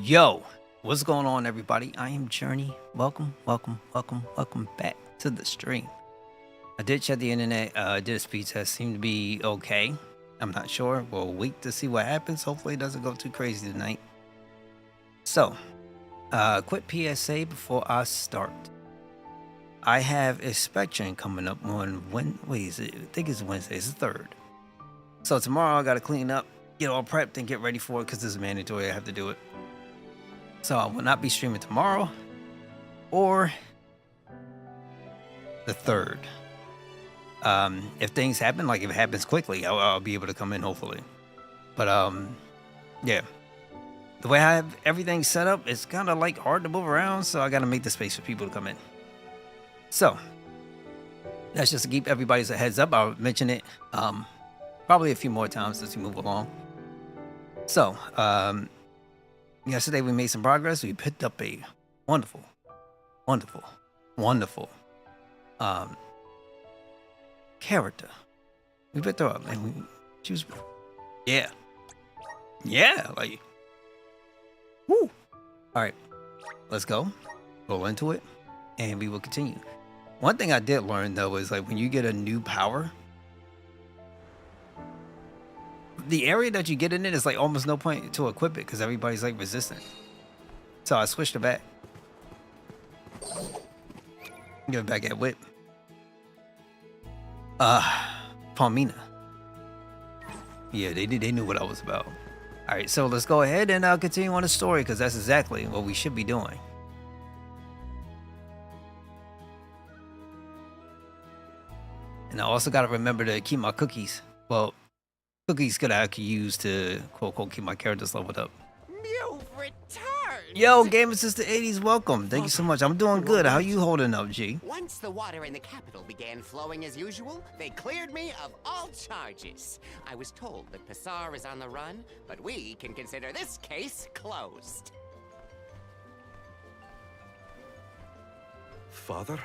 Yo, what's going on, everybody? I am Journey. Welcome back to the stream. I did check the internet. Did a speed test. Seemed to be okay. I'm not sure. We'll wait to see what happens. Hopefully, it doesn't go too crazy tonight. So, quick PSA before I start. I have inspection coming up on wait, is it? I think it's Wednesday. It's the 3rd. So tomorrow I gotta clean up, get all prepped, and get ready for it because it's mandatory. I have to do it. So I will not be streaming tomorrow or the 3rd. If things happen, like if it happens quickly, I'll be able to come in hopefully. But yeah. The way I have everything set up, it's kind of like hard to move around, so I got to make the space for people to come in. So that's just to keep everybody's a heads up. I'll mention it probably a few more times as we move along. So yesterday we made some progress. We picked up a wonderful character. We picked her up and she was, yeah, like, woo. All right, let's go, roll into it, and we will continue. One thing I did learn though is like when you get a new power, the area that you get in it is like almost no point to equip it because everybody's like resistant. So I switched it back. Get it back at Whip. Palmina. Yeah, they knew what I was about. All right, so let's go ahead and continue on the story because that's exactly what we should be doing. And I also got to remember to keep my cookies. Well, cookies could I could use to quote unquote keep my characters leveled up. You've returned! Yo, Gamer Sister 80s, welcome. Thank you so much. I'm doing good. How you holding up, G? Once the water in the capital began flowing as usual, they cleared me of all charges. I was told that Passar is on the run, but we can consider this case closed. Father,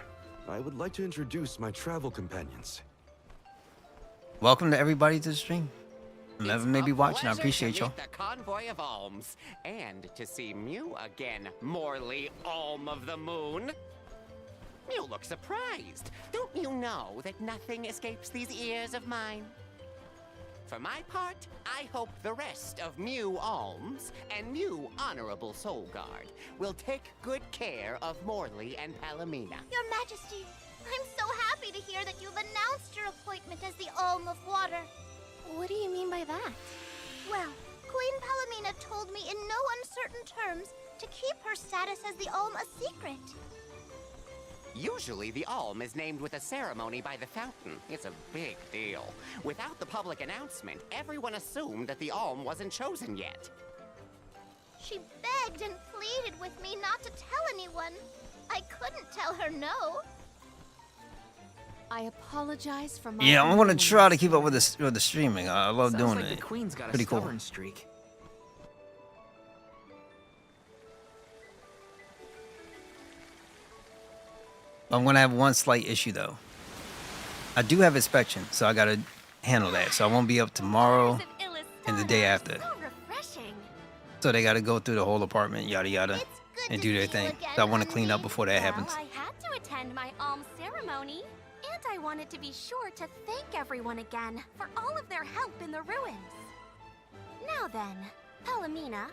I would like to introduce my travel companions. Welcome to everybody to the stream. Whoever may be watching, I Pleasure appreciate to y'all. meet the convoy of alms, and to see Mew again, Morley Alm of the Moon. You look surprised. Don't you know that nothing escapes these ears of mine? For my part, I hope the rest of Mew Alms and Mew Honorable Soul Guard will take good care of Morley and Palomina. Your Majesty, I'm so happy to hear that you've announced your appointment as the Alm of Water. What do you mean by that? Well, Queen Palomina told me in no uncertain terms to keep her status as the Alm a secret. Usually, the Alm is named with a ceremony by the fountain. It's a big deal. Without the public announcement, everyone assumed that the Alm wasn't chosen yet. She begged and pleaded with me not to tell anyone. I couldn't tell her no. I apologize for my. Yeah, I'm gonna try to keep up with the streaming. I love Sounds doing like it. The Queen's got Pretty a cool. stubborn streak. I'm gonna have one slight issue though. I do have inspection, so I gotta handle that. So I won't be up tomorrow and the day after. So refreshing. So they gotta go through the whole apartment, yada yada, It's good and to do their see you thing. again, So I want to clean up Undine. before that happens. Well, I had to attend my alms ceremony, and I wanted to be sure to thank everyone again for all of their help in the ruins. Now then, Palomina,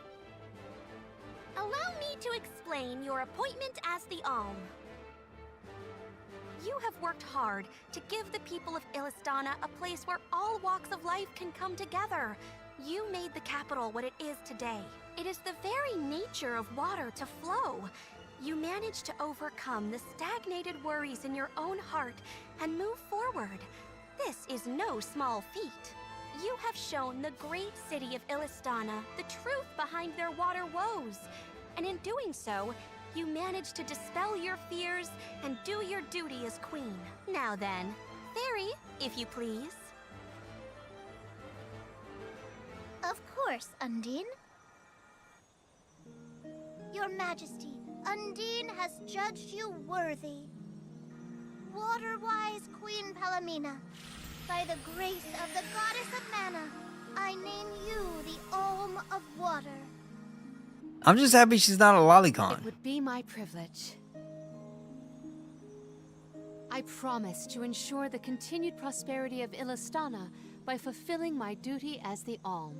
allow me to explain your appointment as the alm. You have worked hard to give the people of Illistana a place where all walks of life can come together. You made the capital what it is today. It is the very nature of water to flow. You managed to overcome the stagnated worries in your own heart and move forward. This is no small feat. You have shown the great city of Illistana the truth behind their water woes. And in doing so, you managed to dispel your fears and do your duty as queen. Now then, Fairy, if you please. Of course, Undine. Your Majesty, Undine has judged you worthy. Water-wise Queen Palomina, by the grace of the Goddess of Mana, I name you the Alm of Water. I'm just happy she's not a It lolicon. would be my privilege. I promise to ensure the continued prosperity of Illistana by fulfilling my duty as the Alm.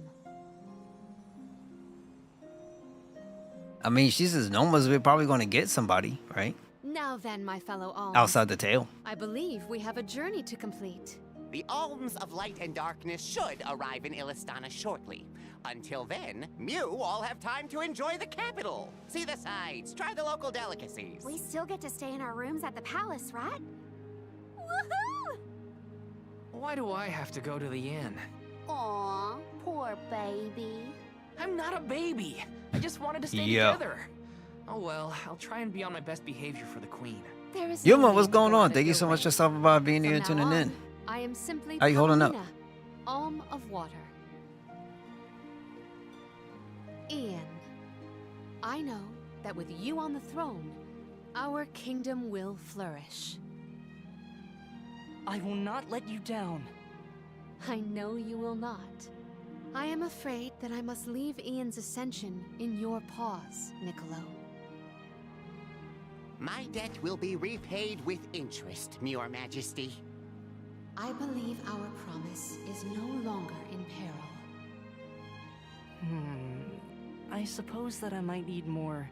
I mean, she says Noma's, we're probably going to get somebody, right? Now then, my fellow Alms. Outside the tail. I believe we have a journey to complete. The Alms of Light and Darkness should arrive in Illistana shortly. Until then, Mew all have time to enjoy the capital. See the sights, try the local delicacies. We still get to stay in our rooms at the palace, right? Woohoo! Why do I have to go to the inn? Aw, poor baby. I'm not a baby. I just wanted to stay Yeah. together. Oh well, I'll try and be on my best behavior for the queen. There is Yuma, no what's need to going go on? out of Thank you your so much way. for stopping by, being here, and From now tuning in. on, I am simply How you holding up? Palomina, Alm of Water. Ian, I know that with you on the throne, our kingdom will flourish. I will not let you down. I know you will not. I am afraid that I must leave Ian's ascension in your paws, Niccolo. My debt will be repaid with interest, Your Majesty. I believe our promise is no longer in peril. I suppose that I might need more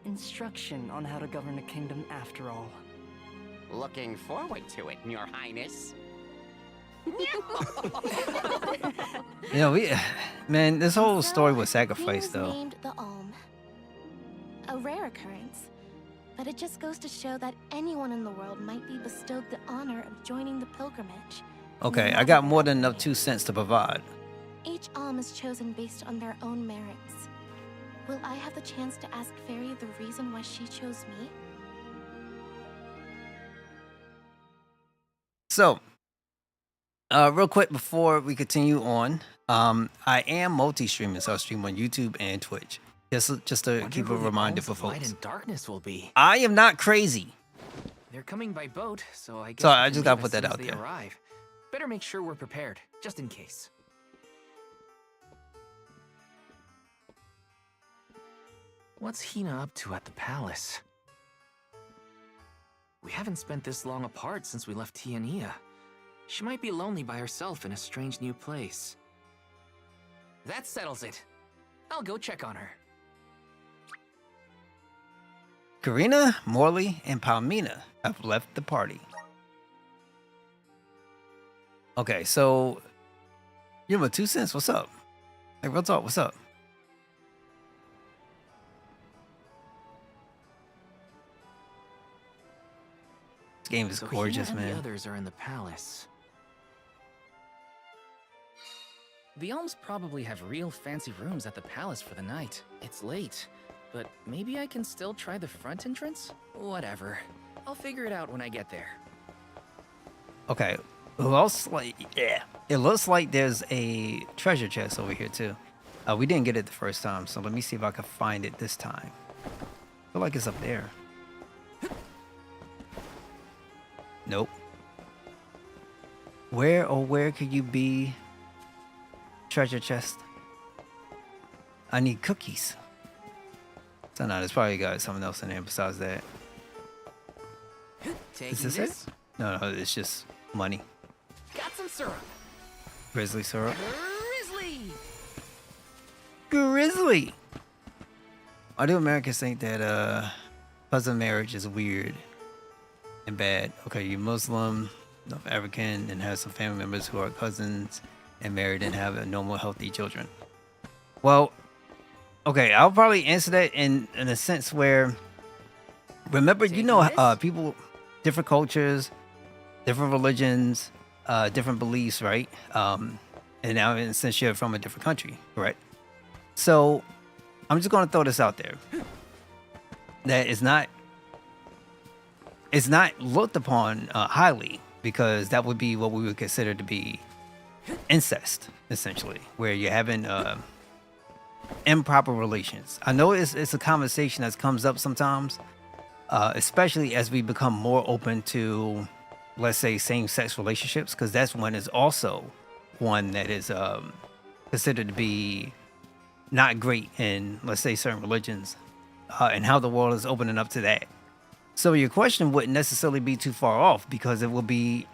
instruction on how to govern a kingdom after all. Looking forward to it, Your Highness. You know, man, this whole So, story was he sacrifice, was though. named the Alm. A rare occurrence, but it just goes to show that anyone in the world might be bestowed the honor of joining the pilgrimage. Okay, I got more than enough 2 cents to provide. Each Alm is chosen based on their own merits. Will I have the chance to ask Fairy the reason why she chose me? So, real quick before we continue on, I am multi-streaming, so I stream on YouTube and Twitch. Just to Wonder keep who a the reminder Alms for of Light folks. and Darkness will be. I am not crazy. They're coming by boat, so I guess. So we I can just gotta leave put as that soon as out they there. Arrive. Better make sure we're prepared, just in case. What's Hina up to at the palace? We haven't spent this long apart since we left Tiania. She might be lonely by herself in a strange new place. That settles it. I'll go check on her. Karina, Morley, and Palmina have left the party. Okay, so Yuma, 2 cents. What's up? Hey, real talk. What's up? This game is So gorgeous, Hina and man. the others are in the palace. The Elms probably have real fancy rooms at the palace for the night. It's late, but maybe I can still try the front entrance? Whatever. I'll figure it out when I get there. Okay, who else? Yeah, it looks like there's a treasure chest over here too. We didn't get it the first time, so let me see if I can find it this time. I feel like it's up there. Nope. Where could you be? Treasure chest. I need cookies. So no, there's probably got something else in there besides that. Is this it? No, it's just money. Got some syrup. Grizzly syrup. Grizzly! Grizzly! Why do Americans think that cousin marriage is weird and bad? Okay, you're Muslim, North African, and have some family members who are cousins and married and have normal, healthy children. Well, okay, I'll probably answer that in a sense where, remember, you know, people, different cultures, different religions, different beliefs, right? And now, in a sense, you're from a different country, correct? So, I'm just going to throw this out there. That it's not looked upon highly, because that would be what we would consider to be incest, essentially, where you're having improper relations. I know it's a conversation that comes up sometimes, especially as we become more open to, let's say, same-sex relationships, because that's one is also one that is considered to be not great in, let's say, certain religions, and how the world is opening up to that. So your question wouldn't necessarily be too far off, because it will be,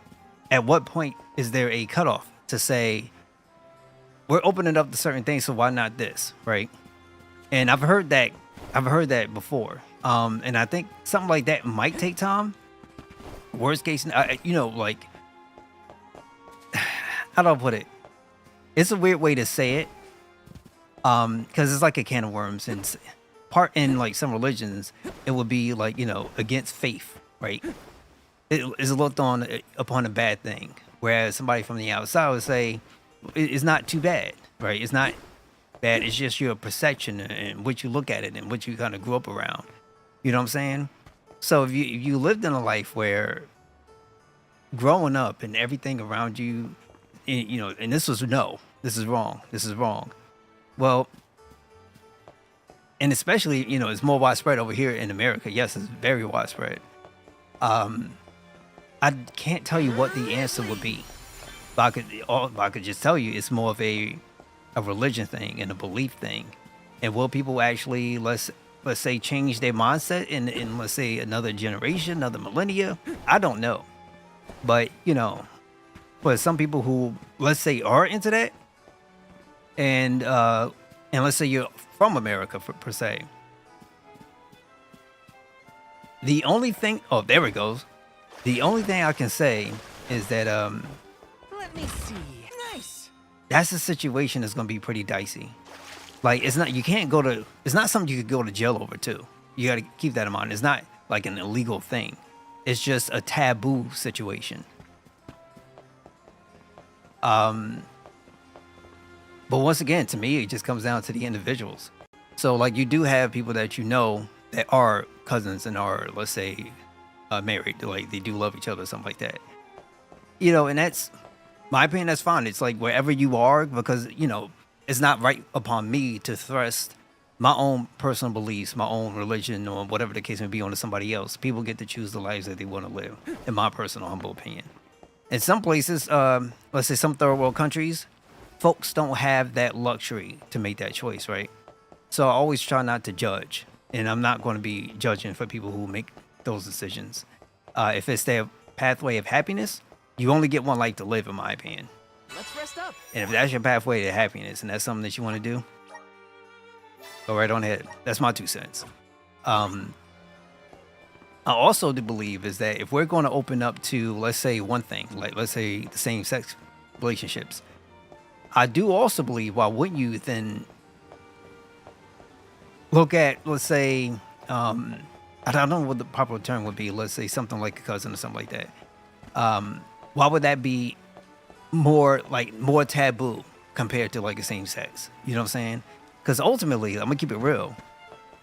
at what point is there a cutoff to say we're opening up to certain things, so why not this, right? And I've heard that before, and I think something like that might take time. Worst case, like, how do I put it? It's a weird way to say it, because it's like a can of worms. And part in like some religions, it would be like, against faith, right? It is looked on upon a bad thing, whereas somebody from the outside would say it's not too bad, right? It's not bad. It's just your perception and what you look at it and what you kind of grew up around. You know what I'm saying? So if you lived in a life where growing up and everything around you, and this was no, this is wrong, this is wrong. Well, and especially, it's more widespread over here in America. Yes, it's very widespread. I can't tell you what the answer would be, but I could just tell you it's more of a religion thing and a belief thing. And will people actually, let's say, change their mindset in let's say another generation, another millennia? I don't know. But, for some people who, let's say, are into that, and let's say you're from America per se, the only thing, oh, there it goes. The only thing I can say is that Let me see. Nice. that's a situation that's gonna be pretty dicey. Like, it's not something you could go to jail over too. You gotta keep that in mind. It's not like an illegal thing. It's just a taboo situation. But once again, to me, it just comes down to the individuals. So like, you do have people that that are cousins and are, let's say, married. Like, they do love each other, something like that. And that's my opinion. That's fine. It's like wherever you are, because it's not right upon me to thrust my own personal beliefs, my own religion, or whatever the case may be, onto somebody else. People get to choose the lives that they want to live, in my personal humble opinion. In some places, let's say some third world countries, folks don't have that luxury to make that choice, right? So I always try not to judge, and I'm not going to be judging for people who make those decisions. If it's their pathway of happiness, you only get one life to live, in my opinion. Let's rest up. And if that's your pathway to happiness and that's something that you want to do, go right on ahead. That's my 2 cents. I also do believe is that if we're going to open up to, let's say, one thing, like let's say the same sex relationships, I do also believe, why wouldn't you then look at, let's say, I don't know what the proper term would be, let's say something like a cousin or something like that. Why would that be more taboo compared to like the same sex? You know what I'm saying? Because ultimately, I'm gonna keep it real.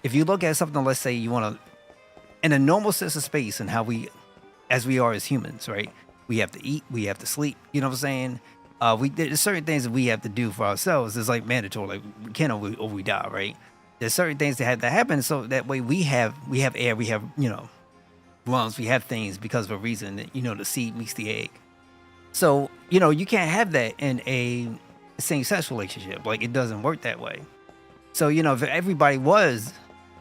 If you look at something, let's say you want to, in a normal sense of space and how as we are as humans, right? We have to eat, we have to sleep. You know what I'm saying? There's certain things that we have to do for ourselves. It's like mandatory, like we can't or we die, right? There's certain things that have to happen, so that way we have air, we have lungs, we have things because of a reason that the seed meets the egg. So you can't have that in a same-sex relationship. Like, it doesn't work that way. So if everybody was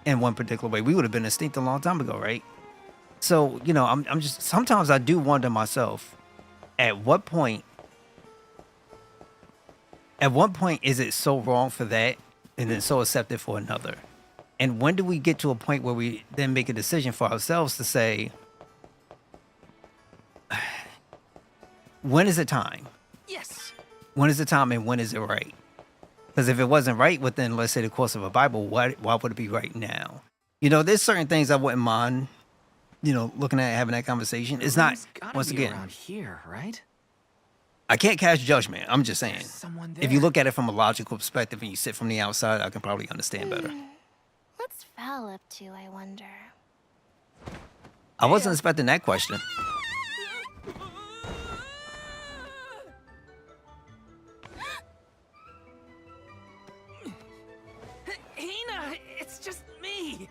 in one particular way, we would have been extinct a long time ago, right? So I'm just, sometimes I do wonder myself, at what point is it so wrong for that and then so accepted for another? And when do we get to a point where we then make a decision for ourselves to say, when is it time? Yes. When is the time and when is it right? Because if it wasn't right within, let's say, the course of a Bible, why would it be right now? There's certain things I wouldn't mind, looking at, having that conversation. It's not, once again, around here, right? I can't cast judgment. I'm just saying, Someone if you look at it from a logical perspective and you sit from the outside, I can probably understand better. What's Val up to, I wonder? I wasn't expecting that question. Hina, it's just me.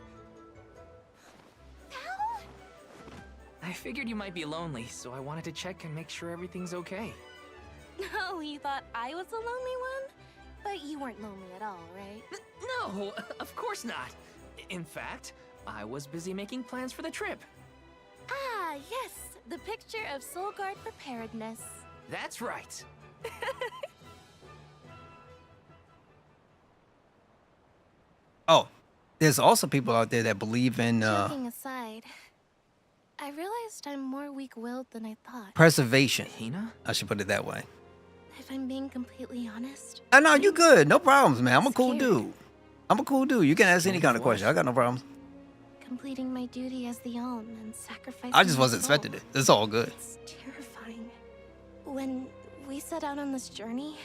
I figured you might be lonely, so I wanted to check and make sure everything's okay. Oh, you thought I was the lonely one? But you weren't lonely at all, right? No, of course not. In fact, I was busy making plans for the trip. Ah, yes, the picture of Soul Guard preparedness. That's right. Oh, there's also people out there that believe in Joking aside, I realized I'm more weak-willed than I thought. preservation. Hina? I should put it that way. If I'm being completely honest. Oh, no, you good. No problems, man. I'm a cool Scared. dude. I'm a cool dude. You can ask any kind of question. I got no problems. Completing my duty as the Alm and sacrificing I just my wasn't soul. expecting it. It's all good. It's terrifying. When we set out on this journey,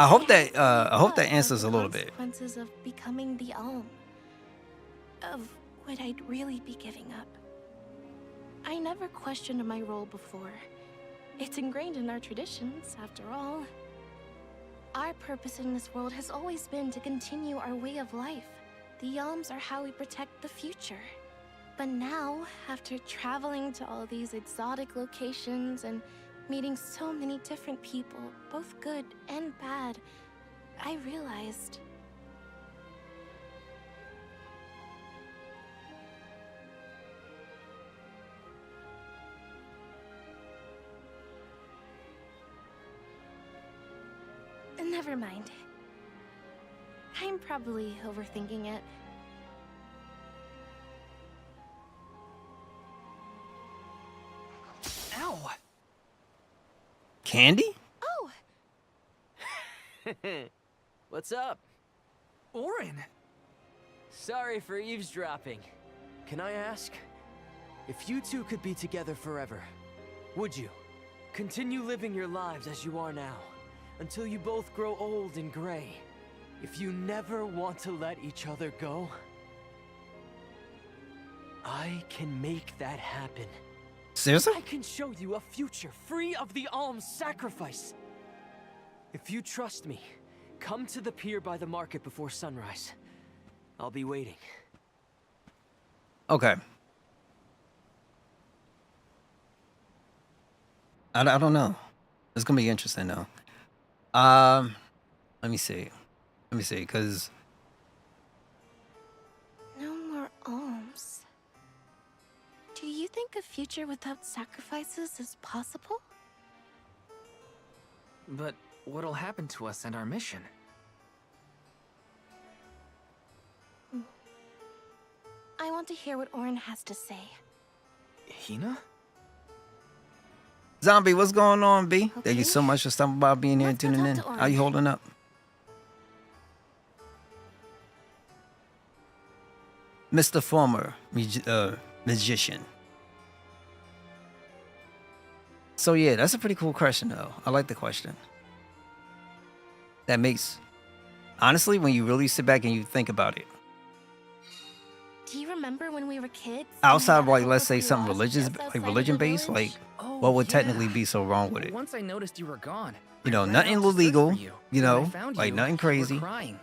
I hope hadn't really that thought answers a about the little bit. consequences of becoming the Alm. Of what I'd really be giving up. I never questioned my role before. It's ingrained in our traditions, after all. Our purpose in this world has always been to continue our way of life. The Alms are how we protect the future. But now, after traveling to all these exotic locations and meeting so many different people, both good and bad, I realized... Never mind. I'm probably overthinking it. Ow! Candy? Oh! What's up? Orin! Sorry for eavesdropping. Can I ask? If you two could be together forever, would you? Continue living your lives as you are now, until you both grow old and gray. If you never want to let each other go, I can make that happen. Seriously? I can show you a future free of the Alm's sacrifice. If you trust me, come to the pier by the market before sunrise. I'll be waiting. Okay. I don't know. It's gonna be interesting though. Let me see. Let me see, cause No more alms. Do you think a future without sacrifices is possible? But what'll happen to us and our mission? I want to hear what Orin has to say. Hina? Zombie, what's going on, B? Thank you Okay. so much for stopping by, being here, and Let's go tuning talk in. to How you Orin. holding up? Mr. Former magician. So yeah, that's a pretty cool question though. I like the question. That makes, honestly, when you really sit back and you think about it, Do you remember when we were kids? outside of and like how let's say we something lost religious, just like outside of religion the based, like village? Oh, what would yeah. technically be so wrong with it? Once I noticed you were gone, You know, I ran nothing out to search illegal, for you When I know, found like you, nothing you were crazy. crying,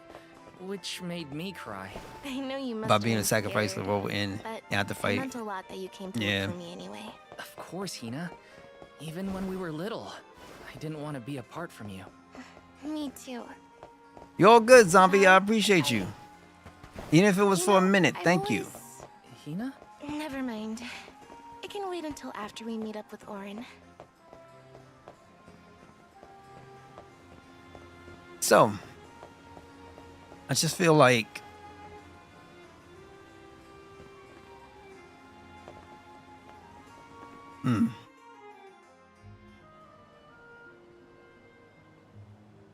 which made me cry. I know you must About have being been a sacrifice to scared, roll in but and have to it fight. meant a lot that you came through Yeah. for me anyway. Of course, Hina. Even when we were little, I didn't want to be apart from you. Me too. You're all good, zombie. I appreciate you. Even if it was You for a know, minute, I've thank you. always- Hina? Never mind. It can wait until after we meet up with Orin. So, I just feel like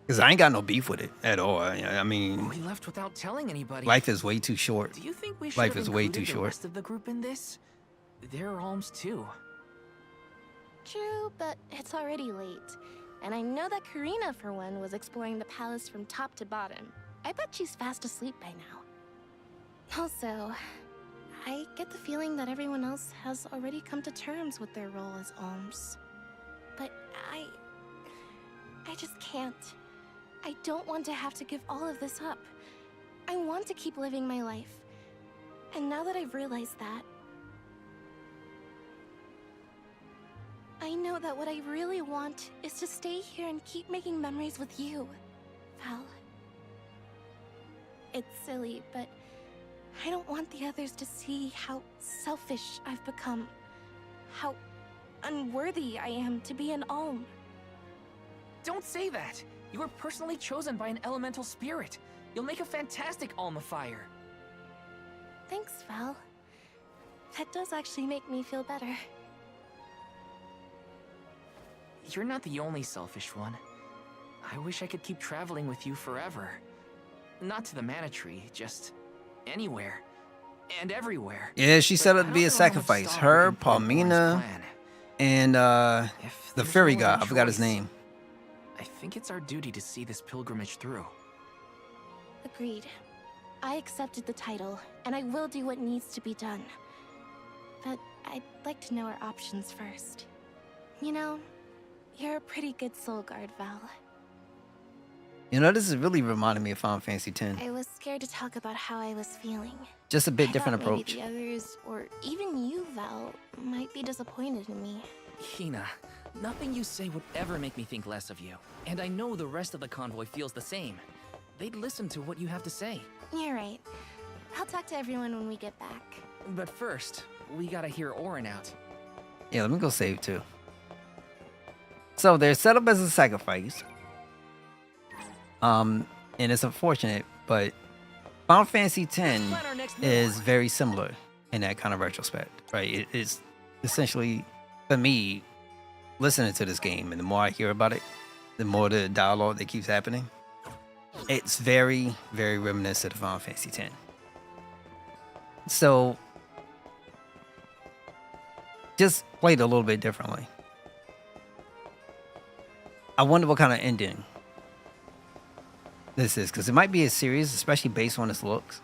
because I ain't got no beef with it at all. I mean, We left without telling anybody. life is way too short. Do you think we should Life have is way included too the short. rest of the group in this? They're alms too. True, but it's already late. And I know that Karina, for one, was exploring the palace from top to bottom. I bet she's fast asleep by now. Also, I get the feeling that everyone else has already come to terms with their role as alms. But I just can't. I don't want to have to give all of this up. I want to keep living my life. And now that I've realized that, I know that what I really want is to stay here and keep making memories with you, Val. it's silly, but I don't want the others to see how selfish I've become. How unworthy I am to be an Alm. Don't say that! You were personally chosen by an elemental spirit. You'll make a fantastic Alma Fire. Thanks, Val. That does actually make me feel better. You're not the only selfish one. I wish I could keep traveling with you forever. Not to the Mana Tree, just anywhere. And everywhere. Yeah, she set up to be a sacrifice. Her, Palmina, and the fairy god. I forgot his name. I think it's our duty to see this pilgrimage through. Agreed. I accepted the title, and I will do what needs to be done. But I'd like to know our options first. You know, you're a pretty good soul guard, Val. You know, this is really reminding me of Final Fantasy X. I was scared to talk about how I was feeling. Just a bit I different thought maybe approach. the others, or even you, Val, might be disappointed in me. Hina, nothing you say would ever make me think less of you. And I know the rest of the convoy feels the same. They'd listen to what you have to say. You're right. I'll talk to everyone when we get back. But first, we gotta hear Auron out. Yeah, let me go save too. So they're set up as a sacrifice. And it's unfortunate, but Final Fantasy X is very similar in that kind of retrospect, right? It is essentially, for me, listening to this game, and the more I hear about it, the more the dialogue that keeps happening, it's very, very reminiscent of Final Fantasy X. So, just played a little bit differently. I wonder what kind of ending this is, because it might be a series, especially based on its looks,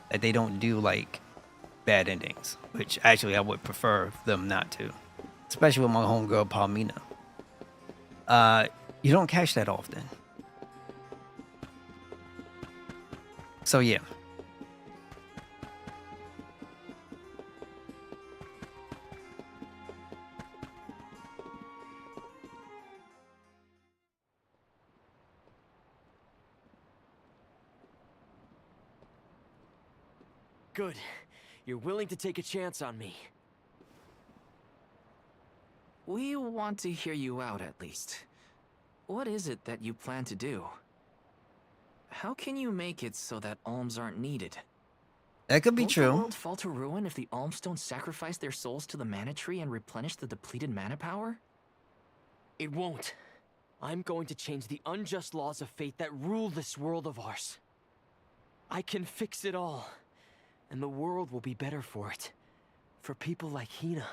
that they don't do like bad endings, which actually I would prefer them not to, especially with my homegirl Palmina. You don't catch that often. So yeah. Good. You're willing to take a chance on me. We want to hear you out, at least. What is it that you plan to do? How can you make it so that alms aren't needed? That could be Won't true. the world fall to ruin if the alms don't sacrifice their souls to the Mana Tree and replenish the depleted mana power? It won't. I'm going to change the unjust laws of fate that rule this world of ours. I can fix it all. And the world will be better for it. For people like Hina.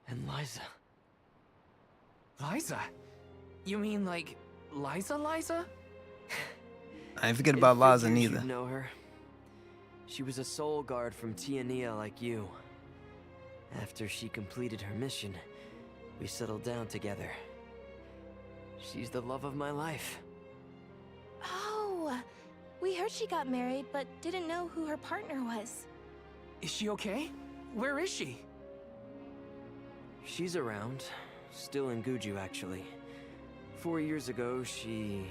And Liza. Liza? You mean like Liza? I ain't forget about Liza neither. You know her. She was a soul guard from Tiania like you. After she completed her mission, we settled down together. She's the love of my life. Oh, we heard she got married, but didn't know who her partner was. Is she okay? Where is she? She's around. Still in Guju, actually. 4 years ago, she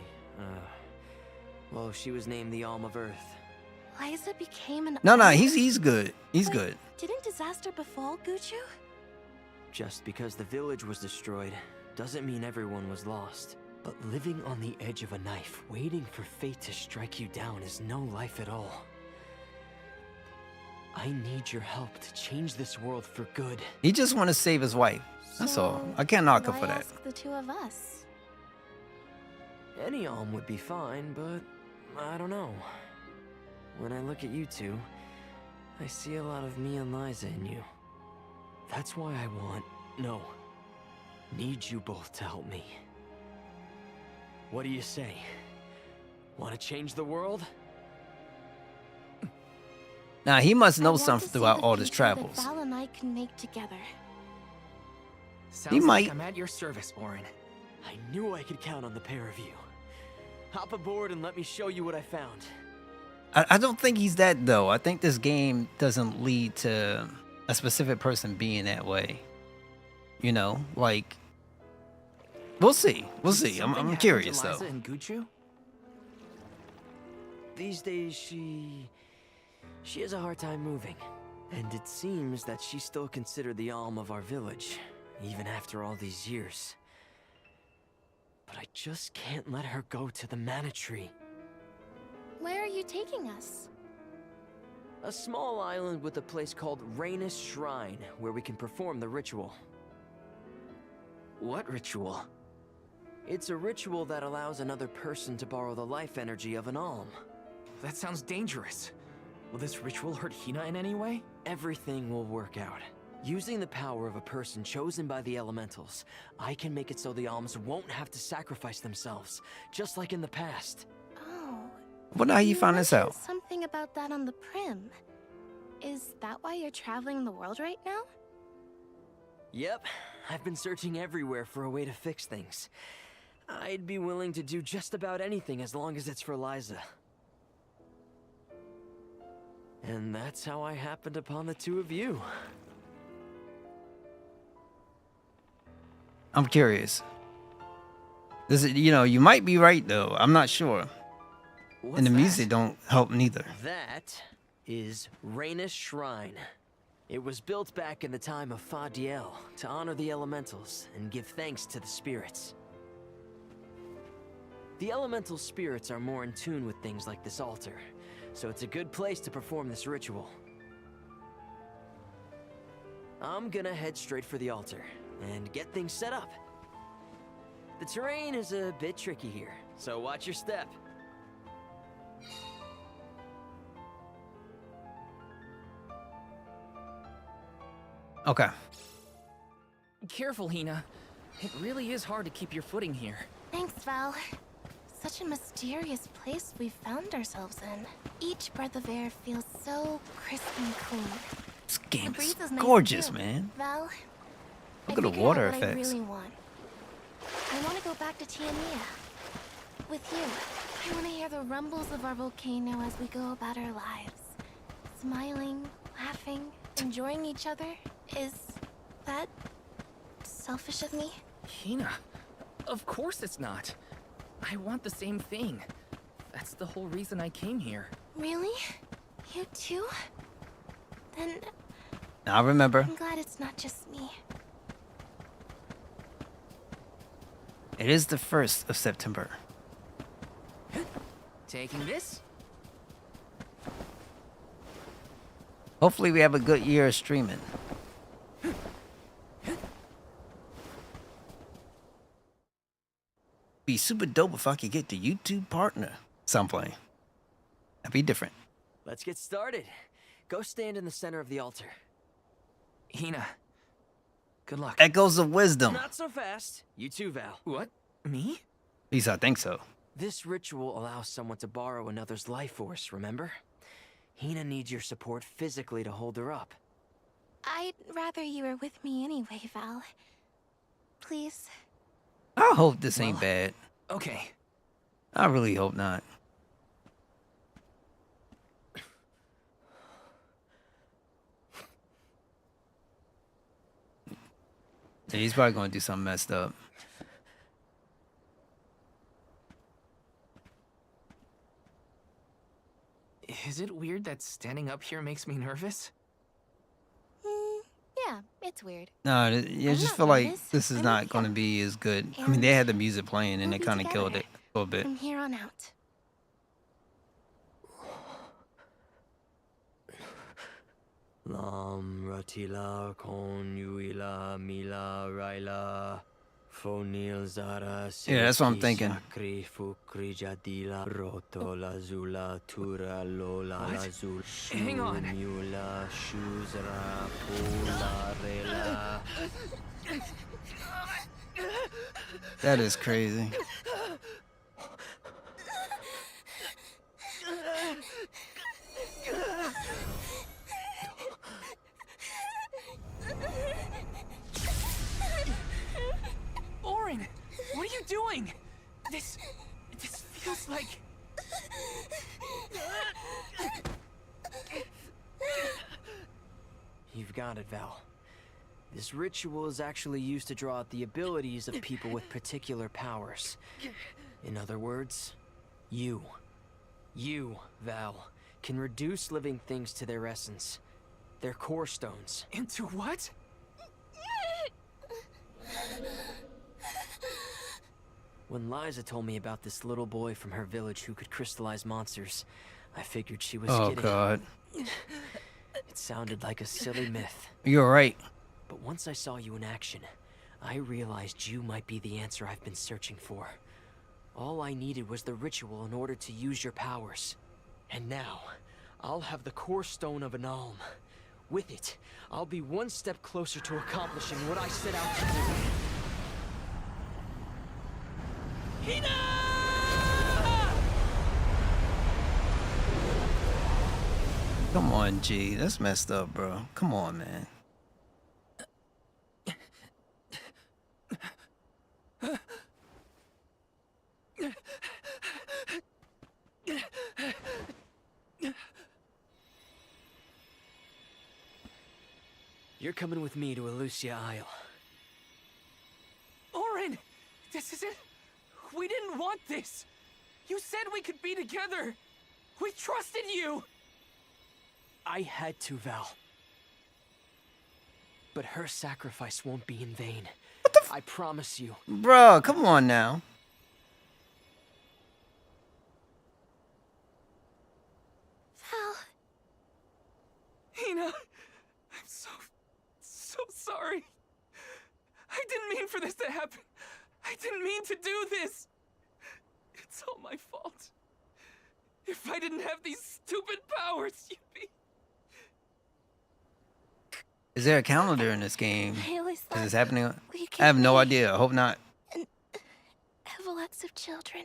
was named the Alm of Earth. Liza became an No, Alm? he's good. He's But good. Didn't disaster befall Guju? Just because the village was destroyed doesn't mean everyone was lost. But living on the edge of a knife, waiting for fate to strike you down is no life at all. I need your help to change this world for good. He just want to save his wife. That's all. So, I can't knock him why for that. ask the two of us? Any Alm would be fine, but I don't know. When I look at you two, I see a lot of me and Liza in you. That's why I need you both to help me. What do you say? Want to change the world? Now he must I know want to something see throughout the all his future that travels. Val and I can make together. Sounds might. like I'm at your service, Auron. I knew I could count on the pair of you. Hop aboard and let me show you what I found. I don't think he's that though. I think this game doesn't lead to a specific person being that way. You know, like we'll see. We'll see. Something I'm happened curious to though. Liza and Guju? these days she has a hard time moving. And it seems that she's still considered the alm of our village, even after all these years. But I just can't let her go to the Mana Tree. Where are you taking us? A small island with a place called Rhaenys Shrine, where we can perform the ritual. What ritual? It's a ritual that allows another person to borrow the life energy of an alm. That sounds dangerous. Will this ritual hurt Hina in any way? Everything will work out. Using the power of a person chosen by the elementals, I can make it so the alms won't have to sacrifice themselves, just like in the past. Oh. Wonder how you found this mentioned out. Something about that on the Prim. Is that why you're traveling the world right now? Yep, I've been searching everywhere for a way to fix things. I'd be willing to do just about anything as long as it's for Liza. And that's how I happened upon the two of you. I'm curious. This is, you might be right though. I'm not sure. What's And the that? music don't help neither. That is Rhaenys Shrine. It was built back in the time of Fadiel to honor the elementals and give thanks to the spirits. The elemental spirits are more in tune with things like this altar, so it's a good place to perform this ritual. I'm gonna head straight for the altar and get things set up. The terrain is a bit tricky here, so watch your step. Okay. Careful, Hina. It really is hard to keep your footing here. Thanks, Val. Such a mysterious place we've found ourselves in. Each breath of air feels so crisp and clean. This The game breeze is is nice gorgeous, too. man. Val, Look I at the figured out water what effects. I really want. I want to go back to Tiamia. With you. I want to hear the rumbles of our volcano as we go about our lives. Smiling, laughing, enjoying each other. Is that selfish of me? Hina, of course it's not. I want the same thing. That's the whole reason I came here. Really? You too? Then Now remember, I'm glad it's not just me. it is the 1st of September. Taking this? Hopefully we have a good year of streaming. Be super dope if I could get the YouTube partner someplace. That'd be different. Let's get started. Go stand in the center of the altar. Hina, good luck. Echoes of wisdom. Not so fast. You too, Val. What? Me? At least I think so. This ritual allows someone to borrow another's life force, remember? Hina needs your support physically to hold her up. I'd rather you were with me anyway, Val. Please. I hope this ain't Well, bad. Okay. I really hope not. Yeah, he's probably gonna do something messed up. Is it weird that standing up here makes me nervous? Yeah, it's weird. No, I I'm just not feel like nervous. this is I'm not with gonna ya. be as good. I mean, they had the music playing and We'll it be kind of killed together it a little bit. From here on out. Lam Ratila Konuila Mila Raila Fonil Zara Yeah, that's what I'm thinking. Sakri Fukri Jadila Roto Lazula Tura Lola What? Lazul Hang on. Mula Shuzra Pula Rela. That is crazy. Orin, what are you doing? This feels like... You've got it, Val. This ritual is actually used to draw out the abilities of people with particular powers. In other words, you. You, Val, can reduce living things to their essence. Their core stones. Into what? When Liza told me about this little boy from her village who could crystallize monsters, I figured she was Oh kidding. God. It sounded like a silly myth. You're right. But once I saw you in action, I realized you might be the answer I've been searching for. All I needed was the ritual in order to use your powers. And now, I'll have the core stone of an Alm. With it, I'll be one step closer to accomplishing what I set out to do. Come on, G. That's messed up, bro. Come on, man. You're coming with me to Elucia Isle. Orin! This isn't... We didn't want this! You said we could be together! We trusted you! I had to, Val. But her sacrifice won't be in vain. I promise you. Bro, come on now. Val, Hina, I'm so sorry. I didn't mean for this to happen. I didn't mean to do this. It's all my fault. If I didn't have these stupid powers, you'd be... Is there a calendar in this game? I always Is thought this happening? we I have could no be- idea. I hope not. have lots of children.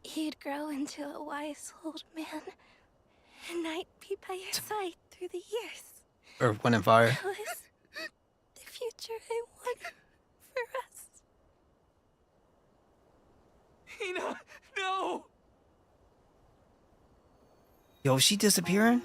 He'd grow into a wise old man, and I'd be by your side through the years. Earth, Wind, and Fire. That was the future I want for us. Hina, no! Yo, is she disappearing?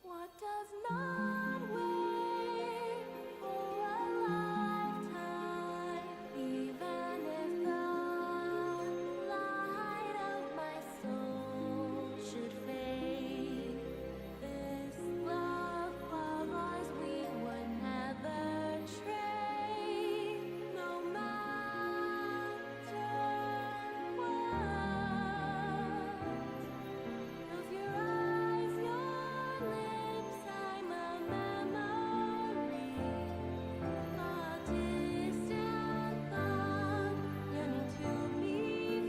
What does not wait for a lifetime, even if the light of my soul should fade? This love of ours we would never trade, no matter what. Of your eyes, your lips, I'm a memory, a distant thought, yearning to be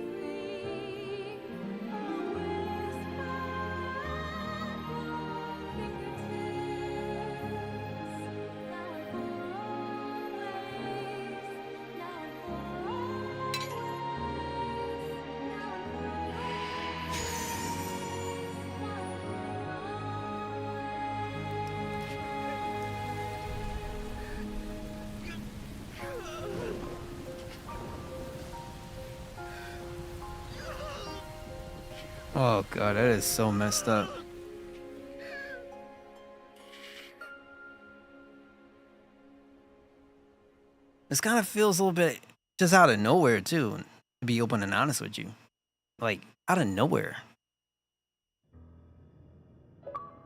free, a whisper at your fingertips, now and for always, now and for always, now and Oh god, that is so messed up. This kind of feels a little bit just out of nowhere too, to be open and honest with you. Like, out of nowhere.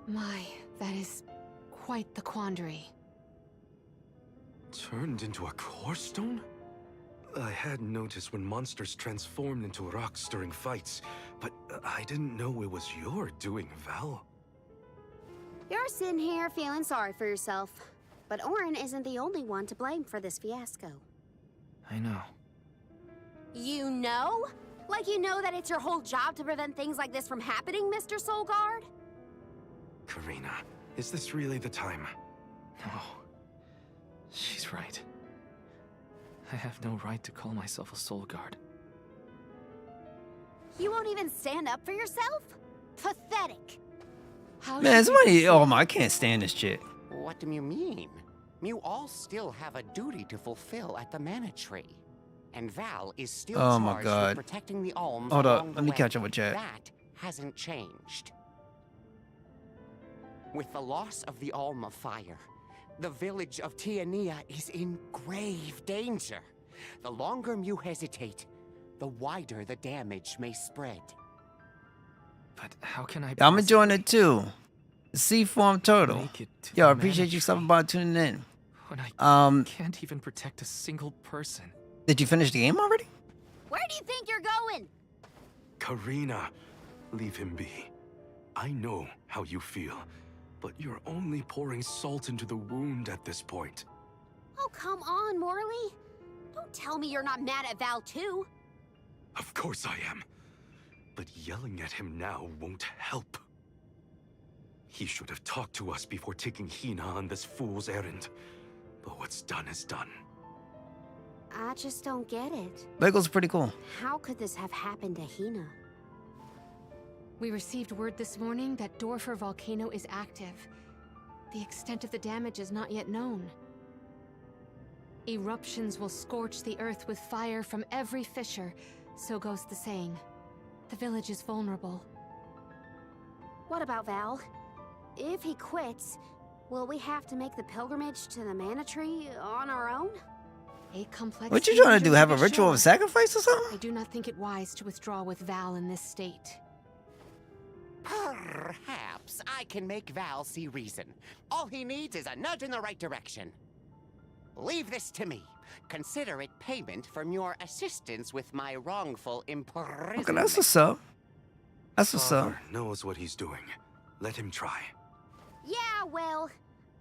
My, that is quite the quandary. Turned into a core stone? I had noticed when monsters transformed into rocks during fights, but I didn't know it was your doing, Val. You're sitting here feeling sorry for yourself. But Orin isn't the only one to blame for this fiasco. I know. You know? Like you know that it's your whole job to prevent things like this from happening, Mr. Soulguard? Karina, is this really the time? No. She's right. I have no right to call myself a soul guard. You won't even stand up for yourself? Pathetic. How Man, should somebody, oh my, I can't stand this shit. What do you mean? You all still have a duty to fulfill at the Mana Tree. And Val is still Oh my charged God. with protecting the Alms. Hold up, along the let me way. catch up with chat. That hasn't changed. With the loss of the Alm of Fire, the village of Tiania is in grave danger. The longer Mew hesitate, the wider the damage may spread. But how can I I'm enjoying possibly it too. The sea form turtle. make it to Yo, I the appreciate mana you stopping tree by tuning in. when I can't even protect a single person? Did you finish the game already? Where do you think you're going? Karina, leave him be. I know how you feel, but you're only pouring salt into the wound at this point. Oh, come on, Morley. Don't tell me you're not mad at Val, too. Of course I am. But yelling at him now won't help. He should have talked to us before taking Hina on this fool's errand. But what's done is done. I just don't get it. Lego's pretty cool. How could this have happened to Hina? We received word this morning that Dorfer Volcano is active. The extent of the damage is not yet known. Eruptions will scorch the earth with fire from every fissure, so goes the saying. The village is vulnerable. What about Val? If he quits, will we have to make the pilgrimage to the Mana Tree on our own? A complex. What you trying to do? danger Have a be ritual sure. of sacrifice or I something? do not think it wise to withdraw with Val in this state. Perhaps I can make Val see reason. All he needs is a nudge in the right direction. Leave this to me. Consider it payment from your assistance with my wrongful imprisonment. Okay, that's what's up. That's what's up. Father knows what he's doing. Let him try. Yeah, well,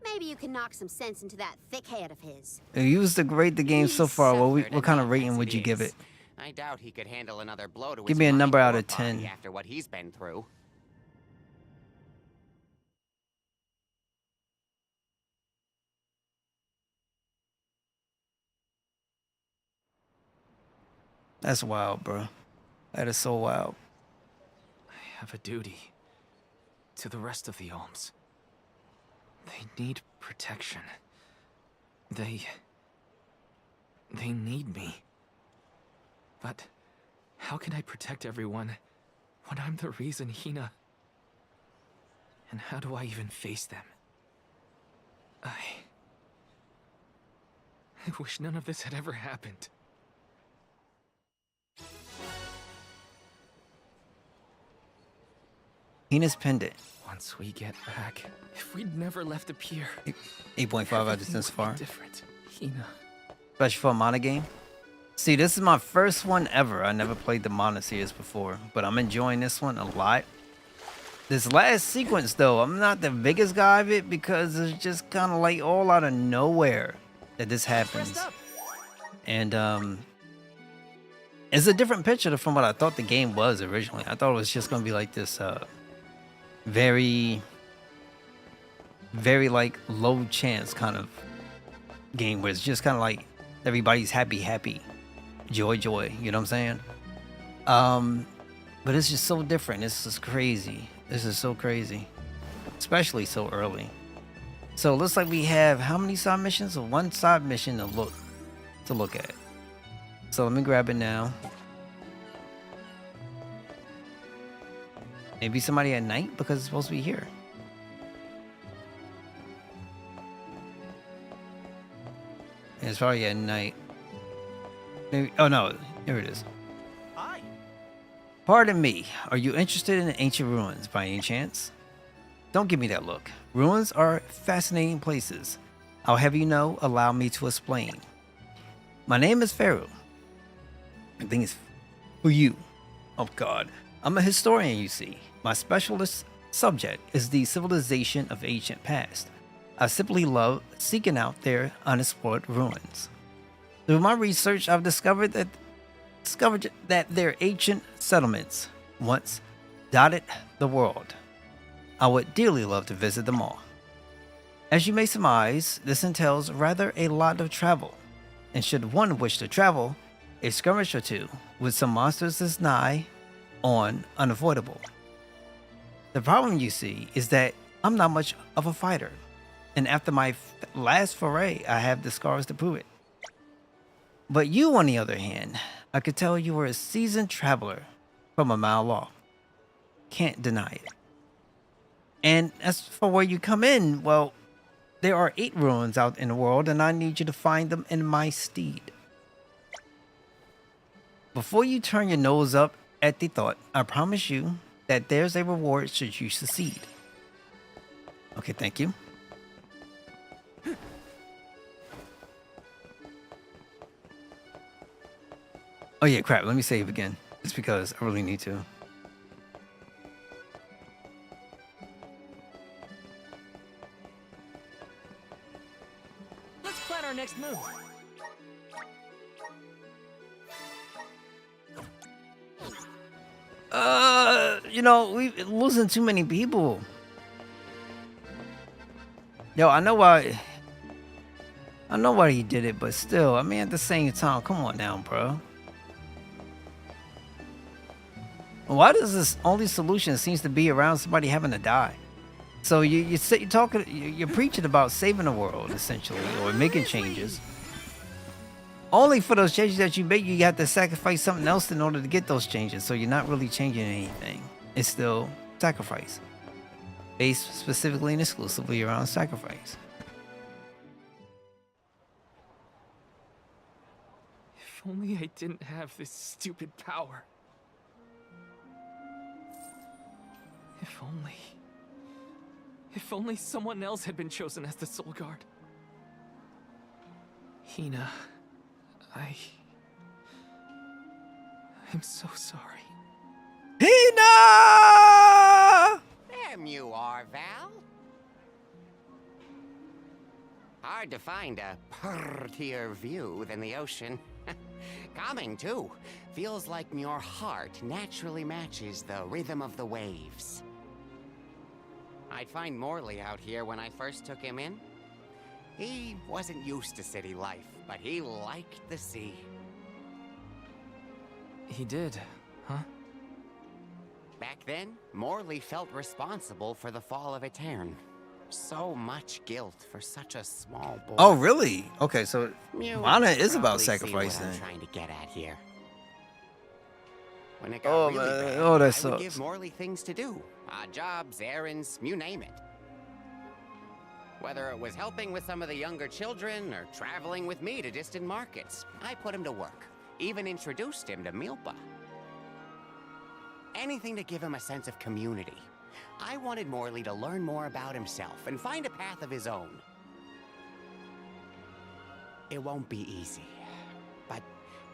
maybe you can knock some sense into that thick head of his. If you was to rate the game so He's far, suffered what kind of enough rating as would it you give is. it? I doubt he could handle another blow to Give his me a mind number out or of body 10. after what he's been through. That's wild, bro. That is so wild. I have a duty to the rest of the Alms. They need protection. They need me. But how can I protect everyone when I'm the reason Hina... And how do I even face them? I wish none of this had ever happened. Hina's pendant. Once we get back, if we'd never left the pier, 8.5 out of everything 10 would so be far. different. Hina. Especially for a mana game. See, this is my first one ever. I never played the Mana series before, but I'm enjoying this one a lot. This last sequence, though, I'm not the biggest guy of it because it's just kind of like all out of nowhere that this happens. And it's a different picture from what I thought the game was originally. I thought it was just gonna be like this very like low chance kind of game where it's just kind of like everybody's happy, joy, you know what I'm saying? But it's just so different. This is crazy. This is so crazy, especially so early. So it looks like we have how many side missions? One side mission to look at. So let me grab it now. Maybe somebody at night because it's supposed to be here. And it's probably at night. Maybe. Oh no, here it is. Hi. Pardon me, are you interested in ancient ruins by any chance? Don't give me that look. Ruins are fascinating places. I'll have you know, allow me to explain. My name is Pharaoh. I think it's for you. Oh God, I'm a historian, you see. My specialist subject is the civilization of ancient past. I simply love seeking out their unexplored ruins. Through my research, I've discovered that their ancient settlements once dotted the world. I would dearly love to visit them all. As you may surmise, this entails rather a lot of travel, and should one wish to travel, a skirmish or two with some monsters is nigh on unavoidable. The problem, you see, is that I'm not much of a fighter, and after my last foray, I have the scars to prove it. But you, on the other hand, I could tell you were a seasoned traveler from a mile off. Can't deny it. And as for where you come in, well, there are 8 ruins out in the world, and I need you to find them in my steed. Before you turn your nose up at the thought, I promise you that there's a reward should you succeed. Okay, thank you. Oh yeah, crap, let me save again. Just because I really need to. Let's plan our next move. You know, we losing too many people. Yo, I know why he did it, but still, I mean, at the same time, come on now, bro. Why does this only solution seems to be around somebody having to die? So you're preaching about saving the world essentially, or making changes. Only for those changes that you make, you have to sacrifice something else in order to get those changes. So you're not really changing anything. It's still sacrifice, based specifically and exclusively around sacrifice. If only I didn't have this stupid power. If only someone else had been chosen as the Soul Guard. Hina, I'm so sorry. Hina! There you are, Val. Hard to find a prettier view than the ocean. Calming, too. Feels like your heart naturally matches the rhythm of the waves. I'd find Morley out here when I first took him in. He wasn't used to city life, but he liked the sea. He did, huh? Back then, Morley felt responsible for the fall of Etern. So much guilt for such a small boy. Oh, really? Okay, so You Mana is probably about see sacrifice what I'm then. trying to get at here. When it got Oh, really man. bad, Oh, that I would sucks. give Morley things to do. Odd jobs, errands, you name it. Whether it was helping with some of the younger children or traveling with me to distant markets, I put him to work. Even introduced him to Milpa. Anything to give him a sense of community. I wanted Morley to learn more about himself and find a path of his own. It won't be easy, but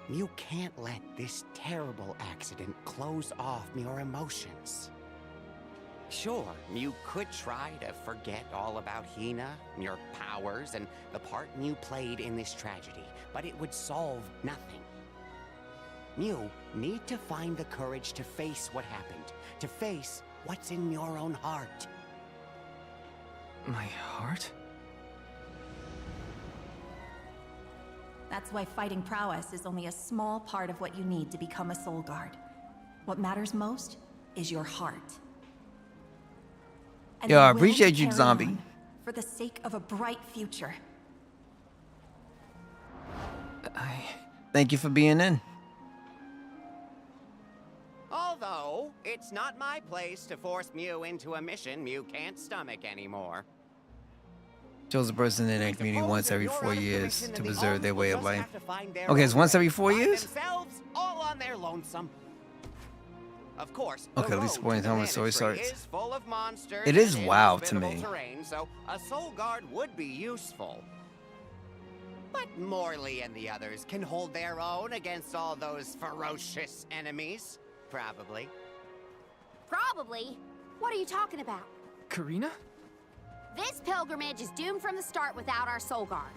you can't let this terrible accident close off your emotions. Sure, you could try to forget all about Hina, your powers, and the part you played in this tragedy, but it would solve nothing. You need to find the courage to face what happened, to face what's in your own heart. My heart? That's why fighting prowess is only a small part of what you need to become a Soul Guard. What matters most is your heart. And Yo, I the will to appreciate you, carry Zombie. on for the sake of a bright future. Thank you for being in. Although, it's not my place to force Mew into a mission Mew can't stomach anymore. Chose a person in their community Suppose once that every you're 4 out of years position to and the preserve their Alms way will of just life. have to find their Okay, it's own once way every 4 by years? themselves, all on their lonesome. Of course, Okay, the at least road according to to the how my story Mana Tree starts. is full of monsters It is and wild to inhospitable me. terrain, so a Soul Guard would be useful. But Morley and the others can hold their own against all those ferocious enemies. Probably. Probably. What are you talking about? Karina? This pilgrimage is doomed from the start without our Soul Guard.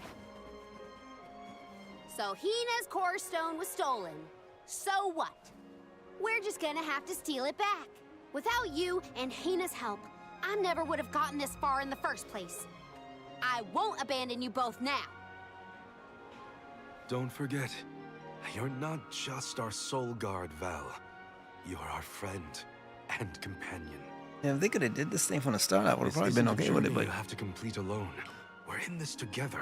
So Hina's core stone was stolen. So what? We're just gonna have to steal it back. Without you and Hina's help, I never would have gotten this far in the first place. I won't abandon you both now. Don't forget, you're not just our soul guard, Val. You're our friend and companion. Yeah, if they could have did this thing from the start, I would have This probably been isn't a okay with it. journey But you have to complete alone. We're in this together.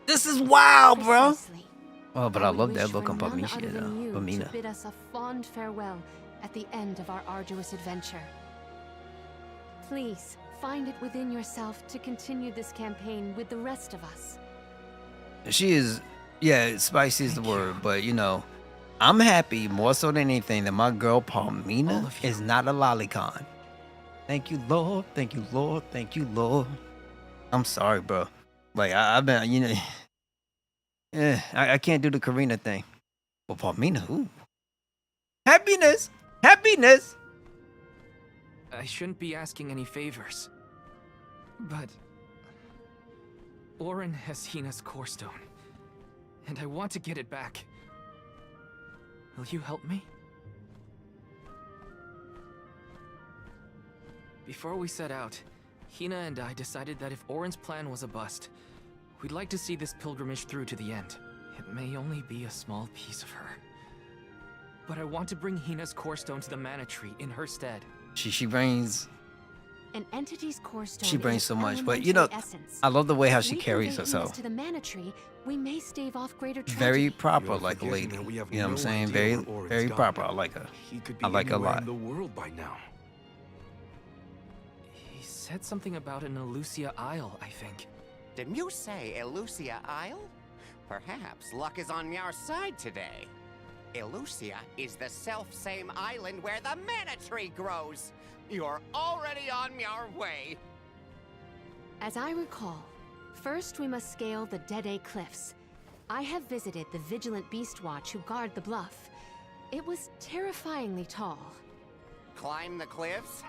this is wild, bro. Precisely. Oh, but I would love wish that for look on none Pamisha, other than you Pamina. to bid us a fond farewell at the end of our arduous adventure. Please, find it within yourself to continue this campaign with the rest of us. She is, yeah, spicy is the word, but you know, I'm happy more so than anything that my girl Palmina is not a lolicon. Thank you, Lord. Thank you, Lord. Thank you, Lord. I'm sorry, bro. Like I've been, you know, I can't do the Karina thing. But Palmina, ooh, happiness, happiness. I shouldn't be asking any favors. But Orin has Hina's core stone, and I want to get it back. Will you help me? Before we set out, Hina and I decided that if Orin's plan was a bust, we'd like to see this pilgrimage through to the end. It may only be a small piece of her, but I want to bring Hina's core stone to the Mana Tree in her stead. She brings An entity's core stone She brings is so much, but you know, elementary essence. I love the way how If she we carries convey herself. Hina's to the Mana Tree, we may stave off greater tragedy. Very proper, You're like a forgetting lady. that we have You know what I'm no saying? idea Very, where Orin's very gone. proper. I like her. He could be I like her a anywhere lot. in the world by now. He said something about an Elusia Isle, I think. Didn't you say Elusia Isle? Perhaps luck is on your side today. Elusia is the self-same island where the Mana Tree grows. You're already on your way. As I recall, first we must scale the Dede Cliffs. I have visited the Vigilant Beast Watch who guard the bluff. It was terrifyingly tall. Climb the cliffs?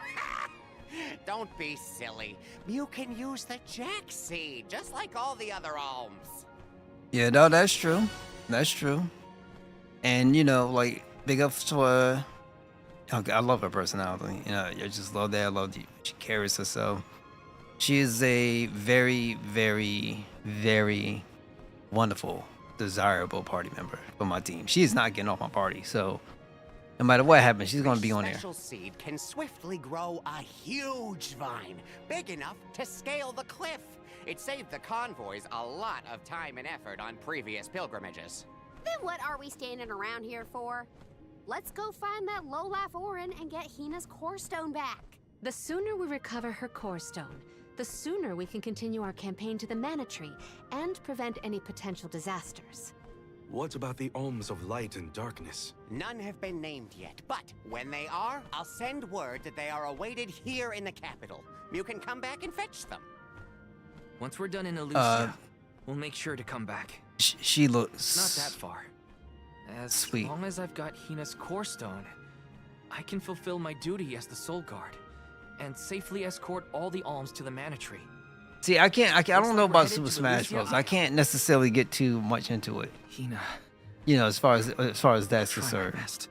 Don't be silly. You can use the Jack Seed, just like all the other alms. Yeah, no, that's true. That's true. And you know, like big ups to her. Okay, I love her personality. You know, I just love that. I love she carries herself. She is a very, very, very wonderful, desirable party member for my team. She is not getting off my party, so no matter what happens, she's gonna be on there. Special seed can swiftly grow a huge vine, big enough to scale the cliff. It saved the convoys a lot of time and effort on previous pilgrimages. Then what are we standing around here for? Let's go find that low-life Orin and get Hina's core stone back. The sooner we recover her core stone, the sooner we can continue our campaign to the Mana Tree and prevent any potential disasters. What about the alms of light and darkness? None have been named yet, but when they are, I'll send word that they are awaited here in the capital. You can come back and fetch them. Once we're done in Elusia, we'll make sure to come back. She looks Not that far. As sweet. long as I've got Hina's core stone, I can fulfill my duty as the Soul Guard and safely escort all the alms to the Mana Tree. See, I don't know we're about headed Super to Smash Elusia Bros. I Isle. can't necessarily get too much into it. Hina, You know, as far as that's try my concerned. best.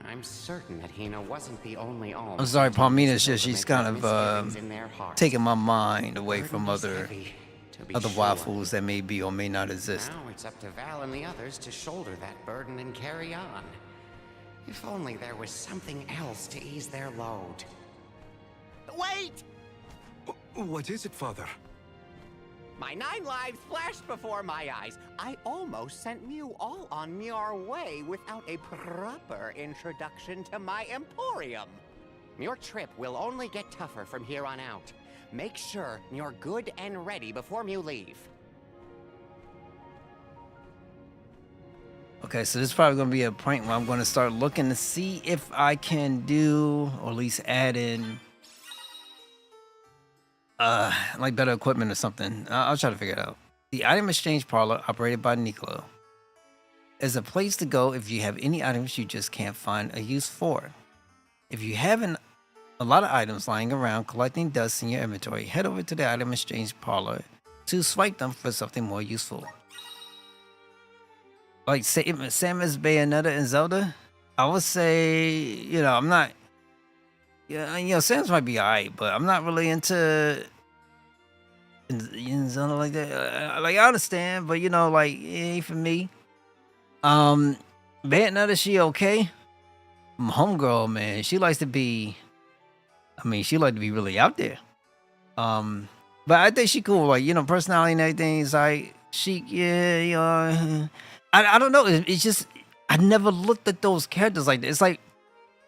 I'm certain that Hina wasn't the only alm. I'm sorry, who took Palmina's this just she's pilgrimage kind of with misgivings in their hearts. taking my mind away The from burden is other heavy, to be other sure. waffles that may be or may not exist. Now it's up to Val and the others to shoulder that burden and carry on. If only there was something else to ease their load. Wait! What is it, Father? My 9 lives flashed before my eyes. I almost sent Mew all on your way without a proper introduction to my Emporium. Your trip will only get tougher from here on out. Make sure you're good and ready before you leave. Okay, so this is probably gonna be a point where I'm gonna start looking to see if I can do or at least add in like better equipment or something. I'll try to figure it out. The item exchange parlor operated by Nicolo is a place to go if you have any items you just can't find a use for. If you have a lot of items lying around collecting dust in your inventory, head over to the item exchange parlor to swipe them for something more useful. Like Samus, Bayonetta, and Zelda, I would say, you know, I'm not. Yeah, you know, Samus might be alright, but I'm not really into Zelda like that. Like I understand, but you know, like it ain't for me. Bayonetta, she okay? My homegirl, man, she likes to be. I mean, she like to be really out there. But I think she cool. Like, you know, personality and everything is like chic. Yeah, you know. I don't know. It's just I never looked at those characters like that.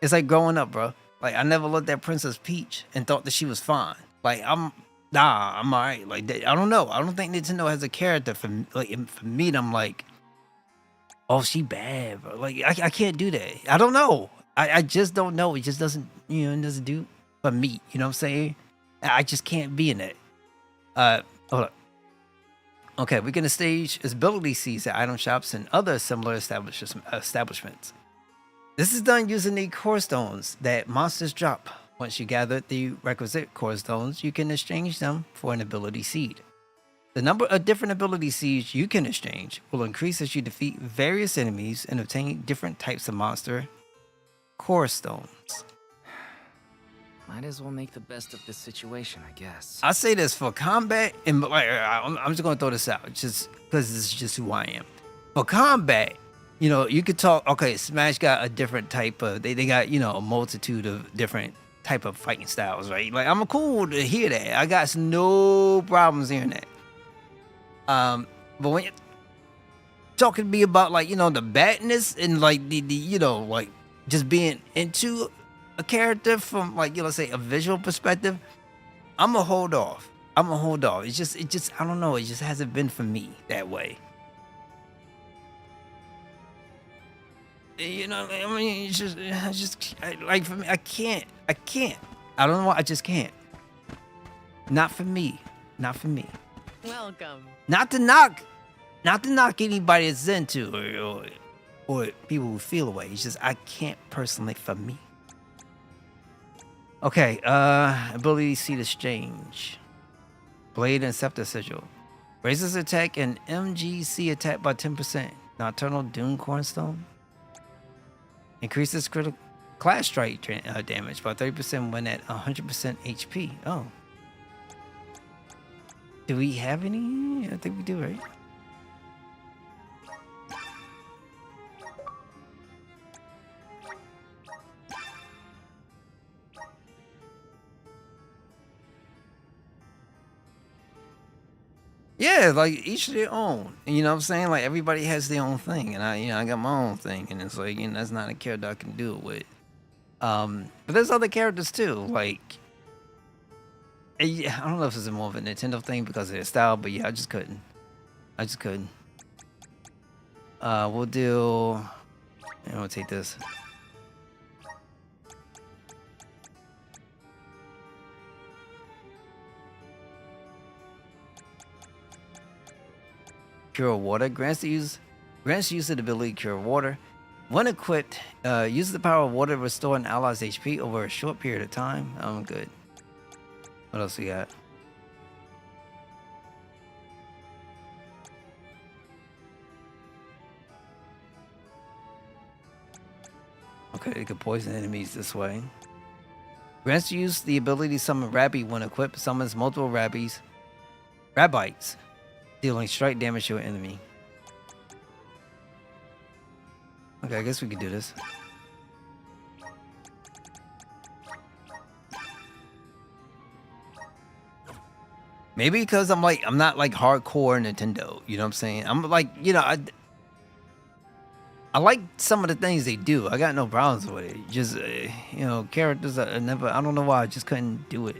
It's like growing up, bro. Like, I never looked at Princess Peach and thought that she was fine. Like, I'm alright. Like, I don't know. I don't think Nintendo has a character for me. I'm like, oh, she bad, bro. Like, I can't do that. I don't know. I just don't know. It just doesn't, it doesn't do for me. You know what I'm saying? I just can't be in it. Hold up. Okay, we're gonna stage ability seeds at item shops and other similar establishments. This is done using the core stones that monsters drop. Once you gather the requisite core stones, you can exchange them for an ability seed. The number of different ability seeds you can exchange will increase as you defeat various enemies and obtain different types of monster core stones. Might as well make the best of this situation, I guess. I say this for combat, and like, I'm just gonna throw this out, just because this is just who I am. For combat, you could talk. Okay, Smash got a different type of. They got a multitude of different type of fighting styles, right? Like, I'm cool to hear that. I got no problems hearing that. But when you're talking to me about like the badness and like the like just being into a character from like let's say a visual perspective, I'ma hold off. It just I don't know, it just hasn't been for me that way. I mean, it's just like for me, I can't. I don't know why, I just can't. Not for me. Welcome. Not to knock anybody that's into or people who feel away. It's just I can't personally for me. Okay, ability seed exchange. Blade and Scepter Sigil. Raises attack and MGC attack by 10%. Nocturnal Doom Cornerstone. Increases critical class strike damage by 30% when at 100% HP. Oh. Do we have any? I think we do, right? Yeah, like each of their own. You know what I'm saying? Like everybody has their own thing, and I got my own thing, and it's like that's not a character I can do it with. But there's other characters too. Like I don't know if it's more of a Nintendo thing because of their style, but yeah, I just couldn't. We'll do. And we'll take this. Cure Water grants the user the ability to cure water. When equipped, uses the power of water to restore an ally's HP over a short period of time. I'm good. What else we got? Okay, they can poison enemies this way. Grants use the ability to summon Rabby when equipped. Summons multiple Rabbites, dealing strike damage to an enemy. Okay, I guess we could do this. Maybe because I'm not like hardcore Nintendo, you know what I'm saying? I'm like, I like some of the things they do. I got no problems with it. Just, characters I don't know why, I just couldn't do it.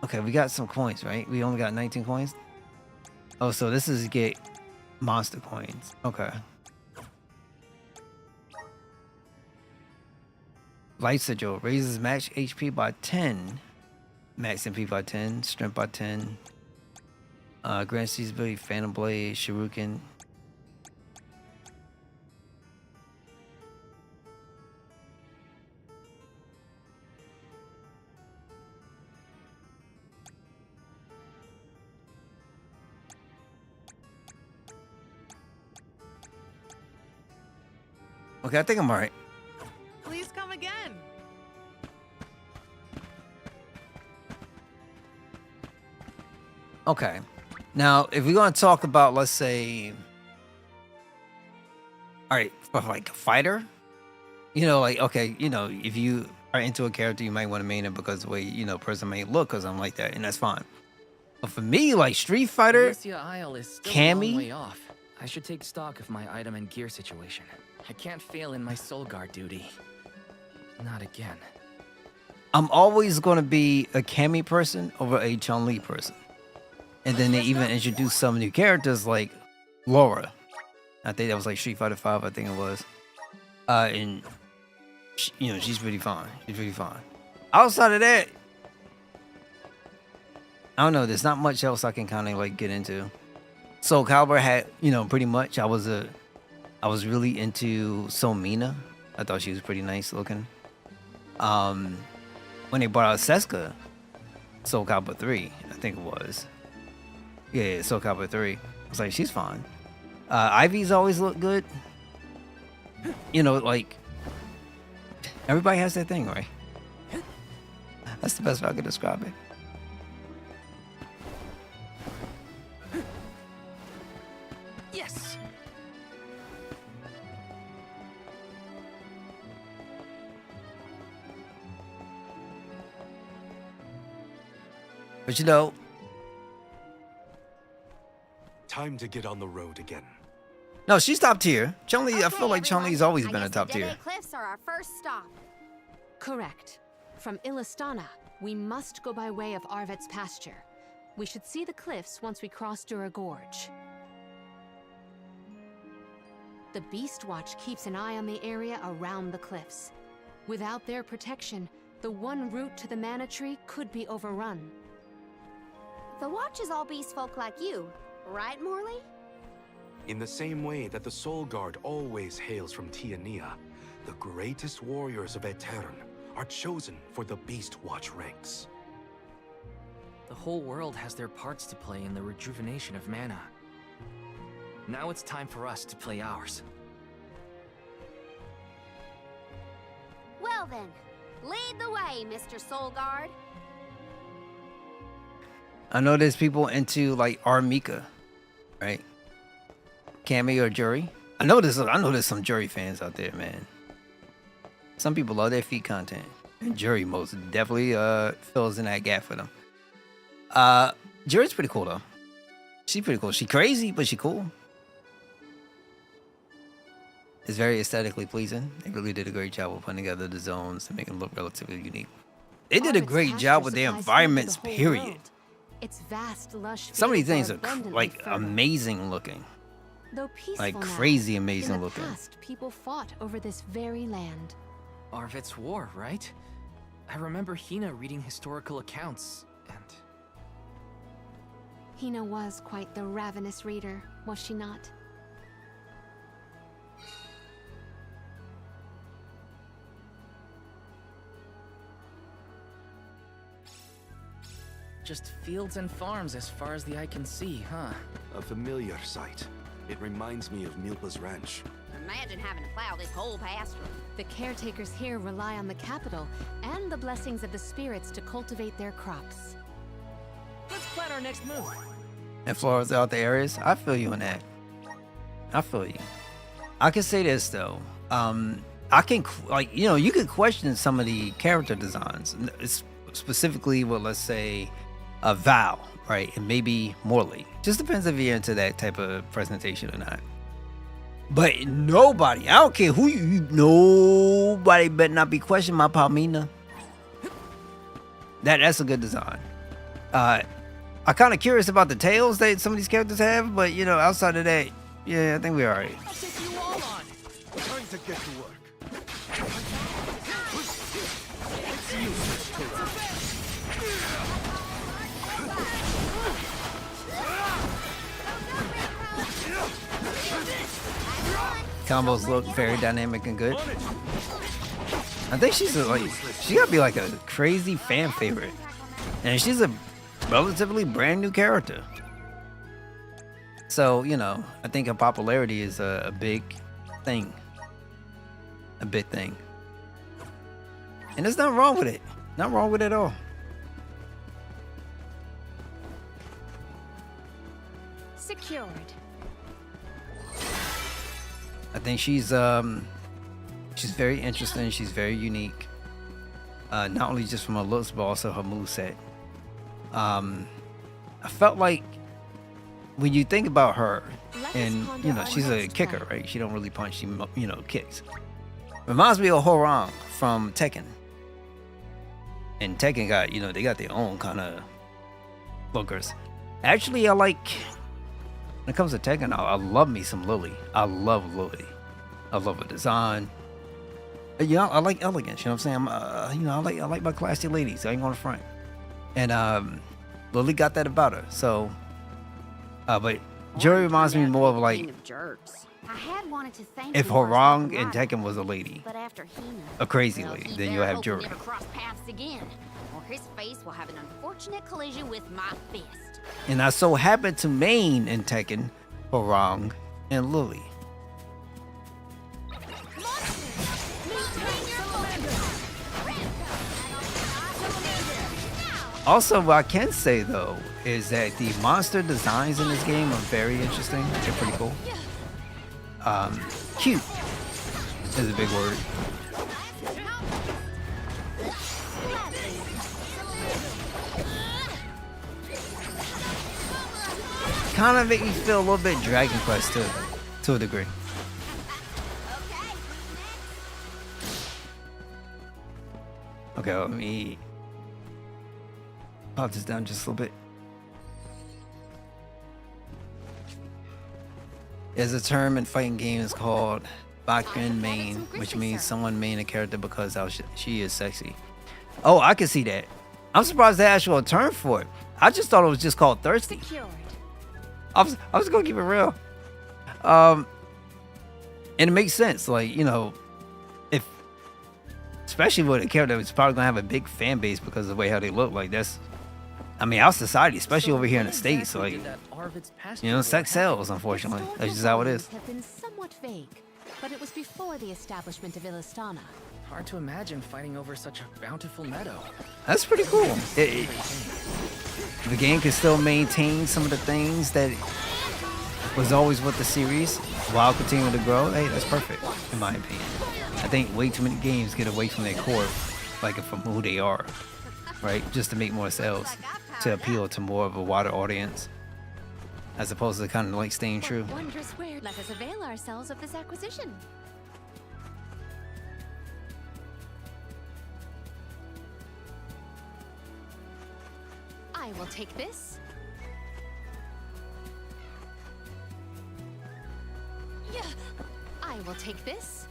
Okay, we got some coins, right? We only got 19 coins. Oh, so this is get monster coins. Okay. Life Sigil raises max HP by 10. Max MP by 10. Strength by 10. Grants these ability Phantom Blade, Shuriken. Okay, I think I'm alright. Please come again. Okay. Now, if we're going to talk about, let's say... Alright, for like a fighter? Okay, if you are into a character, you might want to main it because the way, person may look, because I'm like that, and that's fine. But for me, like Street Fighter, Isle is still a Cammy... long way off. I should take stock of my item and gear situation. I can't fail in my Soul Guard duty. Not again. I'm always going to be a Cammy person over a Chun-Li person. And then they even introduced some new characters like Laura. I think that was like Street Fighter 5, I think it was. And she, you know, she's pretty fine. She's pretty fine. Outside of that, I don't know. There's not much else I can kind of like get into. Soul Calibur had, you know, pretty much. I was really into Soul Mina. I thought she was pretty nice looking. When they brought out Seska, Soul Calibur 3, I think it was. Yeah, Soul Calibur 3. I was like, she's fine. Ivy's always looked good. You know, like, everybody has their thing, right? That's the best way I could describe it. Yes. But you know, Time to get on the road again. no, she's top tier. Chun-Li, I feel like everyone. Chun-Li's always I been a guess top the tier. Dead Cliffs are our first stop. Correct. From Illistana, we must go by way of Arvet's pasture. We should see the cliffs once we cross Dura Gorge. The Beast Watch keeps an eye on the area around the cliffs. Without their protection, the one route to the Mana Tree could be overrun. The Watch is all beast folk like you, right, Morley? In the same way that the Soul Guard always hails from Tiania, the greatest warriors of Aetern are chosen for the Beast Watch ranks. The whole world has their parts to play in the rejuvenation of mana. Now it's time for us to play ours. Well then, lead the way, Mr. Soul Guard. I know there's people into like Armika, right? Cammy or Jury. I know there's some Jury fans out there, man. Some people love their feet content, and Jury most definitely fills in that gap for them. Jury's pretty cool though. She's pretty cool. She crazy, but she cool. It's very aesthetically pleasing. They really did a great job of putting together the zones to make them look relatively unique. They did a Arvet's great pasture job with their supplies food for environments, the whole period. world. Its vast, lush Some of these fields things are abundantly like fertile. amazing looking. Though peaceful Like now, crazy amazing in the looking. past, people fought over this very land. Arvet's War, right? I remember Hina reading historical accounts, and... Hina was quite the ravenous reader, was she not? Just fields and farms as far as the eye can see, huh? A familiar sight. It reminds me of Milpa's ranch. Imagine having to plow this whole pasture. The caretakers here rely on the capital and the blessings of the spirits to cultivate their crops. Let's plan our next move. And flowers out the areas. I feel you on that. I feel you. I can say this though. I can like you can question some of the character designs. It's specifically with let's say a Val, right, and maybe Morley. Just depends if you're into that type of presentation or not. But nobody, I don't care who nobody better not be questioning my Palmina. That's a good design. I'm kind of curious about the tails that some of these characters have, but outside of that, yeah, I think we're alright. I'll take you all on. Time to get to work. Combos look very dynamic and good. I think she gotta be like a crazy fan favorite, and she's a relatively brand new character. So I think her popularity is a big thing, and there's nothing wrong with it. Not wrong with it at all. Secured. I think she's very interesting. She's very unique. Not only just from her looks, but also her moveset. I felt like when you think about her, and she's a kicker, right? She don't really punch. She kicks. Reminds me of Horong from Tekken. And Tekken got, they got their own kind of lookers. Actually, I like, when it comes to Tekken, I love me some Lily. I love Lily. I love her design. I like elegance, you know what I'm saying? I like my classy ladies. I ain't gonna front. And Lily got that about her. So, but Jury reminds me more of like, I had wanted to thank if you for Horong stopping in by, Tekken was a lady, but after Hina, a crazy well, lady, he then you'll better have hope we Jury. never cross paths again, or his face will have an unfortunate collision with my fist. And I so happen to main in Tekken, Horong, and Lily. Also, what I can say though is that the monster designs in this game are very interesting. They're pretty cool. Cute is a big word. Kind of make me feel a little bit Dragon Quest too, to a degree. Okay, let me pop this down just a little bit. There's a term in fighting games called Bakken main, which means someone main a character because she is sexy. Oh, I can see that. I'm surprised they actual term for it. I just thought it was just called thirsty. I was gonna keep it real. And it makes sense, like, if especially with a character that's probably gonna have a big fan base because of the way how they look, like that's, I mean, our society, especially over here in the States, like, sex sells, unfortunately. That's just how it is. Have been somewhat vague, but it was before the establishment of Illistana. Hard to imagine fighting over such a bountiful meadow. That's pretty cool. The game can still maintain some of the things that was always with the series while continuing to grow. Hey, that's perfect, in my opinion. I think way too many games get away from their core, like from who they are, right? Just to make more sales, to appeal to more of a wider audience, as opposed to kind of like staying true. Wondrous where let us avail ourselves of this acquisition. I will take this. Yeah, I will take this.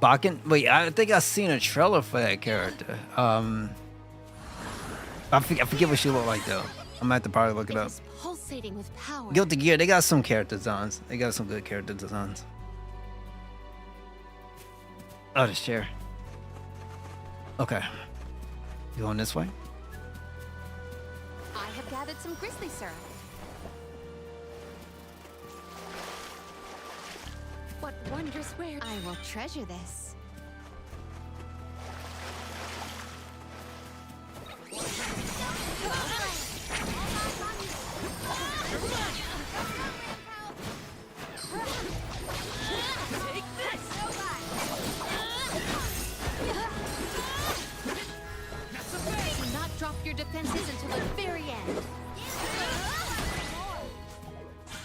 Bakken? Wait, I think I've seen a trailer for that character. I forget what she looked like though. I'm gonna have to probably look it up. Pulsating with power. Guilty Gear, they got some character designs. They got some good character designs. Oh, this chair. Okay. You going this way? I have gathered some grizzly syrup. What wondrous where I will treasure this. Do not drop your defenses until the very end.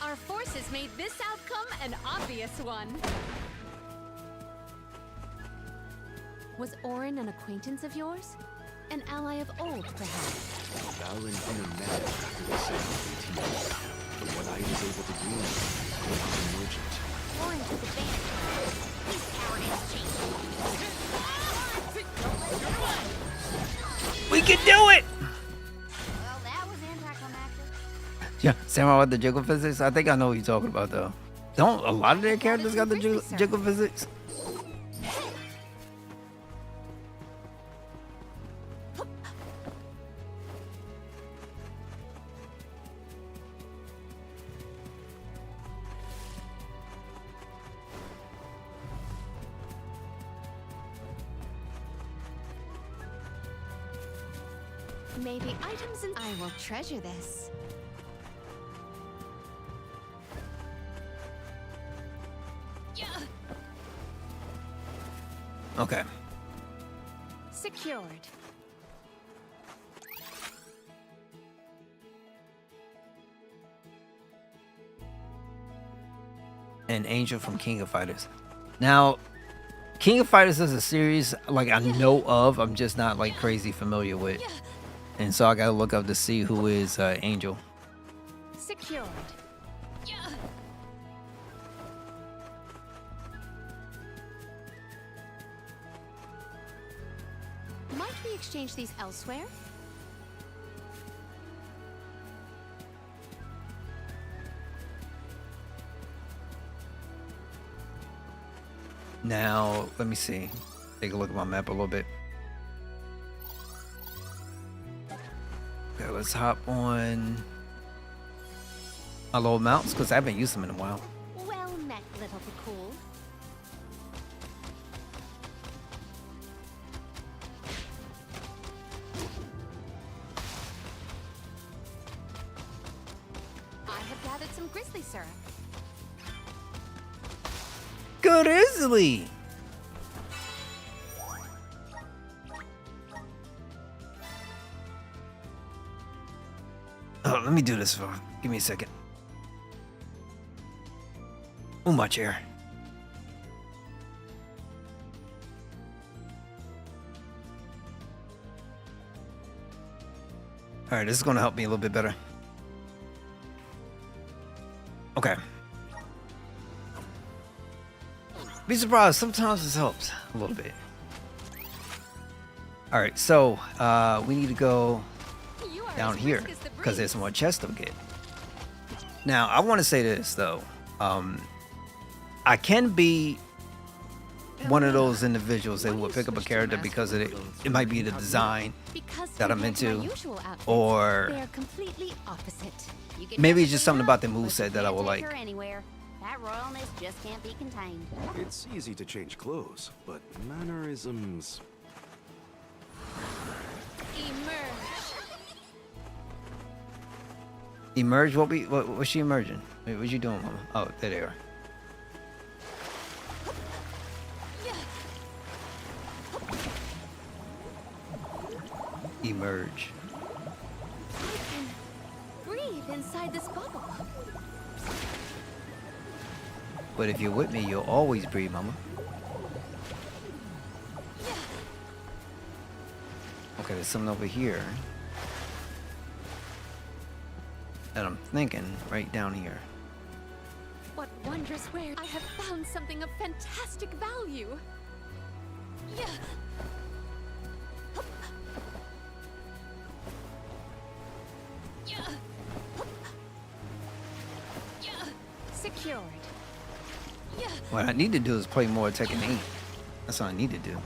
Our forces made this outcome an obvious one. Was Orin an acquaintance of yours? An ally of old, perhaps? Valen intermarried after the sale of 18 years. But what I was able to do was emergent. Orin took advantage. His cowardice changed. We can do it! Well, that was anticlimactic. Yeah, Samurai with the jiggle physics? I think I know what you're talking about though. Don't a lot of their characters got the jiggle physics? Maybe items and I will treasure this. Okay. Secured. and Angel from King of Fighters. Now, King of Fighters is a series like I know of. I'm just not like crazy familiar with, and so I gotta look up to see who is Angel. Secured. Might we exchange these elsewhere? Now, let me see. Take a look at my map a little bit. Okay, let's hop on my little mounts because I haven't used them in a while. Well met, little Pakul. I have gathered some grizzly syrup. Grizzly! Oh, let me do this for. Give me a second. Oh, my chair. All right, this is going to help me a little bit better. Okay. Be surprised, sometimes this helps a little bit. All right, so we need to go down here because there's more chests to get. Now, I want to say this though. I can be one of those individuals that will pick up a character because of it might be the design that I'm into, or maybe it's just something about the moveset that I will like. That royalness just can't be contained. It's easy to change clothes, but mannerisms... Emerge? What's she emerging? Wait, what you doing, Mama? Oh, there they are. Emerge. Breathe inside this bubble. But if you're with me, you'll always breathe, Mama. Okay, there's something over here that I'm thinking right down here. What wondrous rare! I have found something of fantastic value. Secured. What I need to do is play more Tekken 8. That's what I need to do.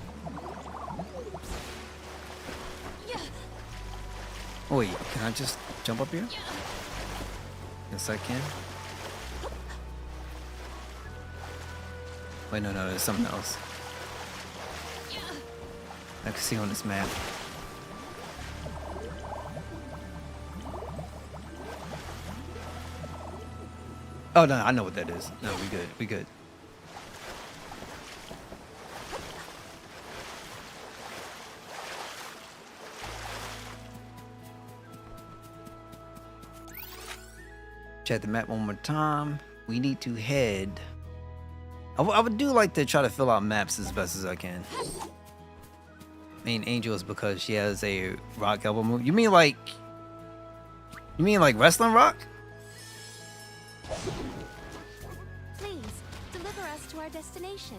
Oh, wait, can I just jump up here? Yes, I can. Wait, no, there's something else. I can see on this map. Oh, no, I know what that is. No, we good. Check the map one more time. We need to head. I would do like to try to fill out maps as best as I can. Main Angel is because she has a rock elbow move. You mean like wrestling rock? Please deliver us to our destination.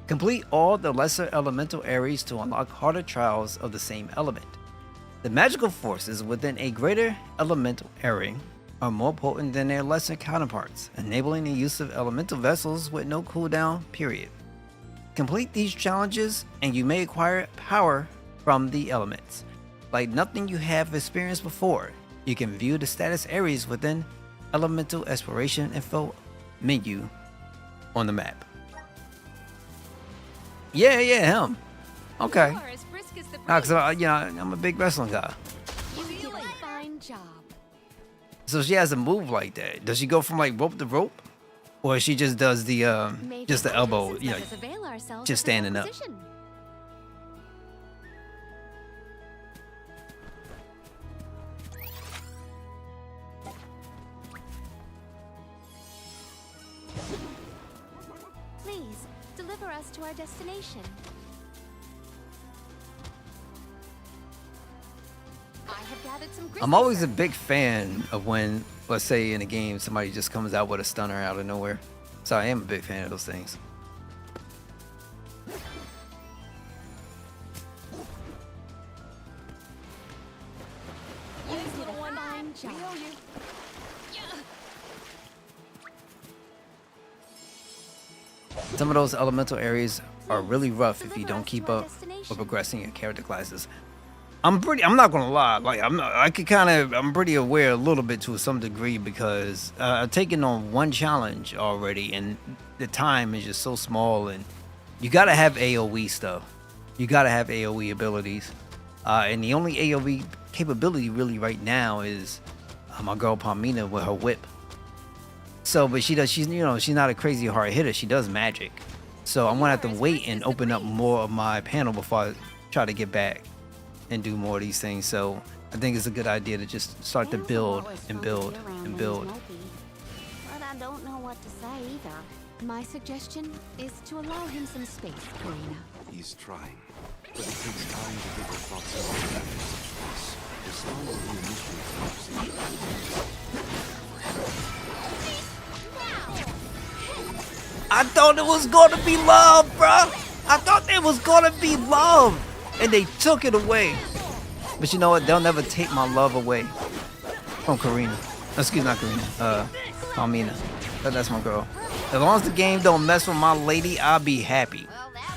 Complete all the lesser elemental areas to unlock harder trials of the same element. The magical forces within a greater elemental area are more potent than their lesser counterparts, enabling the use of elemental vessels with no cooldown period. Complete these challenges and you may acquire power from the elements. Like nothing you have experienced before, you can view the status areas within Elemental Exploration Info menu on the map. Yeah, him. Okay. Nah, cause I'm a big wrestling guy. You did a fine job. So she has a move like that. Does she go from like rope to rope, or she just does the just the elbow, you know, just standing up? Please, deliver us to our destination. I have gathered some I'm always a big fan of when, let's say in a game, somebody just comes out with a stunner out of nowhere. So I am a big fan of those things. You did a fine job. Some of those elemental areas are really rough if you don't keep up with progressing your character classes. I'm not gonna lie, like I'm pretty aware a little bit to some degree because I've taken on one challenge already and the time is just so small, and you gotta have AoE stuff. You gotta have AoE abilities. And the only AoE capability really right now is my girl Palmina with her whip. So, but she's not a crazy hard hitter. She does magic. So I'm gonna have to wait and open up more of my panel before I try to get back and do more of these things. So I think it's a good idea to just start to build and build and build. But I don't know what to say either. My suggestion is to allow him some space, Karina. He's trying, but it takes time to get the thoughts and all that into place. Despite the initial I thought it was gonna be love, bro. I thought it was gonna be love, and they took it away. But you know what? They'll never take my love away from Karina. Excuse me, not Karina. Palmina. That's my girl. As long as the game don't mess with my lady, I'll be happy.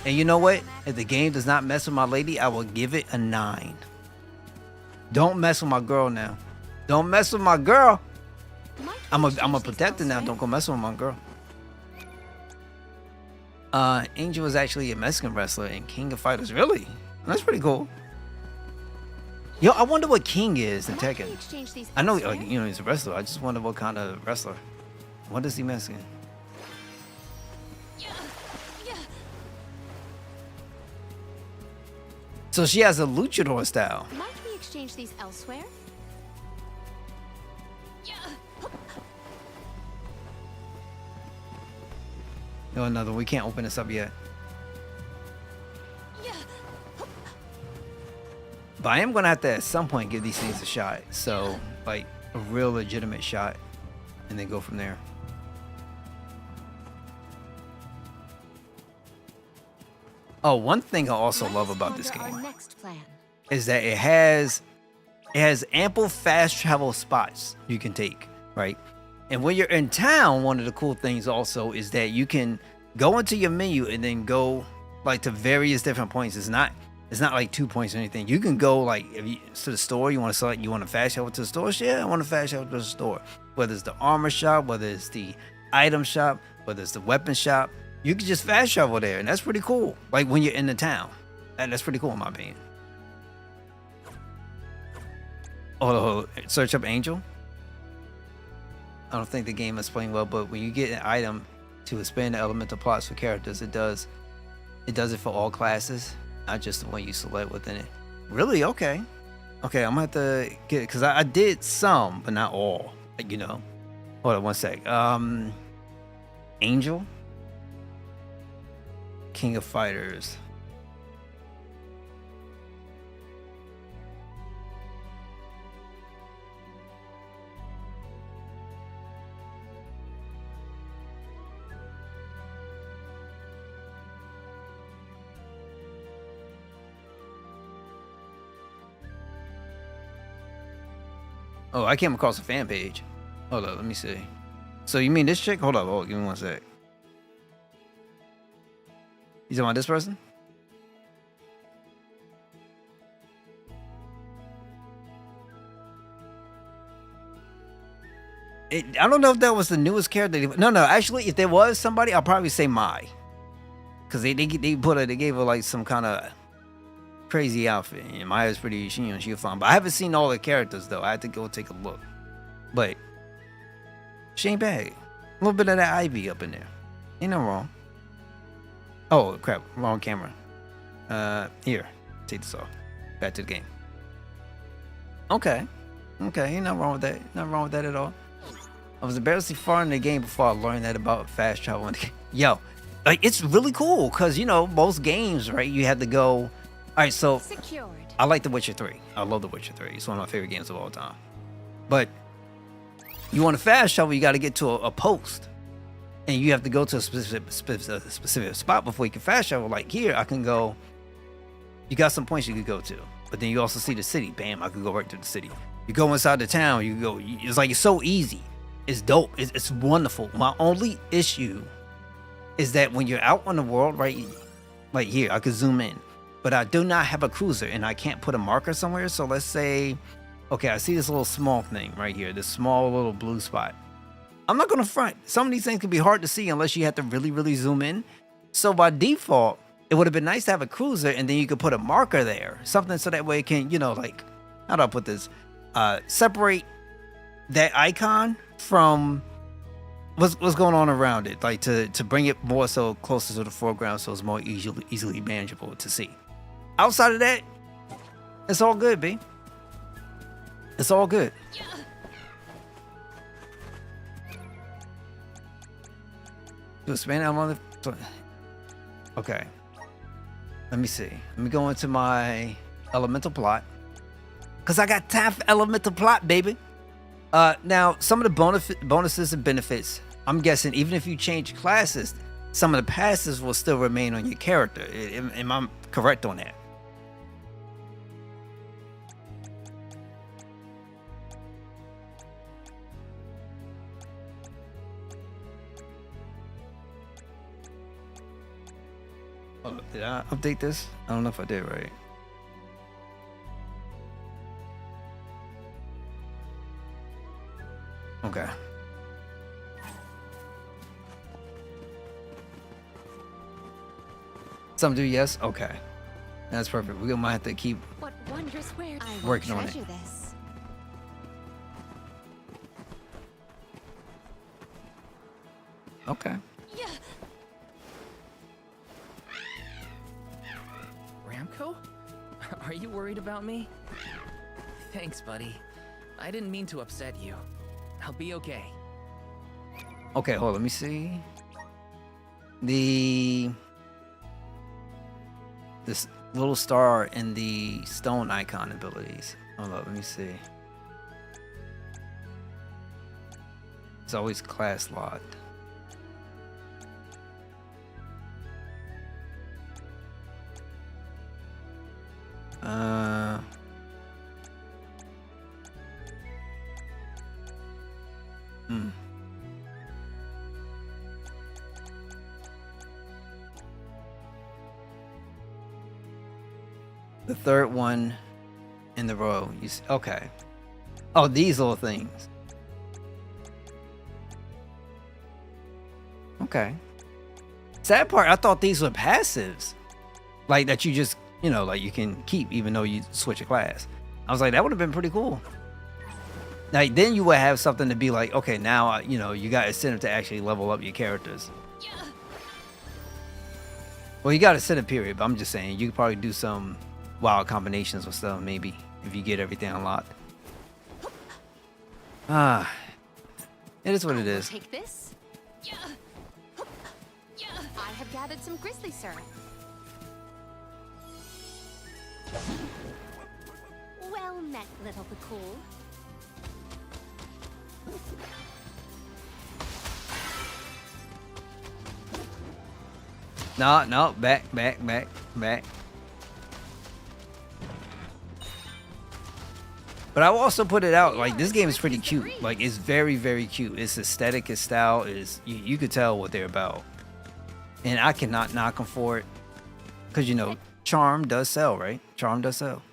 And you know what? If the game does not mess with my lady, I will give it a 9. Don't mess with my girl now. Don't mess with my girl. I'm a protector now. Don't go mess with my girl. Angel is actually a Mexican wrestler in King of Fighters. Really? That's pretty cool. Yo, I wonder what King is in Tekken. I know, he's a wrestler. I just wonder what kind of wrestler. What is he Mexican? So she has a luchador style. Might we exchange these elsewhere? No, another. We can't open this up yet. But I am gonna have to at some point give these things a shot. So, like a real legitimate shot, and then go from there. Oh, one thing I also love about this game is that it has ample fast travel spots you can take, right? And when you're in town, one of the cool things also is that you can go into your menu and then go like to various different points. It's not like 2 points or anything. You can go like to the store. You want to select. You want to fast travel to the store. Yeah, I want to fast travel to the store. Whether it's the armor shop, whether it's the item shop, whether it's the weapon shop, you can just fast travel there, and that's pretty cool. Like when you're in the town, and that's pretty cool in my opinion. Oh, search up Angel. I don't think the game is playing well, but when you get an item to expand the elemental plots for characters, it does it for all classes, not just the one you select within it. Really? Okay. Okay, I'm gonna have to get it because I did some, but not all. Like, Hold on one sec. Angel, King of Fighters. Oh, I came across a fan page. Hold up, let me see. So you mean this chick? Hold up, give me one sec. You talking about this person? I don't know if that was the newest character. No, actually, if there was somebody, I'll probably say Mai. Because they gave her like some kind of crazy outfit, and Maya's pretty, she was fun. But I haven't seen all the characters though. I had to go take a look. but she ain't bad. A little bit of that Ivy up in there. Ain't no wrong. Oh crap, wrong camera. Here, take this off. Back to the game. Okay, ain't nothing wrong with that. Nothing wrong with that at all. I was embarrassingly far in the game before I learned that about fast travel in the game. Yo, like it's really cool because you know most games, right? You have to go. All right, so Secured. I like The Witcher 3. I love The Witcher 3. It's one of my favorite games of all time. But you want to fast travel, you got to get to a post. And you have to go to a specific spot before you can fast travel. Like here, I can go. You got some points you could go to. But then you also see the city. Bam, I could go right to the city. You go inside the town, you go. It's like, it's so easy. It's dope. It's wonderful. My only issue is that when you're out on the world, right? Like here, I could zoom in. But I do not have a cruiser and I can't put a marker somewhere. So let's say, okay, I see this little small thing right here, this small little blue spot. I'm not gonna front. Some of these things can be hard to see unless you have to really, really zoom in. So by default, it would have been nice to have a cruiser and then you could put a marker there. Something so that way it can, you know, like, how do I put this? Separate that icon from what's going on around it. Like to bring it more so closer to the foreground so it's more easily manageable to see. Outside of that, it's all good, B. It's all good. To expand out on the. Okay. Let me see. Let me go into my elemental plot. Because I got time for elemental plot, baby. Now, some of the bonuses and benefits, I'm guessing even if you change classes, some of the passes will still remain on your character. Am I correct on that? Oh, did I update this? I don't know if I did right. Okay. Some do, yes? Okay. That's perfect. We might have to keep What wondrous wares I working on it. treasure this. Okay. Ramco? Are you worried about me? Thanks, buddy. I didn't mean to upset you. I'll be okay. Okay, hold on. Let me see. This little star in the stone icon abilities. Hold on, let me see. It's always class locked. The third one in the row. You see, okay. Oh, these little things. Okay. Sad part, I thought these were passives. Like that you just, you know, like you can keep even though you switch a class. I was like, that would have been pretty cool. Like then you would have something to be like, okay, now, you know, you got incentive to actually level up your characters. Well, you got a set period, but I'm just saying you could probably do some wild combinations with stuff maybe if you get everything unlocked. It is what it is. Take this. I have gathered some grizzly syrup. Well met, little Bakul. No, back. But I will also put it out, like, this game is pretty cute. Like, it's very, very cute. Its aesthetic, its style is, you could tell what they're about. And I cannot knock them for it. Because, you know, charm does sell, right? Charm does sell.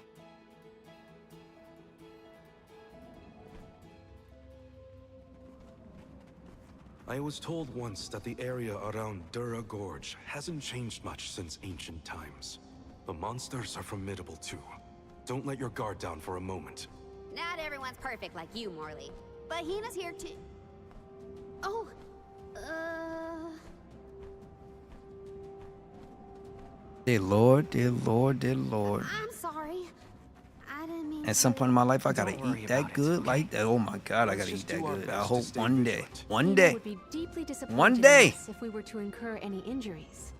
I was told once that the area around Dura Gorge hasn't changed much since ancient times. The monsters are formidable too. Don't let your guard down for a moment. Not everyone's perfect like you, Morley. but Hina's here too. Oh, Dear Lord, dear Lord, dear Lord. I'm sorry. I didn't mean At some point in my life, I gotta Don't worry eat that about it, good okay? like that. Oh my God, I gotta Let's eat just that do our good. best I to hope stay one day, vigilant. one Hina day. would be deeply disappointed One day. in us if we were to incur any injuries.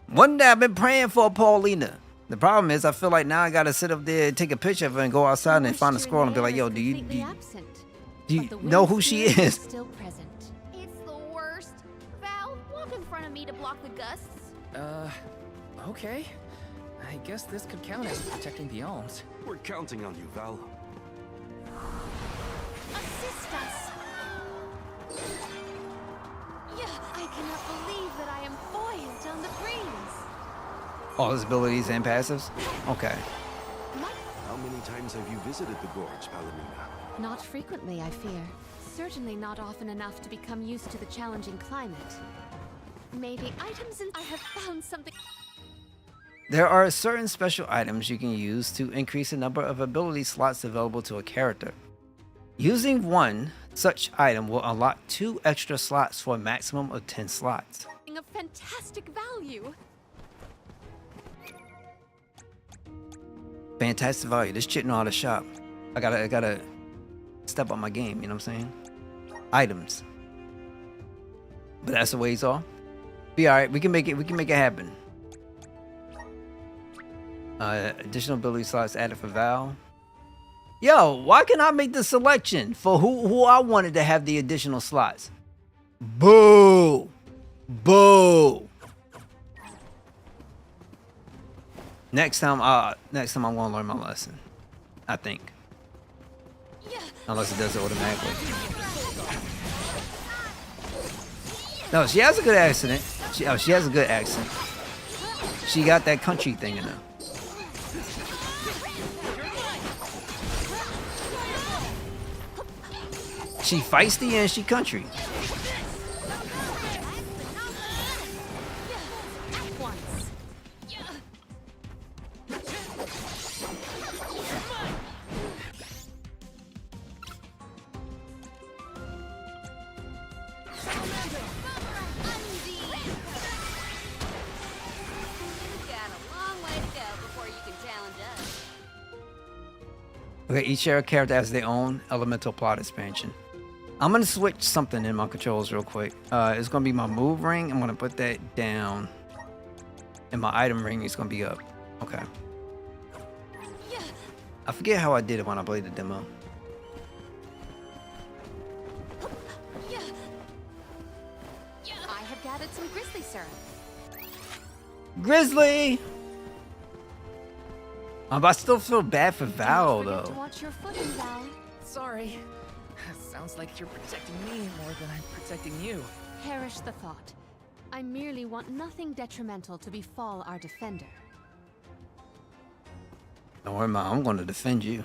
One day I've been praying for Paulina. The problem is I feel like now I gotta sit up there and take a picture of her and go outside and find a squirrel and be like, yo, do you know who she is? Still present. it's the worst. Val, walk in front of me to block the gusts. Okay. I guess this could count as protecting the alms. We're counting on you, Val. Assist us. Yeah, I cannot believe that I am buoyant on the breeze. All his abilities and passives? Okay. How many times have you visited the gorge, Palomina? Not frequently, I fear. Certainly not often enough to become used to the challenging climate. Maybe items and I have found something. There are certain special items you can use to increase the number of ability slots available to a character. Using one such item will unlock 2 extra slots for a maximum of 10 slots. Of fantastic value. Fantastic value. This chick know how to shop. I gotta step up my game, you know what I'm saying? Items. But that's a ways off. Be alright, we can make it happen. Additional ability slots added for Val. Yo, why can't I make the selection for who I wanted to have the additional slots? Boo! Boo! Next time I'm gonna learn my lesson. I think. Unless it does it automatically. No, she has a good accent. She has a good accent. She got that country thing in her. She feisty and she country. Okay, each character has their own elemental plot expansion. I'm gonna switch something in my controls real quick. It's gonna be my move ring. I'm gonna put that down. And my item ring is gonna be up. Okay. I forget how I did it when I played the demo. I have gathered some grizzly syrup. Grizzly! But I still feel bad for Val Don't forget though. to watch your footing, Val. Sorry. Sounds like you're protecting me more than I'm protecting you. Perish the thought. I merely want nothing detrimental to befall our defender. Don't worry, Mom. I'm gonna defend you.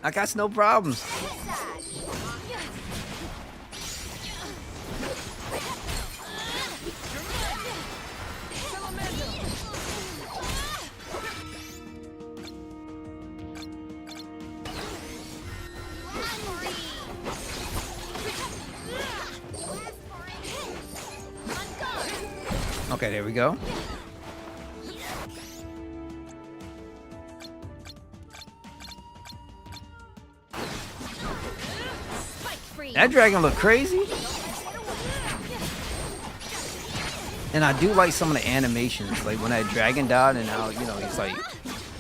I got no problems. Okay, there we go. That dragon look crazy. And I do like some of the animations, like when that dragon died and now, you know, he's like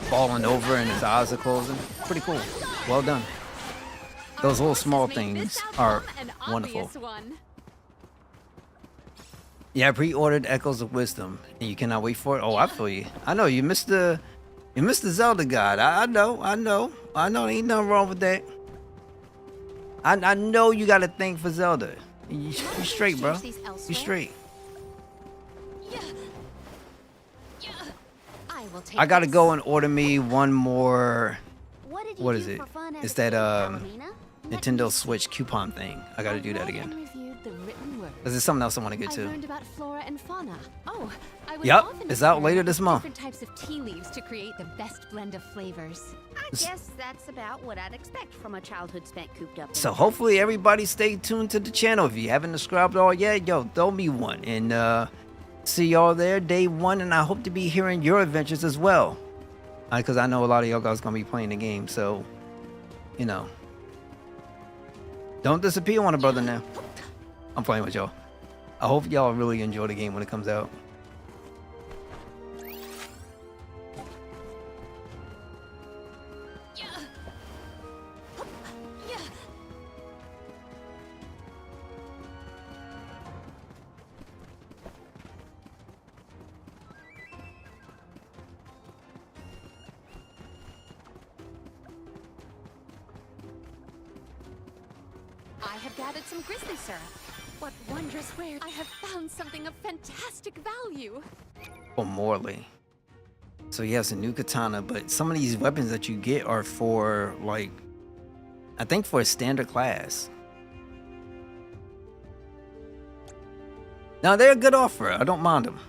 falling over and his eyes are closing. Pretty cool. Well done. Those little small things are wonderful. Yeah, I pre-ordered Echoes of Wisdom, and you cannot wait for it. Oh, I feel you. I know you missed the Zelda God. I know. Ain't nothing wrong with that. I know you got a thing for Zelda. You straight, bro. You straight. I gotta go and order me one more. What is it? It's that Nintendo Switch coupon thing. I gotta do that again. Reviewed the written word. Because there's something else I want to get I to. learned about flora and fauna. Oh, I was Yep, often it's out later experimenting this with month. different types of tea leaves to create the best blend of flavors. I guess that's about what I'd expect from a childhood spent cooped up in So a hopefully everybody stay tuned to the channel. If you haven't subscribed all yet, yo, throw me one. And see y'all there day one. And I hope to be hearing your adventures as well. Because I know a lot of y'all guys going to be playing the game. So, you know. Don't disappear on a brother now. I'm playing with y'all. I hope y'all really enjoy the game when it comes out. I have gathered some grizzly syrup. What wondrous rare! I have found something of fantastic value. Or Morley. So he has a new katana, but some of these weapons that you get are for, like, I think for a standard class. Now, they're a good offer. I don't mind them.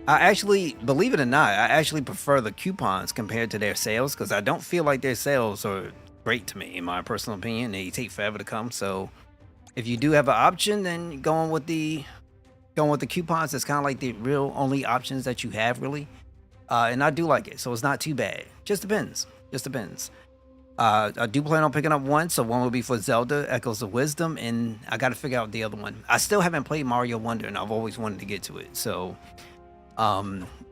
I actually, believe it or not, I actually prefer the coupons compared to their sales because I don't feel like their sales are great to me, in my personal opinion. They take forever to come. So if you do have an option, then going with the coupons, it's kind of like the real only options that you have, really. And I do like it, so it's not too bad. Just depends. Just depends. I do plan on picking up one, so one will be for Zelda Echoes of Wisdom, and I got to figure out the other one. I still haven't played Mario Wonder, and I've always wanted to get to it. So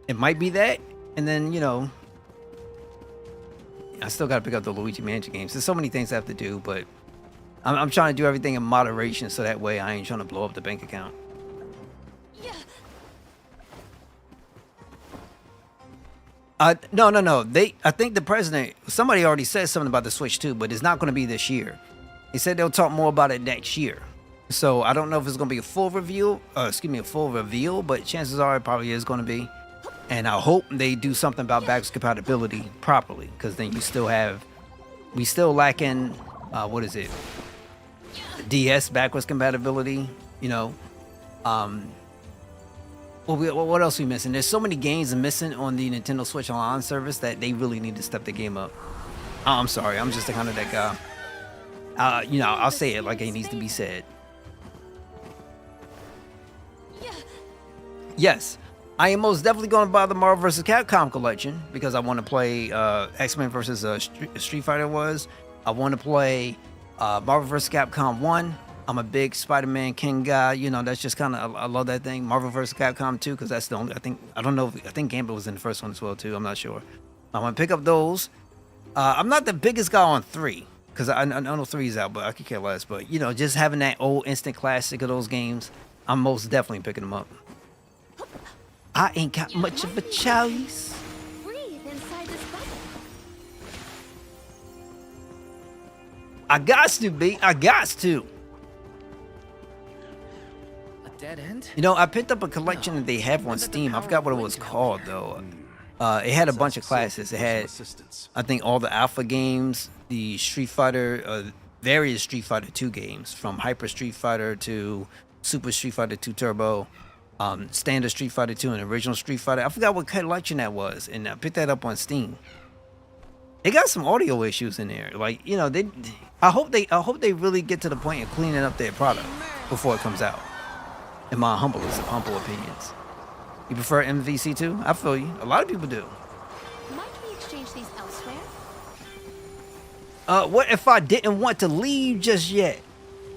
it might be that, and then, you know, I still got to pick up the Luigi Mansion games. There's so many things I have to do, but I'm trying to do everything in moderation, so that way I ain't trying to blow up the bank account. No. I think the president, somebody already said something about the Switch too, but it's not going to be this year. He said they'll talk more about it next year. So I don't know if it's going to be a full review, a full reveal, but chances are it probably is going to be. And I hope they do something about backwards compatibility properly, because then we still lacking, what is it? DS backwards compatibility, you know. What else are we missing? There's so many games missing on the Nintendo Switch Online service that they really need to step the game up. Oh, I'm sorry, I'm just the kind of that guy. You know, I'll say it like it needs to be said. Yes, I am most definitely going to buy the Marvel vs. Capcom collection because I want to play X-Men versus Street Fighter was. I want to play Marvel vs. Capcom 1. I'm a big Spider-Man King guy. You know, that's just kind of, I love that thing. Marvel vs. Capcom 2, because that's the only, I think Gambit was in the first one as well, too. I'm not sure. I'm going to pick up those. I'm not the biggest guy on 3, because I know 3 is out, but I could care less. But, you know, just having that old instant classic of those games, I'm most definitely picking them up. I ain't got much of a choice. Breathe inside this bubble. I got to, B. I got to. Dead end? You know, I picked up a collection that they have on Steam. I forgot what it was called, though. It had a bunch of classes. It had, I think, all the Alpha games, the Street Fighter, various Street Fighter 2 games, from Hyper Street Fighter to Super Street Fighter 2 Turbo, Standard Street Fighter 2, and Original Street Fighter. I forgot what collection that was, and I picked that up on Steam. They got some audio issues in there. Like, you know, I hope they really get to the point of cleaning up their product before it comes out. In my humble opinions. You prefer MVC2? I feel you. A lot of people do. Might we exchange these elsewhere? What if I didn't want to leave just yet?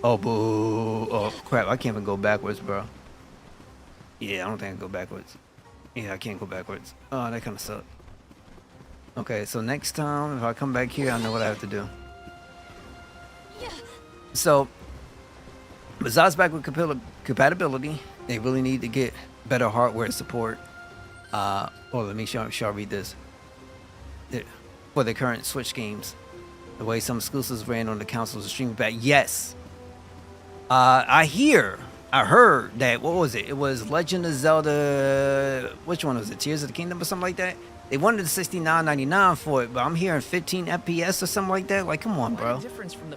Oh, boo. Oh, crap. I can't even go backwards, bro. Yeah, I don't think I can go backwards. Yeah, I can't go backwards. Oh, that kind of sucks. Okay, so next time, if I come back here, I know what I have to do. So, besides backward compatibility, they really need to get better hardware support. Let me make sure I read this. For the current Switch games, the way some exclusives ran on the consoles and streaming back. Yes, I heard that. What was it? It was Legend of Zelda. Which one was it? Tears of the Kingdom or something like that. They wanted the $69.99 for it, but I'm hearing 15 FPS or something like that. Like, come on, bro.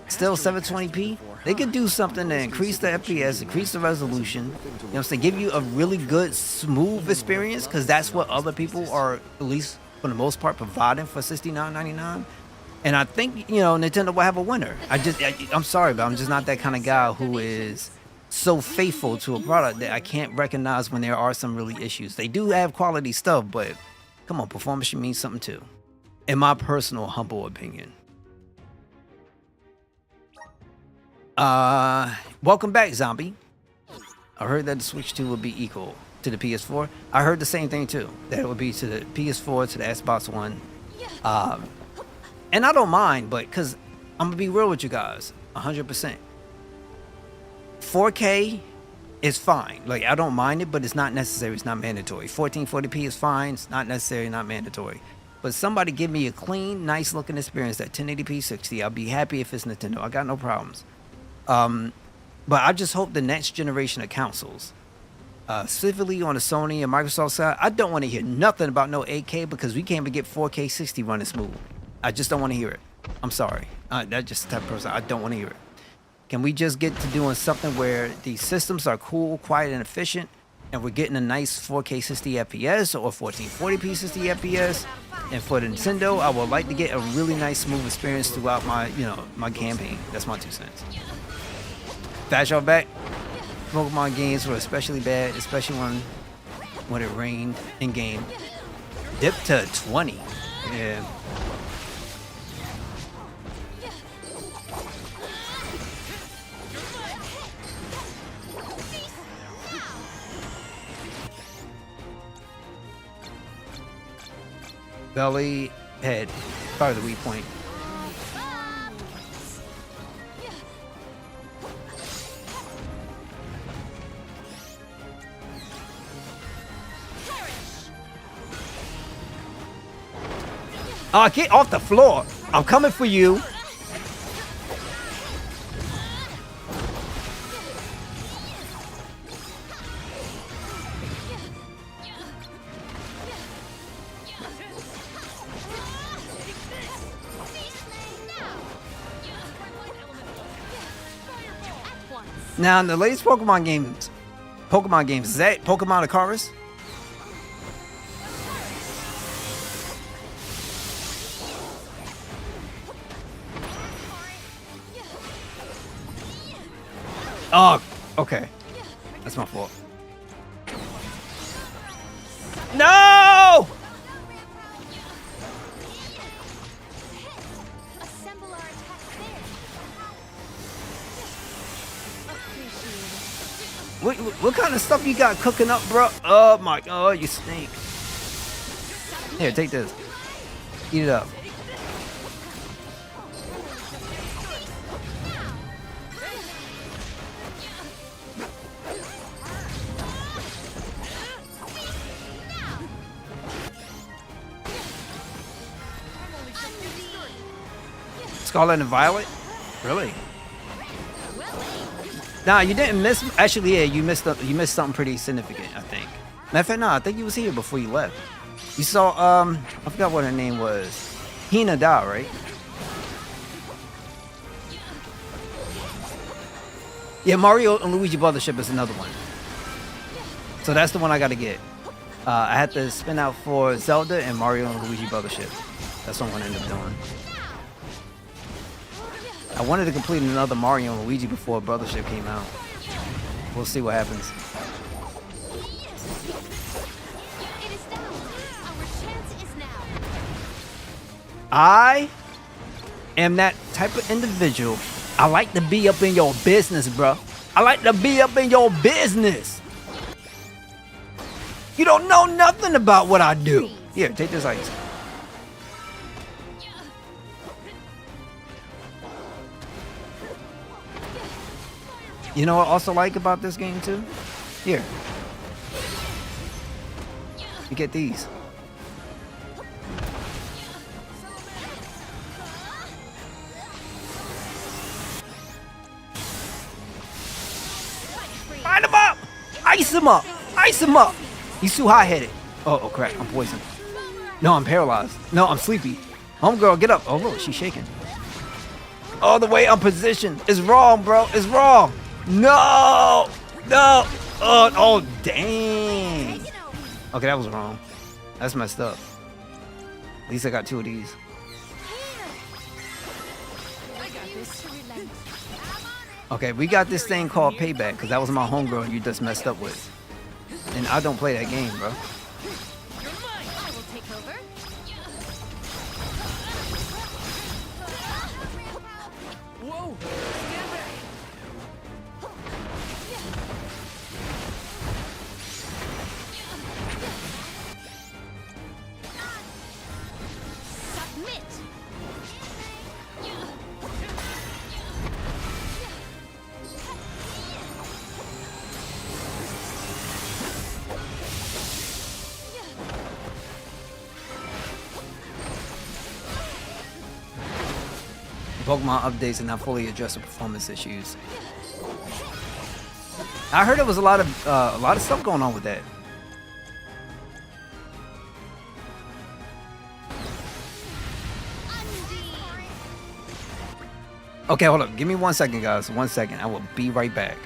Still 720p. They could do something to increase the FPS, increase the resolution. You know what I'm saying? Give you a really good, smooth experience, because that's what other people are, at least for the most part, providing for $69.99. And I think, you know, Nintendo will have a winner. I'm sorry, but I'm just not that kind of guy who is so faithful to a product that I can't recognize when there are some really issues. They do have quality stuff, but come on, performance should mean something too, in my personal humble opinion. Welcome back, Zombie. I heard that the Switch 2 would be equal to the PS4. I heard the same thing too, that it would be to the PS4, to the Xbox One. And I don't mind, but because I'm gonna be real with you guys, 100%. 4K is fine. Like, I don't mind it, but it's not necessary. It's not mandatory. 1440p is fine. It's not necessary, not mandatory. But somebody give me a clean, nice looking experience at 1080p 60. I'll be happy if it's Nintendo. I got no problems. But I just hope the next generation of consoles, specifically on the Sony and Microsoft side, I don't want to hear nothing about no 8K, because we can't even get 4K 60 running smooth. I just don't want to hear it. I'm sorry. That's just the type of person. I don't want to hear it. Can we just get to doing something where the systems are cool, quiet, and efficient, and we're getting a nice 4K 60 FPS or 1440p 60 FPS? And for the Nintendo, I would like to get a really nice, smooth experience throughout my, you know, my campaign. That's my 2 cents. Fast y'all back. Pokemon games were especially bad, especially when it rained in game. Dip to 20. Yeah. Belly, head, probably the weak point. Get off the floor. I'm coming for you. Now, in the latest Pokemon games, is that Pokemon Akaris? Oh, okay. That's my fault. No! What kind of stuff you got cooking up, bro? Oh my god, you stink. Here, take this. Eat it up. Scarlet and Violet? Really? Nah, you didn't miss. Actually, yeah, you missed something pretty significant, I think. Matter of fact, no, I think you was here before you left. You saw I forgot what her name was. Hina Da, right? Yeah, Mario and Luigi Brothership is another one. So that's the one I gotta get. I had to spin out for Zelda and Mario and Luigi Brothership. That's what I'm gonna end up doing. I wanted to complete another Mario and Luigi before Brothership came out. We'll see what happens. I am that type of individual. I like to be up in your business, bro. I like to be up in your business. You don't know nothing about what I do. Here, take this ice. You know what I also like about this game too? Here. You get these. Light him up! Ice him up! Ice him up! He's too high-headed. Oh crap, I'm poisoned. No, I'm paralyzed. No, I'm sleepy. Homegirl, get up. Oh, look, she's shaking. Oh, the way I'm positioned is wrong, bro. It's wrong. No. No. Oh, dang. Okay, that was wrong. That's messed up. At least I got 2 of these. Okay, we got this thing called Payback, because that was my homegirl you just messed up with. And I don't play that game, bro. Whoa! Stand back! Submit! Pokemon updates and not fully address the performance issues. I heard there was a lot of stuff going on with that. Okay, hold up. Give me 1 second, guys. 1 second. I will be right back.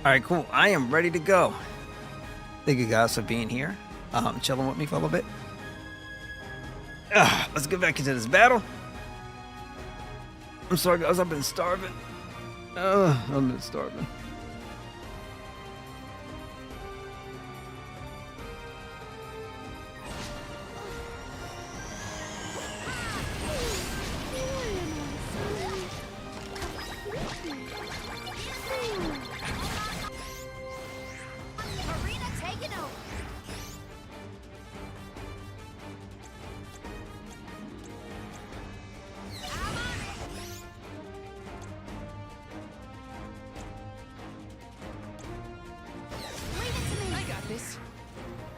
Alright, cool. I am ready to go. Thank you guys for being here. Chilling with me for a little bit. Let's get back into this battle. I'm sorry guys, I've been starving. I've been starving. Arena taking over. Leave it to me. I got this.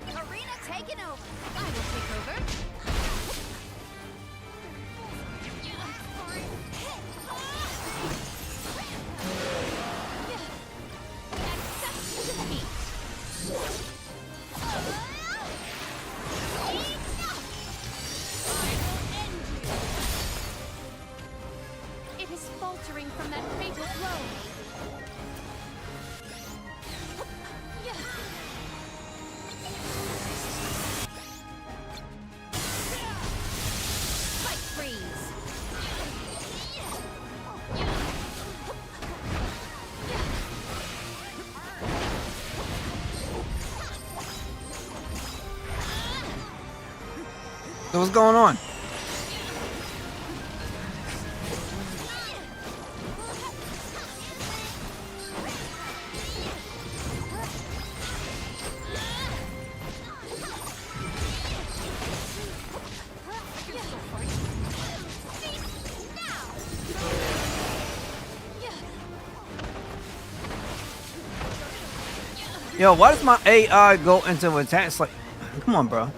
Arena taking over. I will take over. It is faltering from that fatal blow. Fight freeze. So what's going on? Yo, why does my AI go into attacks like... Come on, bro.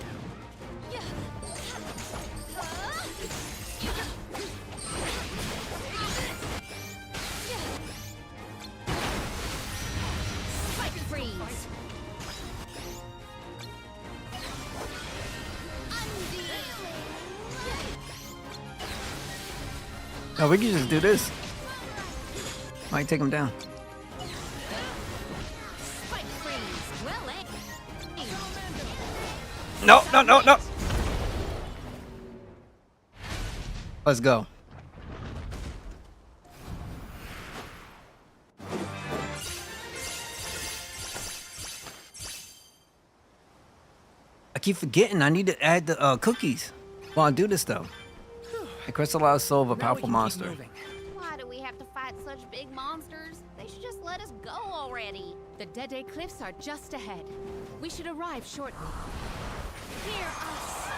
Fight freeze. No, we can just do this. Might take him down. Fight freeze. Well aimed. No, no, no, no. Let's go. I keep forgetting I need to add the cookies while I do this though. I crystallized soul of a powerful monster. Why do we have to fight such big monsters? They should just let us go already. The Dede Cliffs are just ahead. We should arrive shortly. Hear us.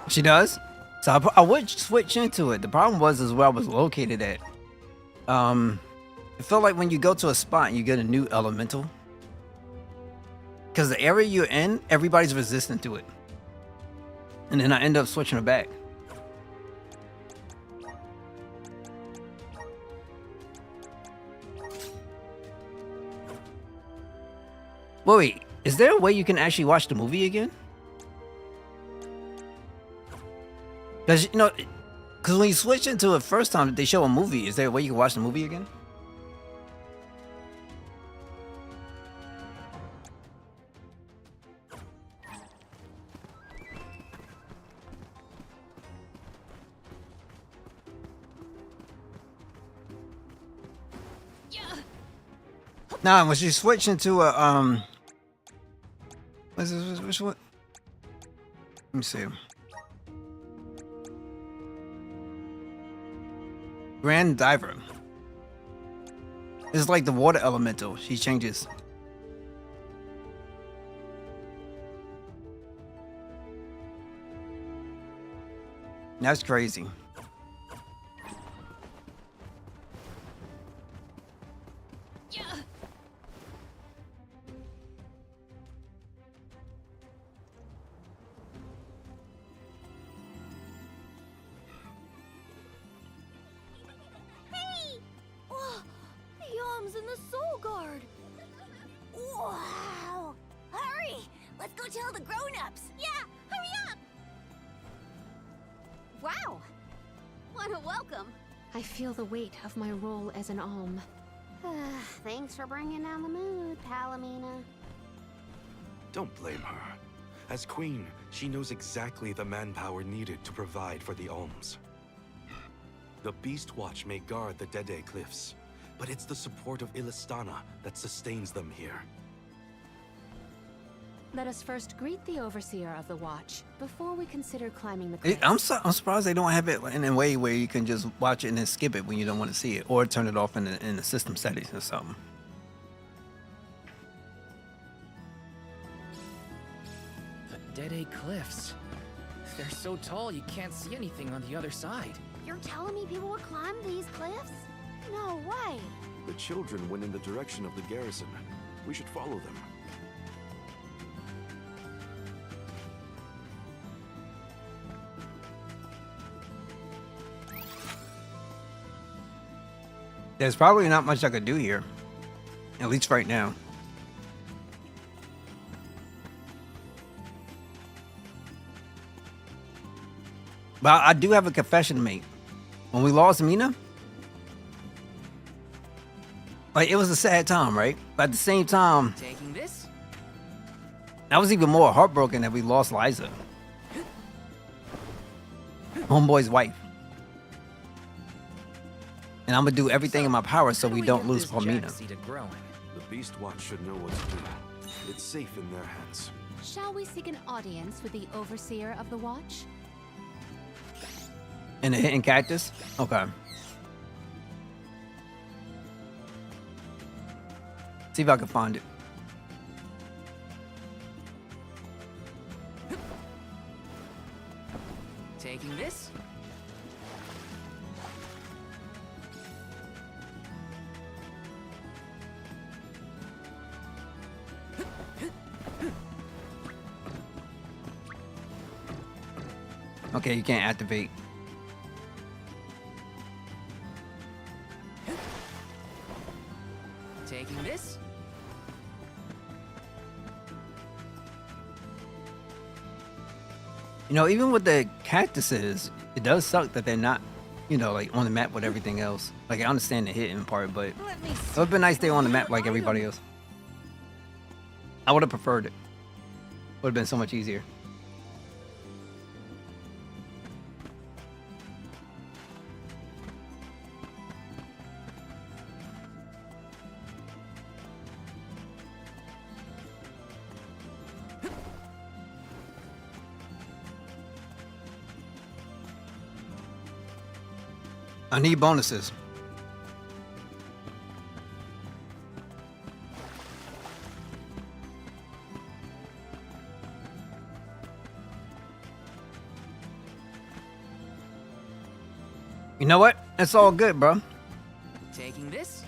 She does? So I would switch into it. The problem was is where I was located at. It felt like when you go to a spot, you get a new elemental. Because the area you're in, everybody's resistant to it. And then I end up switching it back. Wait, is there a way you can actually watch the movie again? Because, you know, because when you switch into it first time, they show a movie. Is there a way you can watch the movie again? Nah, when you switch into a, what's this, which one? Let me see. Grand Diver. It's like the water elemental. She changes. That's crazy. The Yom's in the Soul Guard. Wow. go tell the grown-ups. Yeah, hurry up! Wow, what a welcome. I feel the weight of my role as an alm. Thanks for bringing down the mood, Palomina. Don't blame her. As queen, she knows exactly the manpower needed to provide for the alms. The Beast Watch may guard the Dede Cliffs, but it's the support of Illistana that sustains them here. Let us first greet the Overseer of the Watch before we consider climbing the cliffs. I'm surprised they don't have it in a way where you can just watch it and then skip it when you don't want to see it, or turn it off in the system settings or something. The Dede Cliffs. They're so tall you can't see anything on the other side. You're telling me people would climb these cliffs? No way. The children went in the direction of the garrison. We should follow them. There's probably not much I could do here, at least right now. But I do have a confession to make. When we lost Mina, like, it was a sad time, right? But at the same time, Taking this? I was even more heartbroken that we lost Liza, homeboy's wife. And I'm gonna do everything in my power so we don't lose Palmina. The Beast Watch should know what to do. It's safe in their hands. Shall we seek an audience with the Overseer of the Watch? And the hidden cactus? Okay. See if I can find it. Taking this? Okay, you can't activate. Taking this? You know, even with the cactuses, it does suck that they're not, you know, like on the map with everything else. Like, I understand the hidden part, but it would have been nice they were on the map like everybody else. I would have preferred it. Would have been so much easier. I need bonuses. You know what? It's all good, bro. Taking this?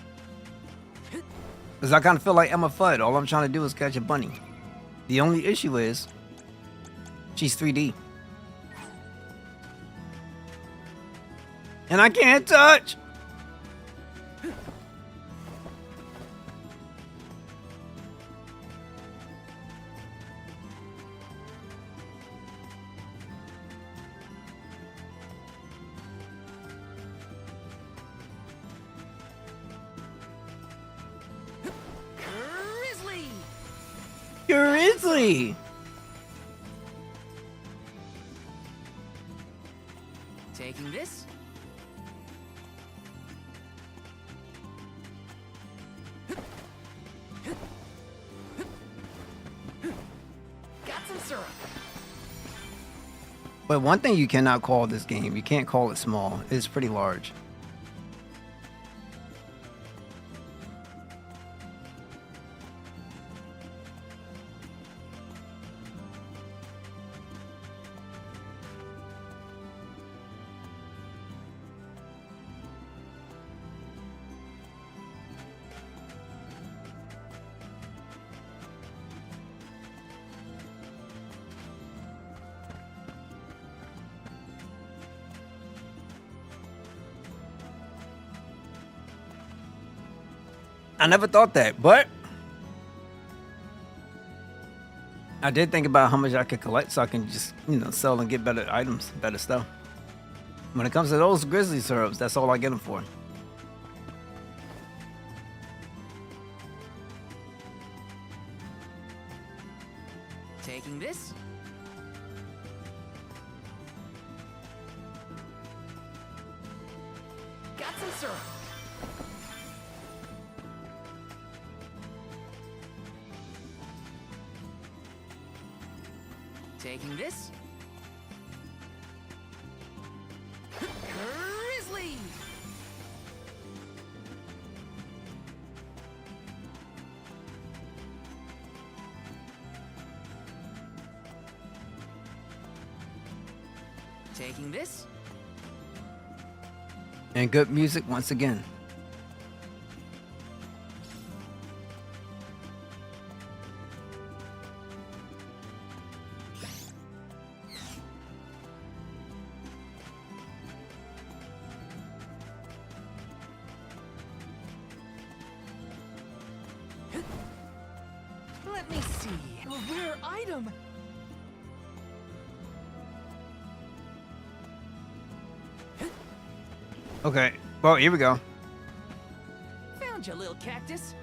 Because I kind of feel like Emma Fudd. All I'm trying to do is catch a bunny. The only issue is she's 3D. And I can't touch. Grizzly! Grizzly! Taking this? Got some syrup. But one thing you cannot call this game, you can't call it small. It's pretty large. I never thought that, but I did think about how much I could collect so I can just, you know, sell and get better items, better stuff. When it comes to those grizzly syrups, that's all I get them for. Taking this? Got some syrup. Taking this? Grizzly! Taking this? And good music once again. Let me see. A rare item. Okay, well, here we go. Found you, little cactus.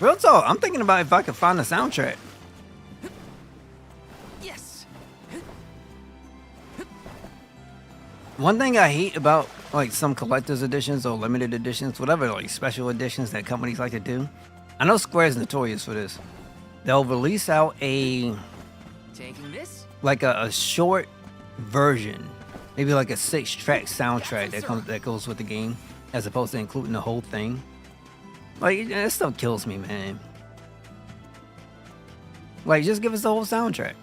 Real talk, I'm thinking about if I could find the soundtrack. Yes. One thing I hate about like some collector's editions or limited editions, whatever, like special editions that companies like to do. I know Square's notorious for this. They'll release out a Taking this? like a short version, maybe like a 6-track soundtrack that goes with the game, as opposed to including the whole thing. Like, that stuff kills me, man. Like, just give us the whole soundtrack.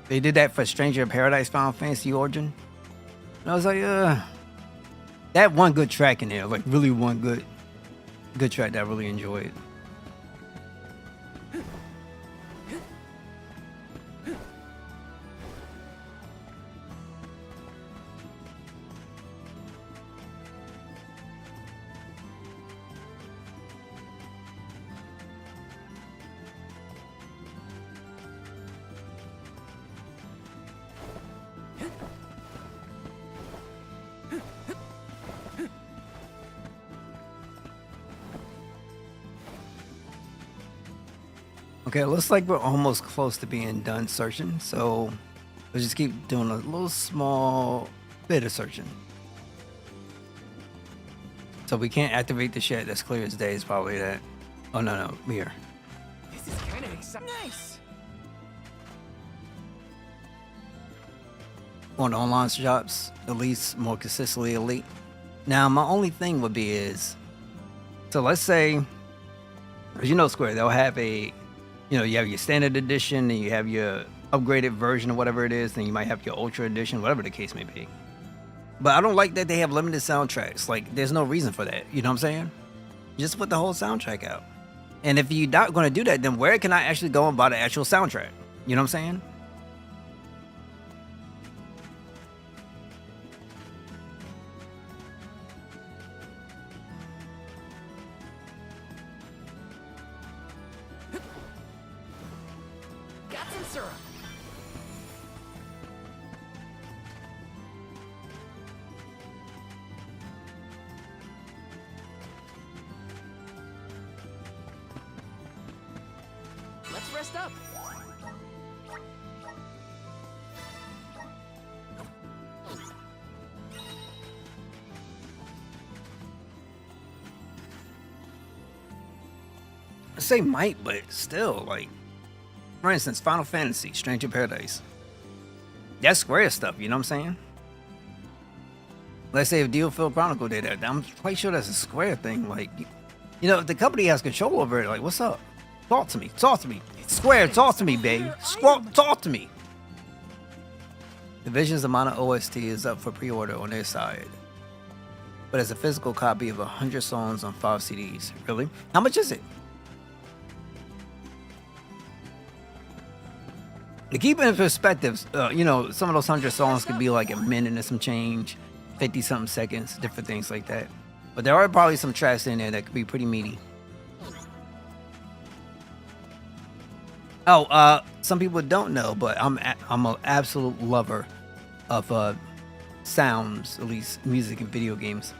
They did that for Stranger in Paradise Final Fantasy Origin. And I was like, that one good track in there, like really one good track that I really enjoyed. Okay, it looks like we're almost close to being done searching, so we'll just keep doing a little small bit of searching. So we can't activate the shed. That's clear as day. Is probably that. Oh no, here. This is kind of exciting. Nice. On the online shops, at least more consistently elite. Now my only thing would be is, so let's say, as you know, Square, they'll have a, you know, you have your standard edition and you have your upgraded version or whatever it is, then you might have your ultra edition, whatever the case may be. But I don't like that they have limited soundtracks. Like, there's no reason for that. You know what I'm saying? Just put the whole soundtrack out. And if you're not going to do that, then where can I actually go and buy the actual soundtrack? You know what I'm saying? Got some syrup. Let's rest up. I say might, but still, like, for instance, Final Fantasy, Stranger in Paradise. That's Square stuff, you know what I'm saying? Let's say if Dealfield Chronicle did that, I'm quite sure that's a Square thing. Like, you know, if the company has control over it, like, what's up? Talk to me. Talk to me. Square, talk to me, baby. Talk to me. Division's Amana OST is up for pre-order on their side, but it's a physical copy of 100 songs on 5 CDs. Really? How much is it? To keep it in perspective, you know, some of those 100 songs could be like a minute and some change, 50-something seconds, different things like that. But there are probably some tracks in there that could be pretty meaty. Oh, some people don't know, but I'm an absolute lover of sounds, at least music and video games.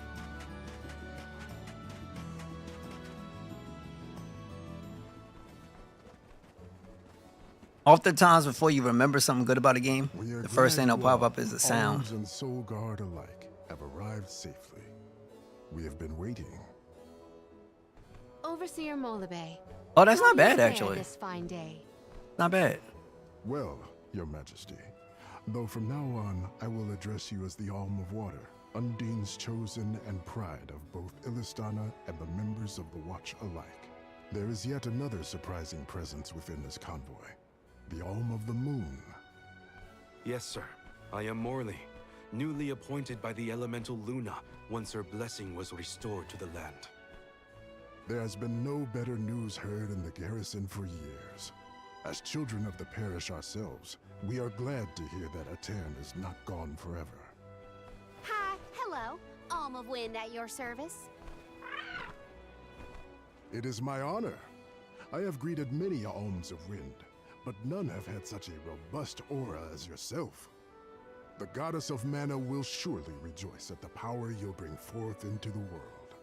Oftentimes, before you remember something good about a game, the first thing that'll pop up is the sound. Alms and Soul Guard alike have arrived safely. We have been waiting. Overseer Molabe. Oh, that's how not do you bad, fare actually. This fine day. Not bad. Well, Your Majesty, though from now on I will address you as the Alm of Water, Undine's chosen and pride of both Illistana and the members of the Watch alike. There is yet another surprising presence within this convoy, the Alm of the Moon. Yes, sir. I am Morley, newly appointed by the elemental Luna once her blessing was restored to the land. There has been no better news heard in the garrison for years. As children of the parish ourselves, we are glad to hear that Aetern is not gone forever. Hi, hello. Alm of Wind at your service. It is my honor. I have greeted many Alms of Wind, but none have had such a robust aura as yourself. The goddess of mana will surely rejoice at the power you'll bring forth into the world.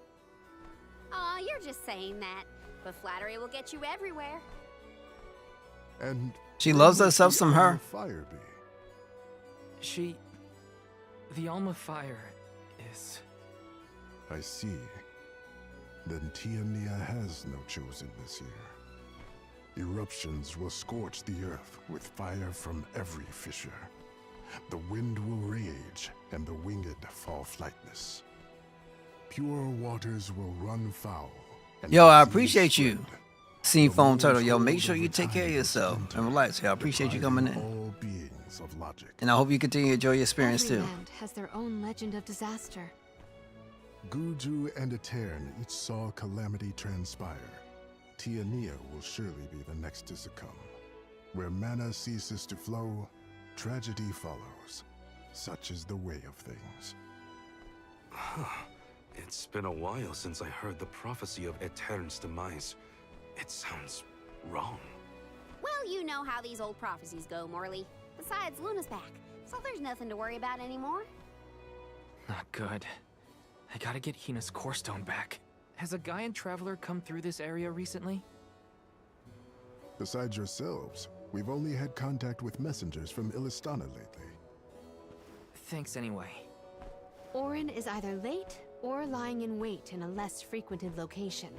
Aw, you're just saying that, but flattery will get you everywhere. And She loves herself some her. Fire be. She... The Alm of Fire is... I see. Then Tiania has no chosen this year. Eruptions will scorch the earth with fire from every fissure. The wind will rage, and the winged fall flightless. Pure waters will run foul. and Yo, I disease appreciate you. spread. Scene The Foam moon's Turtle, yo, hold make sure you over take care of time yourself is and relax. Yo, I appreciate you coming depriving in. all beings of logic. And I hope you continue to enjoy your experience Every too. land has their own legend of disaster. Guju and Aetern each saw calamity transpire. Tiania will surely be the next to succumb. Where mana ceases to flow, tragedy follows. Such is the way of things. It's been a while since I heard the prophecy of Aetern's demise. It sounds wrong. Well, you know how these old prophecies go, Morley. Besides, Luna's back, so there's nothing to worry about anymore. Not good. I gotta get Hina's core stone back. Has a Gaian traveler come through this area recently? Besides yourselves, we've only had contact with messengers from Illistana lately. Thanks anyway. Orin is either late or lying in wait in a less frequented location.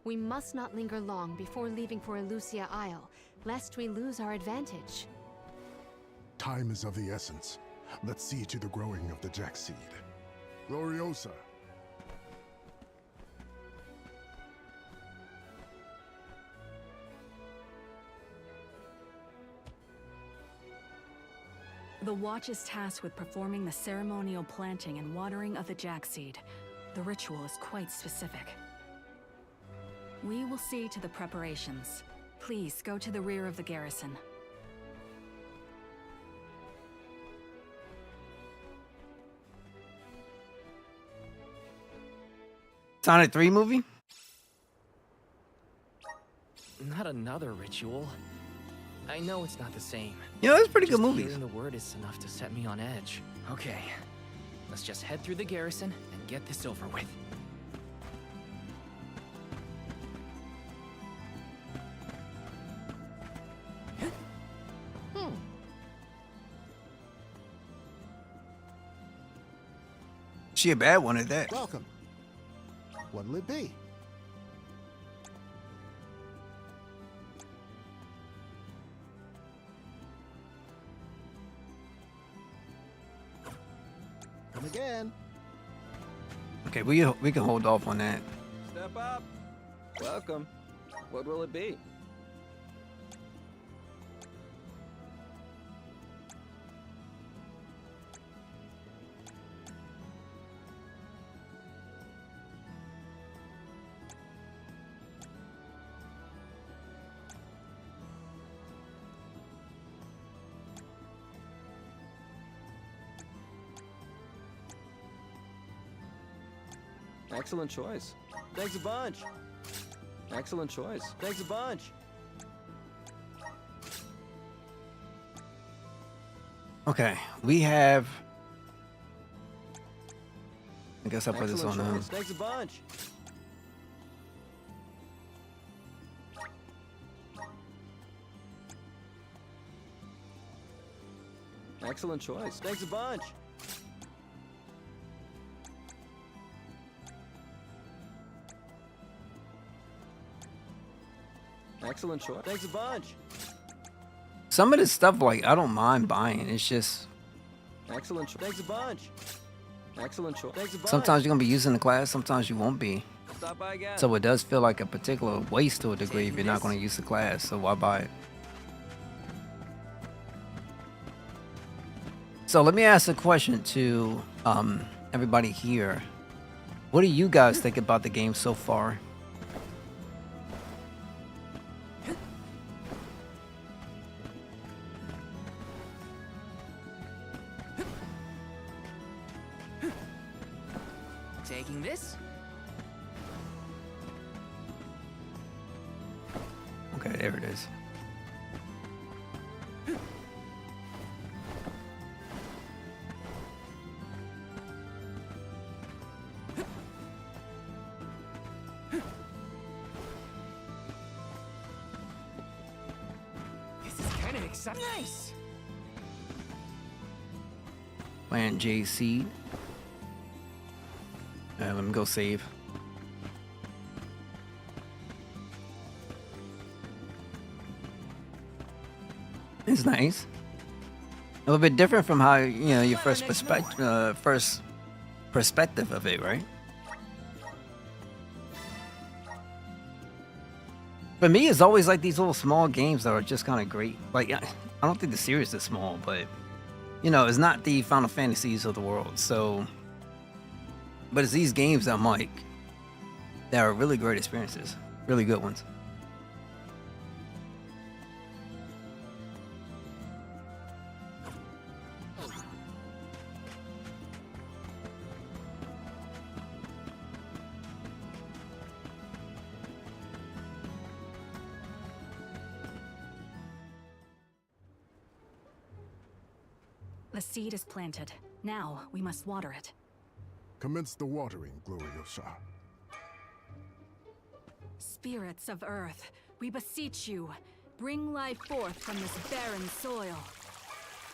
We must not linger long before leaving for Elusia Isle, lest we lose our advantage. Time is of the essence. Let's see to the growing of the Jack Seed. Gloriosa! The Watch is tasked with performing the ceremonial planting and watering of the Jack Seed. The ritual is quite specific. We will see to the preparations. Please go to the rear of the garrison. Sonic 3 movie? Not another ritual. I know it's not the same. You know, it's pretty good Just movies. Hearing the word is enough to set me on edge. Okay, let's just head through the garrison and get this over with. She a bad one at that. Welcome. What'll it be? Come again. Okay, we can hold off on that. Step up. Welcome. What will it be? Excellent choice. Thanks a bunch. Excellent choice. Thanks a bunch. Okay, we have. I guess I'll put this on Excellent him. choice. Thanks a bunch. Excellent choice. Thanks a bunch. Excellent choice. Thanks a bunch. Some of this stuff, like, I don't mind buying. It's just Excellent choice. Thanks a bunch. Excellent choice. Thanks a bunch. sometimes you're gonna be using the class, sometimes you won't be. Stop by again. So it does feel like a particular waste to a degree if you're not gonna use the class. So why buy it? So let me ask a question to everybody here. What do you guys think about the game so far? Taking this? Okay, there it is. This is kind of exciting. Nice. Plant J seed. Let me go save. It's nice. A little bit different from how your first perspective of it, right? For me, it's always like these little small games that are just kind of great. Like I don't think the series is small, but it's not the Final Fantasies of the world. So, but it's these games that I'm like that are really great experiences, really good ones. The seed is planted. Now we must water it. Commence the watering, Gloriosa. Spirits of Earth, we beseech you, bring life forth from this barren soil.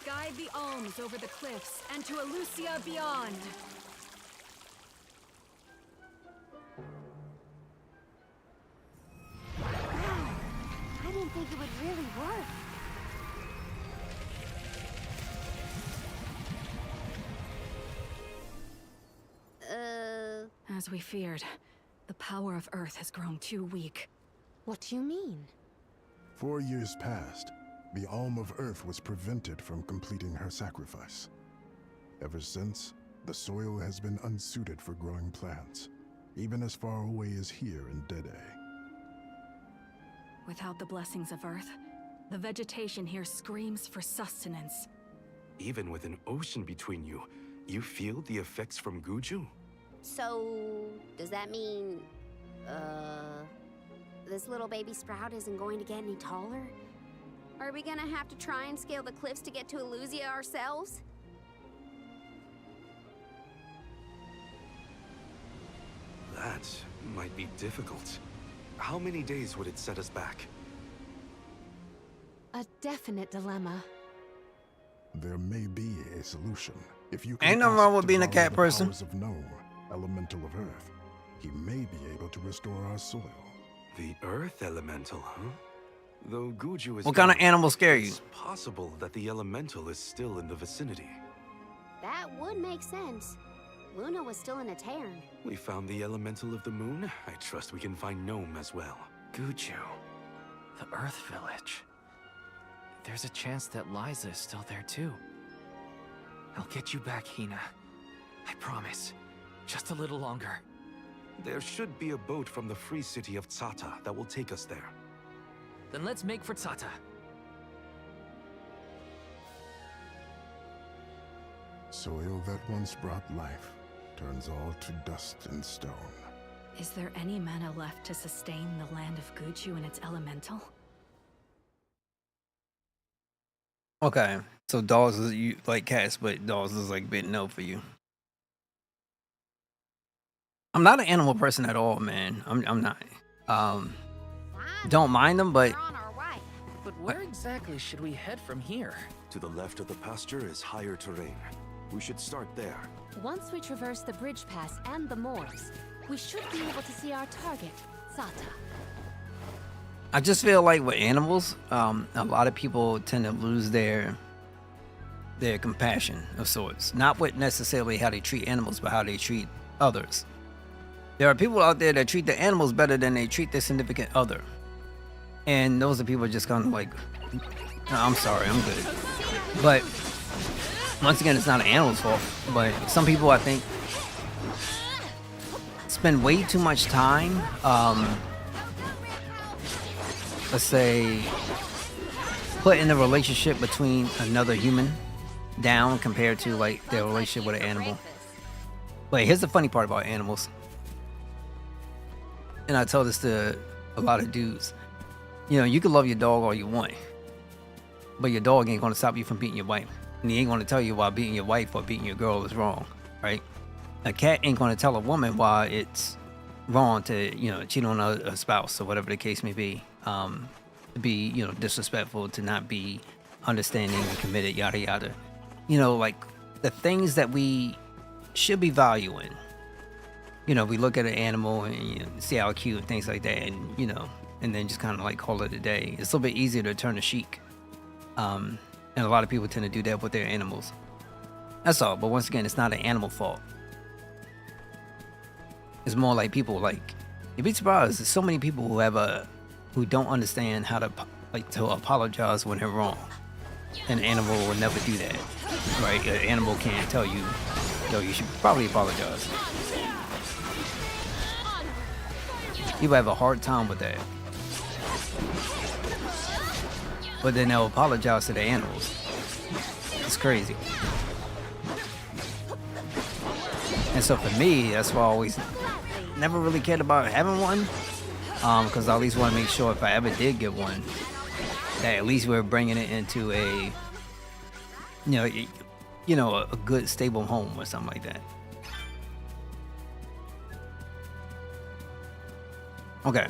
Guide the alms over the cliffs and to Elusia beyond. I didn't think it would really work. As we feared, the power of Earth has grown too weak. What do you mean? 4 years passed. The Alm of Earth was prevented from completing her sacrifice. Ever since, the soil has been unsuited for growing plants, even as far away as here in Dede. Without the blessings of Earth, the vegetation here screams for sustenance. Even with an ocean between you, you feel the effects from Guju? So, does that mean, this little baby sprout isn't going to get any taller? Are we gonna have to try and scale the cliffs to get to Elusia ourselves? That might be difficult. How many days would it set us back? A definite dilemma. There may be a solution. If you Ain't nothing wrong with being a cat person. Powers of Gnome, elemental of Earth, he may be able to restore our soil. The Earth Elemental, huh? Though Guju is What kind of gone, animals scare you? it's possible that the Elemental is still in the vicinity. That would make sense. Luna was still in a cairn. We found the elemental of the moon. I trust we can find Gnome as well. Guju. The Earth Village. There's a chance that Liza is still there too. I'll get you back, Hina. I promise. Just a little longer. There should be a boat from the free city of Tsata that will take us there. Then let's make for Tsata. Soil that once brought life turns all to dust and stone. Is there any mana left to sustain the land of Guju and its elemental? Okay, so dolls is you like cats, but dolls is like bit no for you. I'm not an animal person at all, man. I'm not. Don't mind them, but But where exactly should we head from here? To the left of the pasture is higher terrain. We should start there. Once we traverse the bridge pass and the moors, we should be able to see our target, Tsata. I just feel like with animals, a lot of people tend to lose their compassion of sorts. Not with necessarily how they treat animals, but how they treat others. There are people out there that treat the animals better than they treat their significant other. And those are people just kind of like, "No, I'm sorry, I'm good." But once again, it's not an animal's fault. But some people, I think, spend way too much time, let's say, putting the relationship between another human down compared to like their relationship with an animal. But here's the funny part about animals. And I tell this to a lot of dudes. You know, you can love your dog all you want, but your dog ain't gonna stop you from beating your wife. And he ain't gonna tell you why beating your wife or beating your girl is wrong, right? A cat ain't gonna tell a woman why it's wrong to, you know, cheat on a spouse or whatever the case may be. To be, you know, disrespectful, to not be understanding and committed, yada yada. You know, like the things that we should be valuing. You know, we look at an animal and you know, see how cute and things like that, and you know, and then just kind of like call it a day. It's a little bit easier to turn a cheek. And a lot of people tend to do that with their animals. That's all. But once again, it's not an animal fault. It's more like people like, you'd be surprised. There's so many people who don't understand how to apologize when they're wrong. An animal will never do that, right? An animal can't tell you, yo, you should probably apologize. People have a hard time with that. But then they'll apologize to the animals. It's crazy. And so for me, that's why I always never really cared about having one. Because I at least want to make sure if I ever did get one, that at least we're bringing it into a good stable home or something like that. Okay.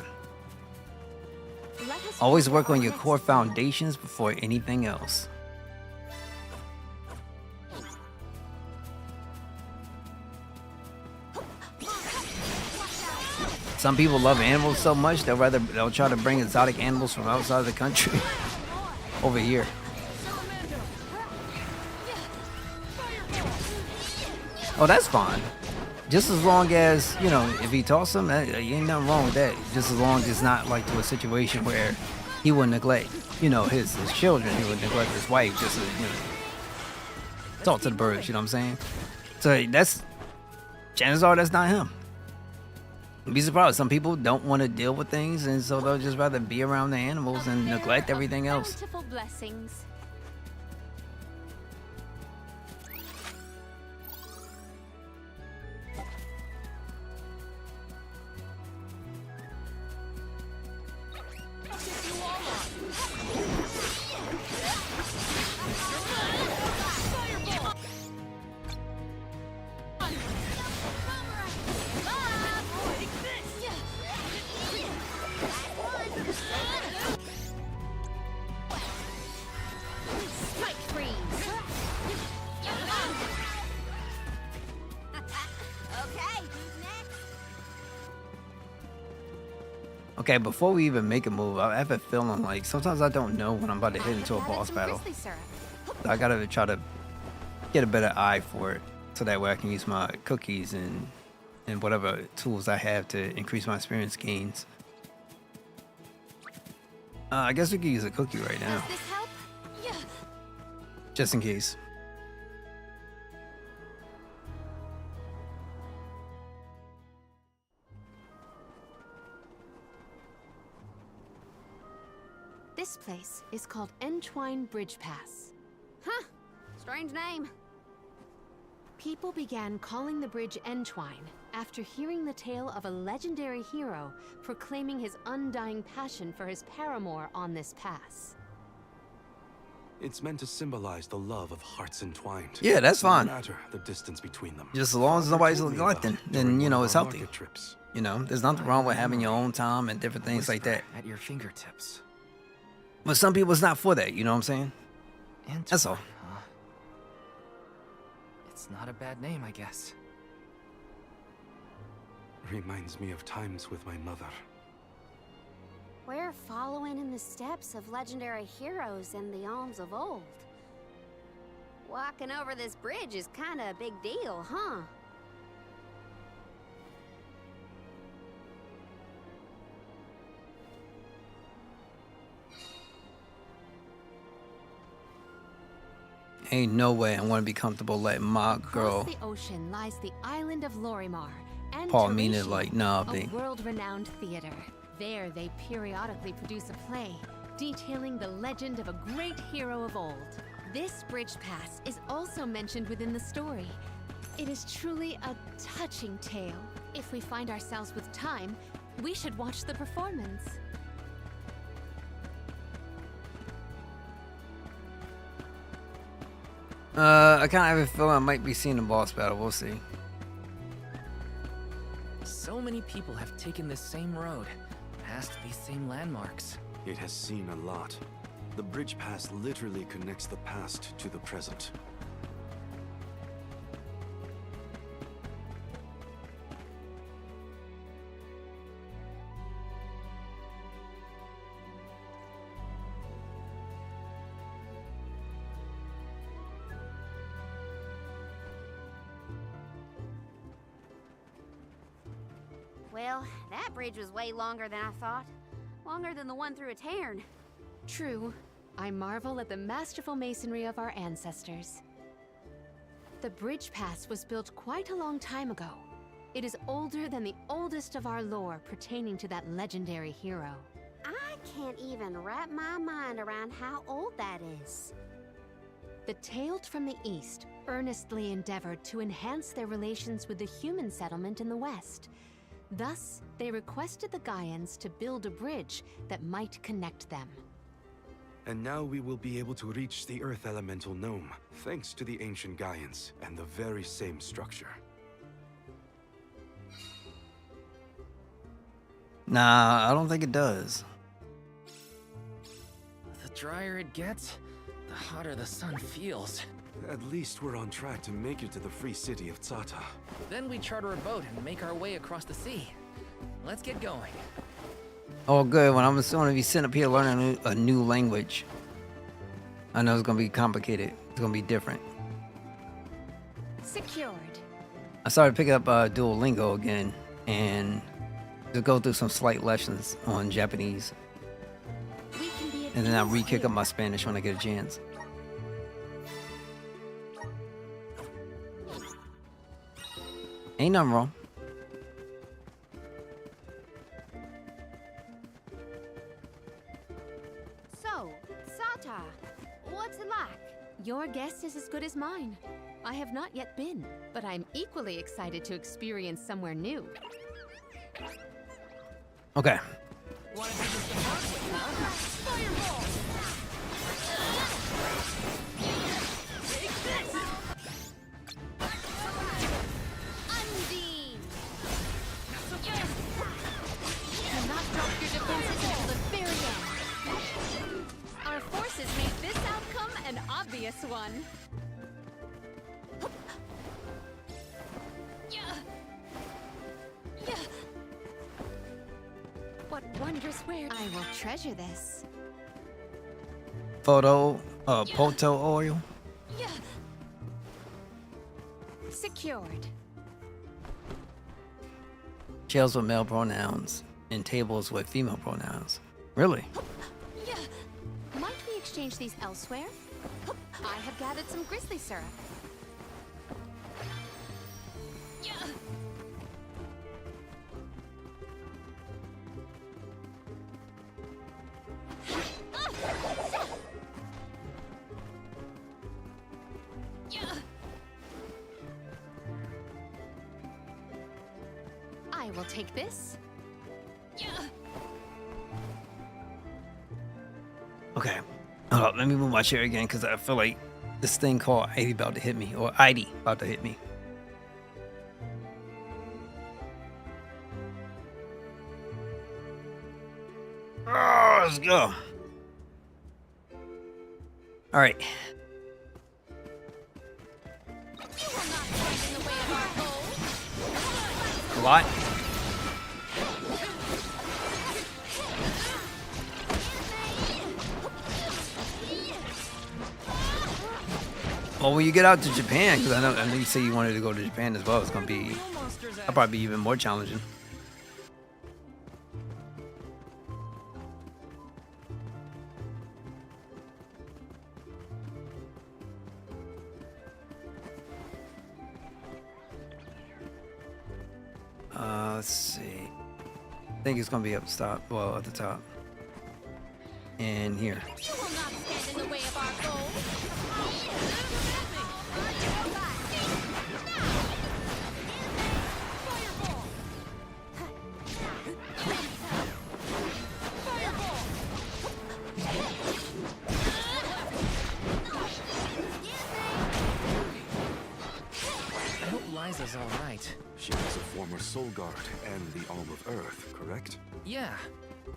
Always work on your core foundations before anything else. Some people love animals so much they'll try to bring exotic animals from outside of the country over here. Oh, that's fine. Just as long as, you know, if he toss him, ain't nothing wrong with that. Just as long as it's not like to a situation where he would neglect, you know, his children. He would neglect his wife just to, you know, talk to the birds, you know what I'm saying? So that's, chances are that's not him. You'd be surprised. Some people don't want to deal with things, and so they'll just rather be around the animals and neglect everything else. Bountiful blessings. Okay, before we even make a move, I have a feeling like sometimes I don't know when I'm about to hit into a boss battle. I gotta try to get a better eye for it. so that way I can use my cookies and whatever tools I have to increase my experience gains. I guess we could use a cookie right now, Does this help? Yeah. just in case. This place is called Entwine Bridge Pass. Huh. Strange name. People began calling the bridge Entwine after hearing the tale of a legendary hero proclaiming his undying passion for his paramour on this pass. It's meant to symbolize the love of hearts entwined. Yeah, that's fine. No matter the distance between them. Just as long as nobody's Told me neglecting, about then during you one know of it's our healthy. market trips. You know, there's nothing wrong with having your own time and different things like that. At your fingertips. But some people, it's not for that. You know what I'm saying? That's all. Huh? It's not a bad name, I guess. Reminds me of times with my mother. We're following in the steps of legendary heroes in the Alms of old. Walking over this bridge is kinda a big deal, huh? Ain't no way I want to be comfortable letting my girl. Across the ocean lies the island of Lorimar and Paul mean it Tarishan, like, nah, a big. world-renowned theater. There they periodically produce a play detailing the legend of a great hero of old. This bridge pass is also mentioned within the story. It is truly a touching tale. If we find ourselves with time, we should watch the performance. I kind of have a feeling I might be seeing the boss battle. We'll see. So many people have taken this same road, past these same landmarks. It has seen a lot. The bridge pass literally connects the past to the present. Well, that bridge was way longer than I thought. Longer than the one through Aetern. True. I marvel at the masterful masonry of our ancestors. The bridge pass was built quite a long time ago. It is older than the oldest of our lore pertaining to that legendary hero. I can't even wrap my mind around how old that is. The Tailed from the East earnestly endeavored to enhance their relations with the human settlement in the West. Thus, they requested the Gaians to build a bridge that might connect them. And now we will be able to reach the Earth Elemental Gnome, thanks to the ancient Gaians and the very same structure. Nah, I don't think it does. The drier it gets, the hotter the sun feels. At least we're on track to make it to the free city of Tzata. Then we charter a boat and make our way across the sea. Let's get going. Oh, good. When I'm assuming if you sitting up here learning a new language, I know it's gonna be complicated. It's gonna be different. Secured. I started picking up Duolingo again and just go through some slight lessons on Japanese, We can be at and then I'll peace re-kick here. up my Spanish when I get a chance. Ain't nothing wrong. So, Tzata, what's it like? Your guess is as good as mine. I have not yet been, but I'm equally excited to experience somewhere new. Okay. Undine! Do not drop your defenses until the very end. Our forces made this outcome an obvious one. What wondrous where I will treasure this. Poto oil. secured. Jails with male pronouns and tables with female pronouns. Really? Might we exchange these elsewhere? I have gathered some grizzly syrup. I will take this. Okay. Hold up, let me move my chair again because I feel like this thing called Ivy about to hit me, or Idy about to hit me. Oh, let's go. All right. What? Well, when you get out to Japan, because I know you say you wanted to go to Japan as well, it's gonna be, that'll probably be even more challenging. Let's see. I think it's gonna be up top. Well, at the top. And here. You will not stand in the way of our goal. I hope Liza's all right. She was a former Soul Guard and the Alm of Earth, correct? Yeah.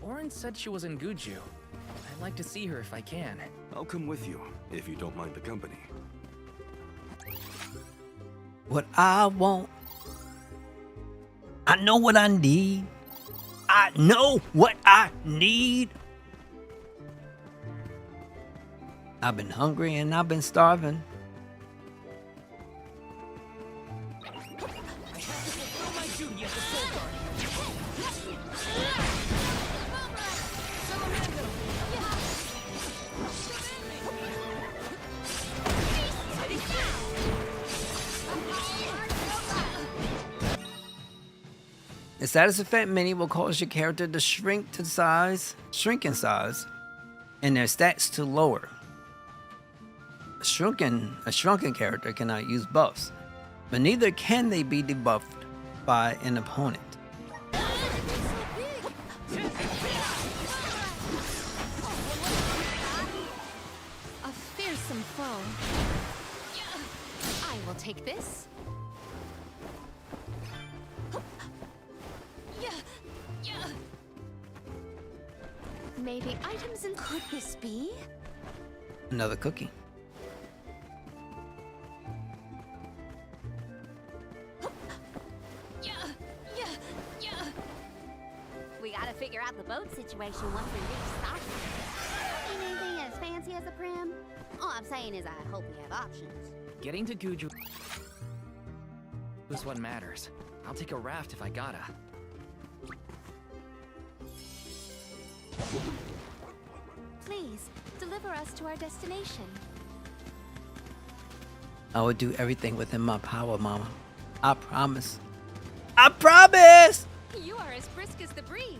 Orin said she was in Guju. I'd like to see her if I can. I'll come with you, if you don't mind the company. What I want. I know what I need. I know what I need. I've been hungry and I've been starving. The status effect mini will cause your character to shrink in size, and their stats to lower. A shrunken character cannot use buffs, but neither can they be debuffed by an opponent. A fearsome foe. I will take this. Maybe items in. Could this be? Another cookie. We gotta figure out the boat situation once we reach Sasha. Anything as fancy as a prim? All I'm saying is I hope we have options. Getting to Guju is what matters. I'll take a raft if I gotta. Please, deliver us to our destination. I will do everything within my power, Mama. I promise. I promise! You are as brisk as the breeze.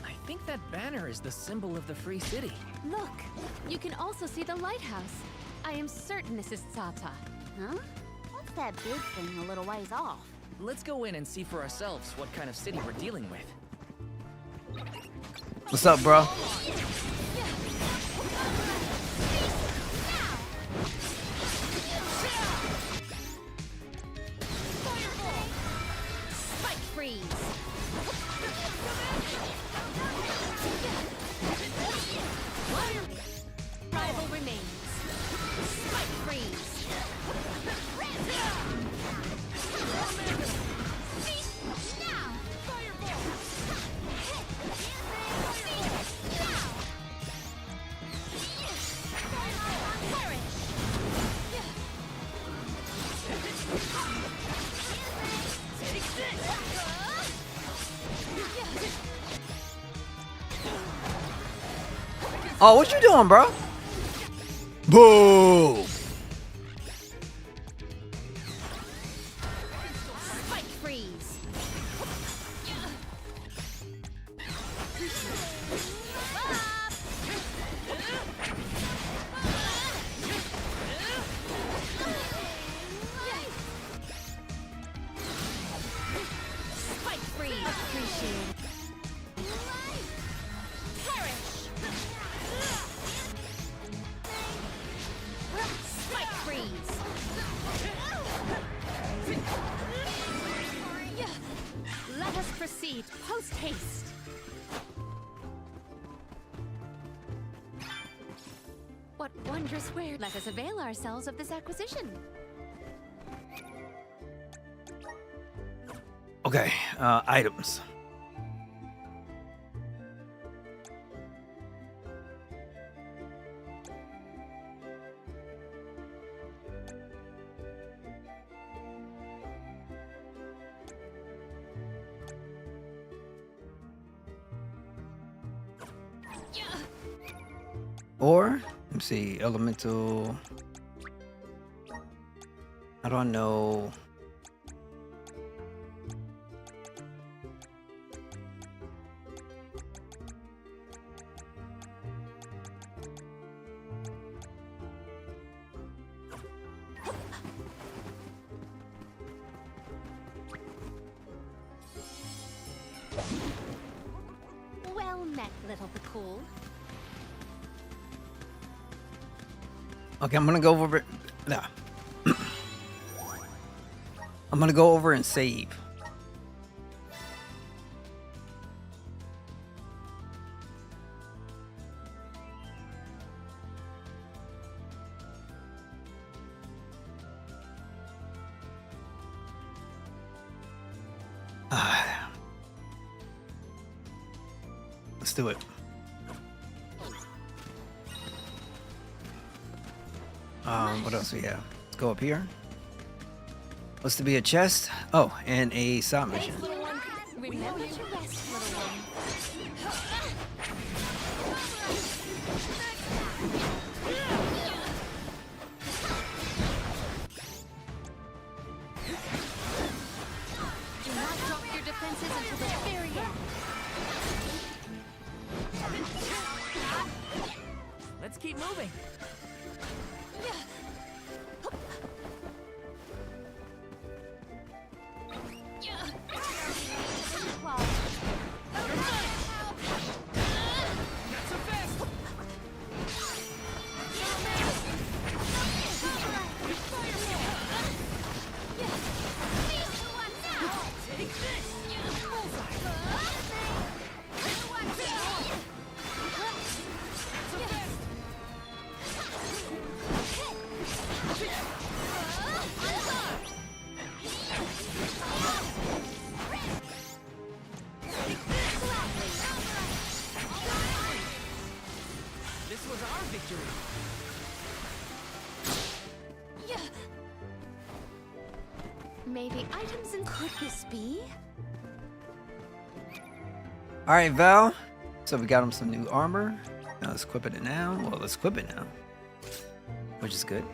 I think that banner is the symbol of the Free City. Look, you can also see the lighthouse. I am certain this is Tsata. Huh? What's that big thing a little ways off? Let's go in and see for ourselves what kind of city we're dealing with. What's up, bro? Spike freeze! Rival remains. Spike freeze! Now! Oh, what you doing, bro? Boo! Spike freeze. Spike freeze. Appreciate it. Perish. Spike freeze. Let us proceed post haste. What wondrous where? Let us avail ourselves of this acquisition. Okay, items. Or, let's see, elemental. I don't know. Well met, little Bakul. Okay, I'm gonna go over. Nah. I'm gonna go over and save. Let's do it. What else we have? Let's go up here. What's to be a chest? Oh, and a side mission. Remember to rest, little one. Do not drop your defenses until the very end. Let's keep moving. This was our victory. Maybe items and could this be? All right, Val. So we got him some new armor. Now let's equip it now. Well, let's equip it now, which is good.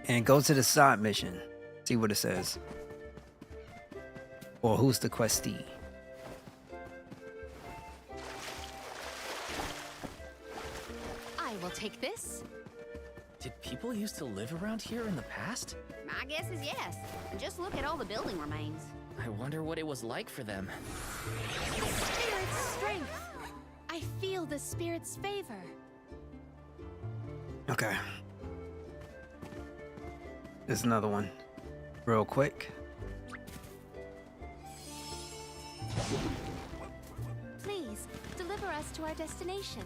And go to the side mission. See what it says. Or who's the questee? I will take this. Did people used to live around here in the past? My guess is yes. Just look at all the building remains. I wonder what it was like for them. Spirit's strength. I feel the spirit's favor. Okay. There's another one. Real quick. Please, deliver us to our destination.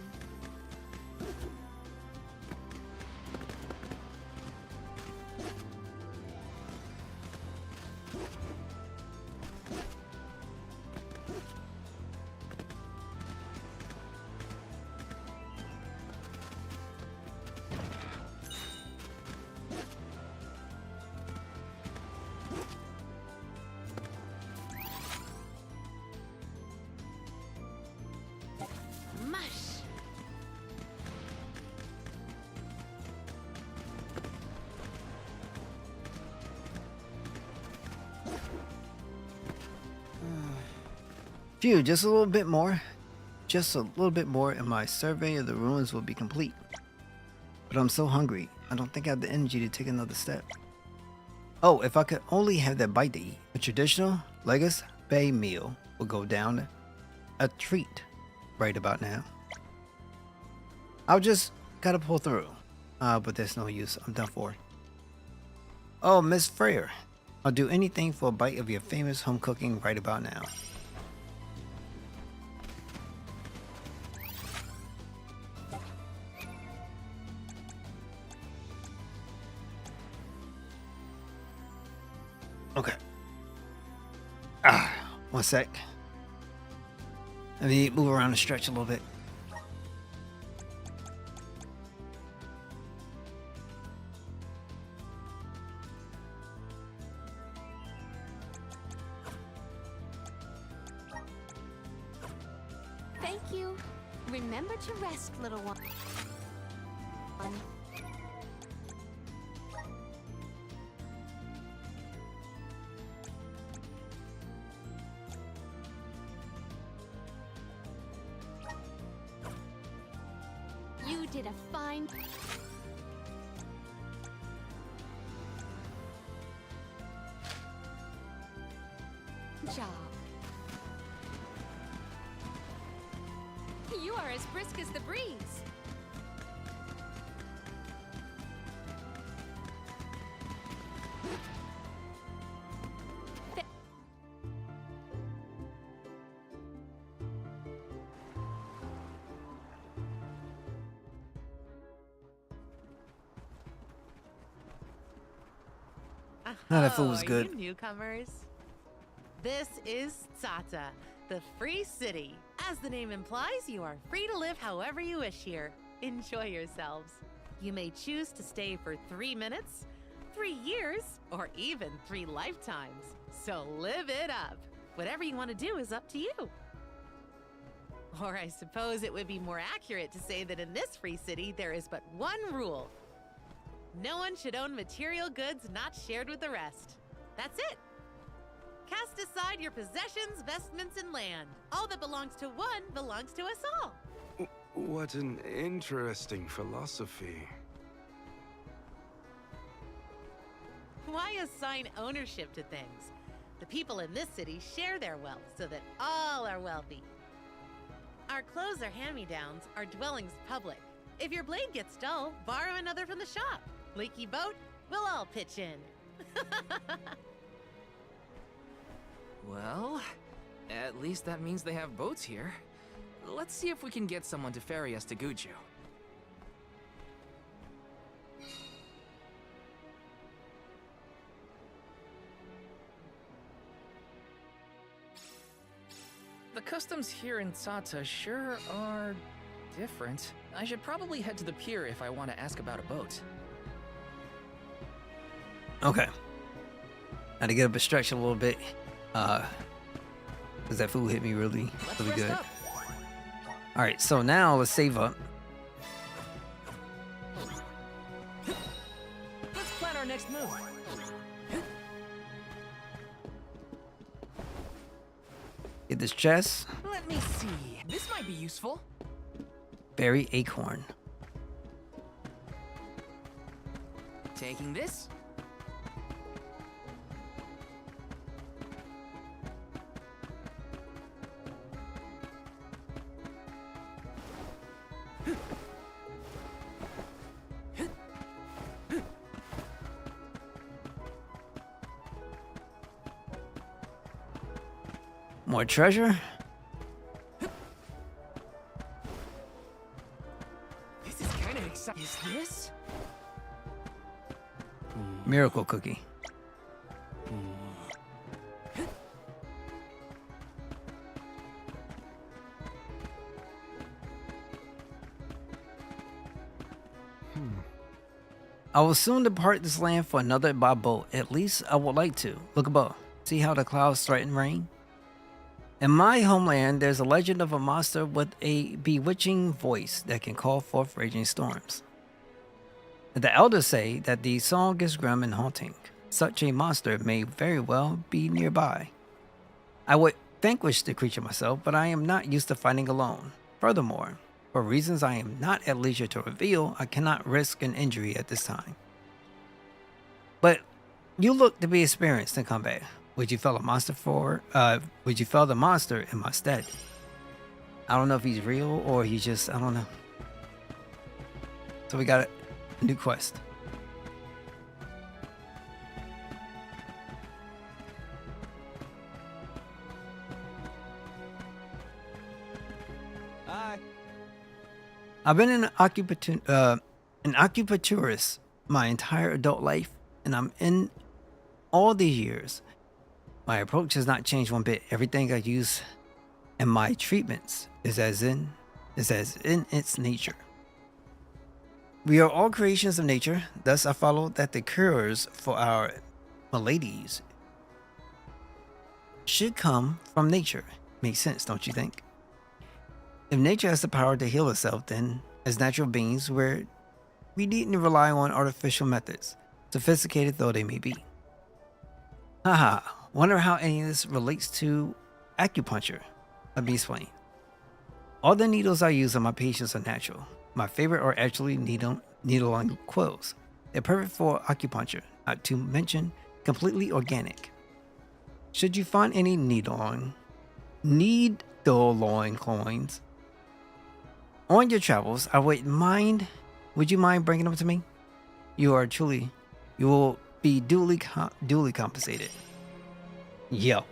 Phew, just a little bit more. Just a little bit more and my survey of the ruins will be complete. But I'm so hungry, I don't think I have the energy to take another step. Oh, if I could only have that bite to eat. A traditional Legos Bay meal will go down a treat right about now. I'll just gotta pull through. But there's no use, I'm done for. Oh, Miss Freyr, I'll do anything for a bite of your famous home cooking right about now. Okay. One sec. Let me move around and stretch a little bit. Thank you. Remember to rest, little one. You did a fine job. You are as brisk as the breeze. Oh, that food was you good. newcomers. This is Tsata, the free city. As the name implies, you are free to live however you wish here. Enjoy yourselves. You may choose to stay for 3 minutes, 3 years, or even 3 lifetimes. So live it up. Whatever you want to do is up to you. Or I suppose it would be more accurate to say that in this free city, there is but one rule. No one should own material goods not shared with the rest. That's it. Cast aside your possessions, vestments, and land. All that belongs to one belongs to us all. What an interesting philosophy. Why assign ownership to things? The people in this city share their wealth so that all are wealthy. Our clothes are hand-me-downs, our dwellings public. If your blade gets dull, borrow another from the shop. Leaky boat, we'll all pitch in. Well, at least that means they have boats here. Let's see if we can get someone to ferry us to Guju. The customs here in Tsata sure are different. I should probably head to the pier if I want to ask about a boat. Okay. Had to get up and stretch a little bit. Cause that food hit me really good. Alright, so now let's save up. Let's plan our next move. Get this chest. Let me see. This might be useful. Berry acorn. Taking this. More treasure. This is kind of exciting. Is this? Miracle cookie. I will soon depart this land for another by boat. At least I would like to. Look above. See how the clouds threaten rain? In my homeland, there's a legend of a monster with a bewitching voice that can call forth raging storms. The elders say that the song is grim and haunting. Such a monster may very well be nearby. I would vanquish the creature myself, but I am not used to fighting alone. Furthermore, for reasons I am not at leisure to reveal, I cannot risk an injury at this time. But you look to be experienced in combat. Would you fell a monster would you fell the monster in my stead? I don't know if he's real or he's just, I don't know. So we got a new quest. Hi. I've been an acupuncturist my entire adult life, and I'm in all these years. My approach has not changed one bit. Everything I use in my treatments is as in its nature. We are all creations of nature, thus I follow that the cures for our maladies should come from nature. Makes sense, don't you think? If nature has the power to heal itself, then as natural beings, we needn't rely on artificial methods, sophisticated though they may be. Haha, wonder how any of this relates to acupuncture. Let me explain. All the needles I use on my patients are natural. My favorite are actually needle-on quills. They're perfect for acupuncture, not to mention completely organic. Should you find any needle-on coins on your travels, would you mind bringing them to me? You will be duly compensated. Yo.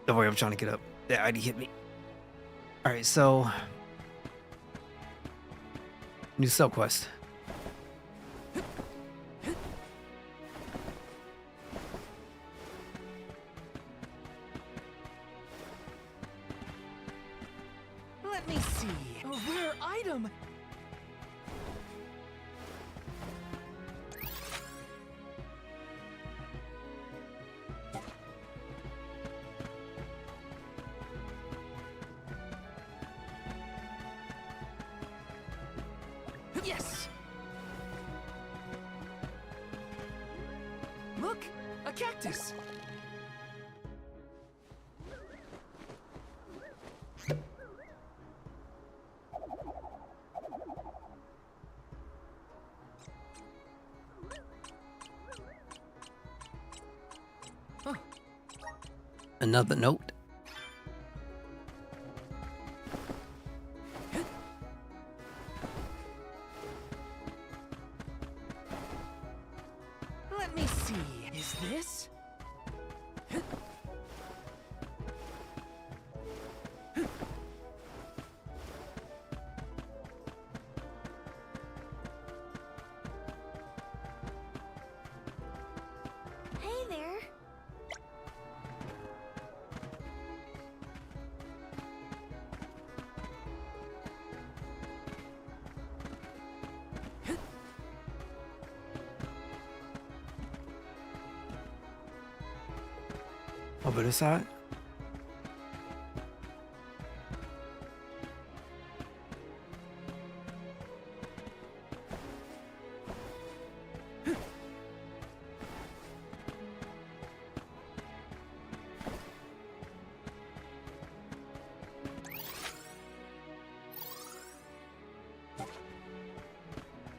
Don't worry, I'm trying to get up. That ID hit me. Alright, so new subquest. Let me see. A rare item. Yes. Look, a cactus. Another note. Let me see. Is this? Hey there. Over this side.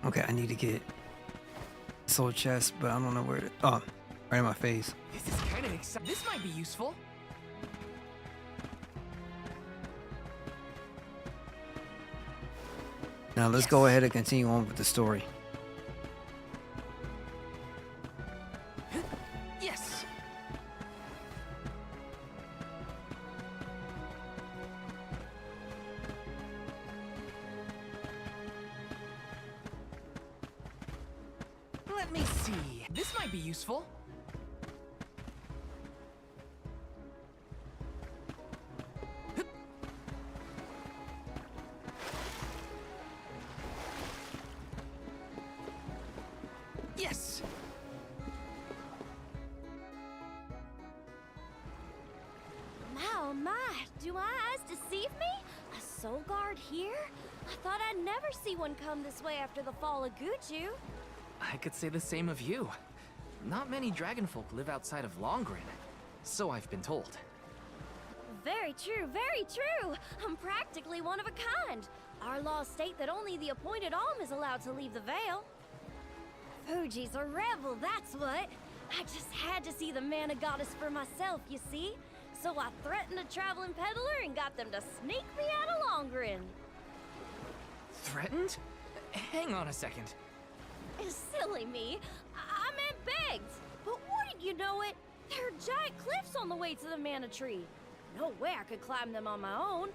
Okay, I need to get soul chest, but I don't know where it. Oh, right in my face. This is kind of exciting. This might be useful. Now let's go ahead and continue on with the story. Yes. Let me see. This might be useful. Yes. My, do my eyes deceive me? A soul guard here? I thought I'd never see one come this way after the fall of Guju. I could say the same of you. Not many dragonfolk live outside of Longren, so I've been told. very true, very true. I'm practically one of a kind. Our laws state that only the appointed Alm is allowed to leave the Vale. Fuji's a rebel, that's what. I just had to see the mana goddess for myself, you see? So I threatened a traveling peddler and got them to sneak me out of Longren. Threatened? Hang on a second. It's silly me. I meant begged. But wouldn't you know it? There are giant cliffs on the way to the Mana Tree. No way I could climb them on my own.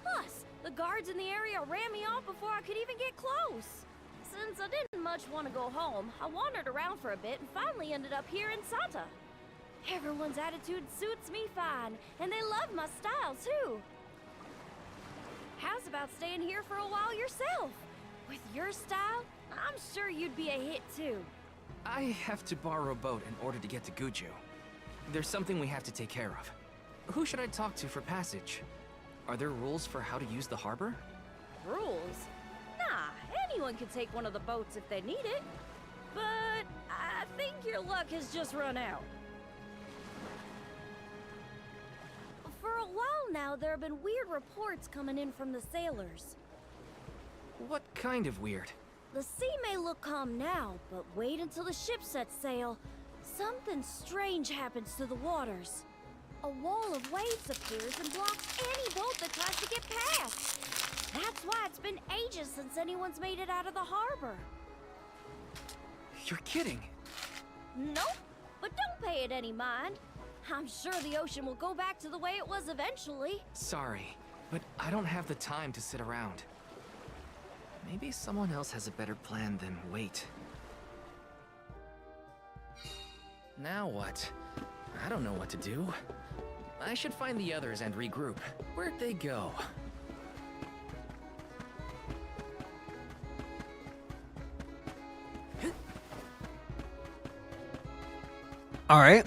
Plus, the guards in the area ran me off before I could even get close. Since I didn't much want to go home, I wandered around for a bit and finally ended up here in Sata. Everyone's attitude suits me fine, and they love my style too. How's about staying here for a while yourself? With your style, I'm sure you'd be a hit too. I have to borrow a boat in order to get to Guju. There's something we have to take care of. Who should I talk to for passage? Are there rules for how to use the harbor? Rules? Nah, anyone can take one of the boats if they need it. But I think your luck has just run out. For a while now, there have been weird reports coming in from the sailors. What kind of weird? The sea may look calm now, but wait until the ship sets sail. Something strange happens to the waters. A wall of waves appears and blocks any boat that tries to get past. That's why it's been ages since anyone's made it out of the harbor. You're kidding. Nope, but don't pay it any mind. I'm sure the ocean will go back to the way it was eventually. Sorry, but I don't have the time to sit around. Maybe someone else has a better plan than wait. Now what? I don't know what to do. I should find the others and regroup. Where'd they go? All right.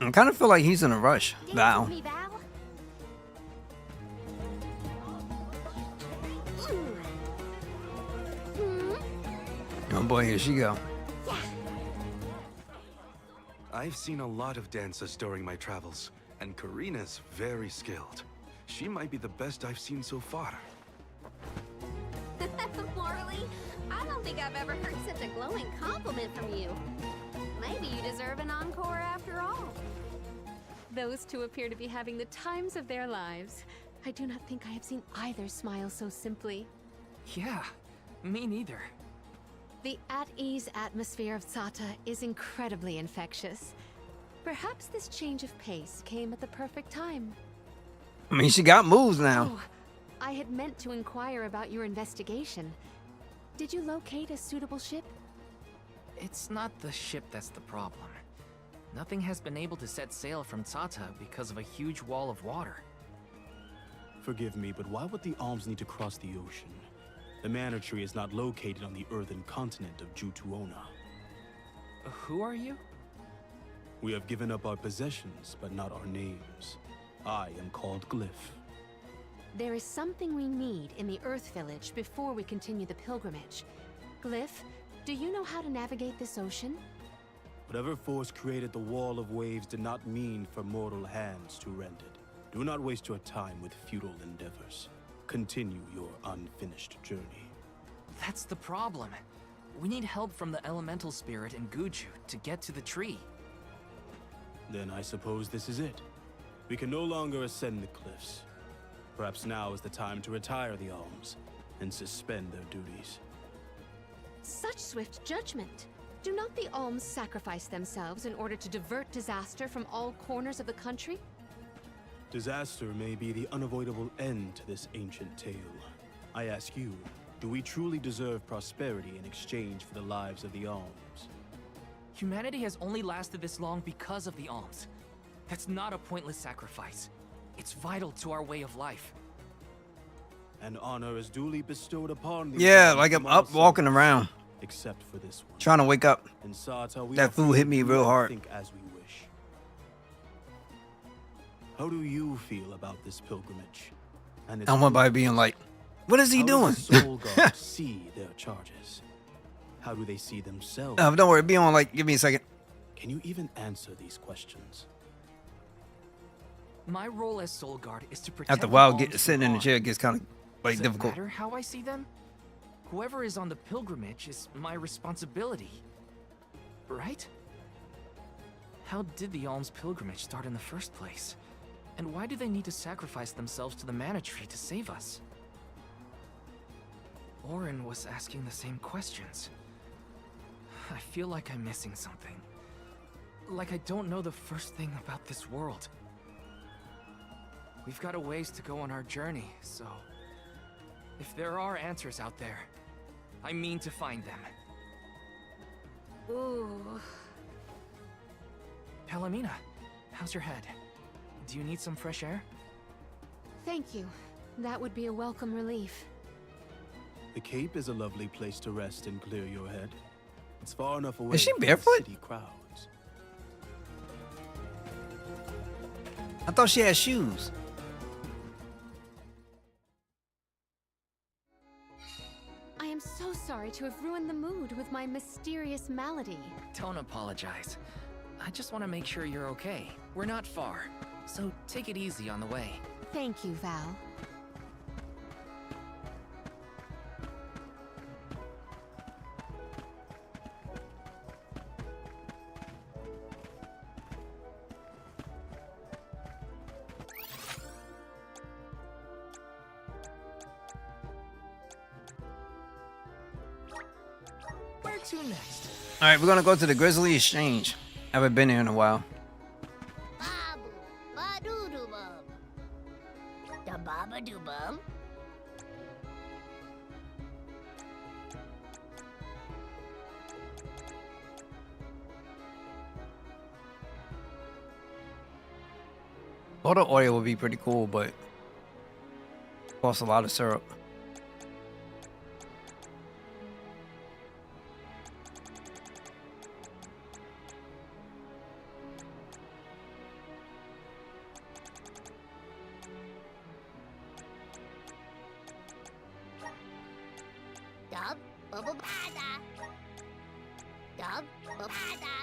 I kind of feel like he's in a rush. Val. Me, Val. Oh boy, here she go. I've seen a lot of dancers during my travels, and Karina's very skilled. She might be the best I've seen so far. Morley, I don't think I've ever heard such a glowing compliment from you. Maybe you deserve an encore after all. Those two appear to be having the times of their lives. I do not think I have seen either smile so simply. Yeah, me neither. The at-ease atmosphere of Sata is incredibly infectious. Perhaps this change of pace came at the perfect time. I mean, she got moves now. Oh, I had meant to inquire about your investigation. Did you locate a suitable ship? It's not the ship that's the problem. Nothing has been able to set sail from Tata because of a huge wall of water. Forgive me, but why would the Alms need to cross the ocean? The Mana Tree is not located on the earthen continent of Jutuona. Who are you? We have given up our possessions, but not our names. I am called Glyph. There is something we need in the Earth Village before we continue the pilgrimage. Glyph, do you know how to navigate this ocean? Whatever force created the wall of waves did not mean for mortal hands to rend it. Do not waste your time with futile endeavors. Continue your unfinished journey. That's the problem. We need help from the elemental spirit in Guju to get to the tree. Then I suppose this is it. We can no longer ascend the cliffs. Perhaps now is the time to retire the Alms and suspend their duties. Such swift judgment. Do not the Alms sacrifice themselves in order to divert disaster from all corners of the country? Disaster may be the unavoidable end to this ancient tale. I ask you, do we truly deserve prosperity in exchange for the lives of the Alms? Humanity has only lasted this long because of the Alms. That's not a pointless sacrifice. It's vital to our way of life. And honor is duly bestowed upon the Yeah, like I'm up walking around. Except for this one. Trying to wake up. In Sata, we That food hit me real hard. think as we wish. How do you feel about this pilgrimage? And I want by being like, what is he doing? How do the Soul Guards see their charges? How do they see themselves? Don't worry, be on like, give me a second. Can you even answer these questions? My role as Soul Guard is to protect After a the while, alms sitting in the from chair harm. gets kind of like Does it difficult. matter how I see them? Whoever is on the pilgrimage is my responsibility, right? How did the alms pilgrimage start in the first place? And why do they need to sacrifice themselves to the Mana Tree to save us? Orin was asking the same questions. I feel like I'm missing something. Like I don't know the first thing about this world. We've got a ways to go on our journey, so... if there are answers out there, I mean to find them. Ooh. Palomina, how's your head? Do you need some fresh air? Thank you. That would be a welcome relief. The Cape is a lovely place to rest and clear your head. It's far enough away Is she from the barefoot? city crowds. I thought she had shoes. I am so sorry to have ruined the mood with my mysterious malady. Don't apologize. I just want to make sure you're okay. We're not far, so take it easy on the way. Thank you, Val. Where to next? All right, we're gonna go to the Grizzly Exchange. Haven't been here in a while. Da baba doo bum. Photo oil would be pretty cool, but costs a lot of syrup. Dub bubble bada. Dub bubble bada.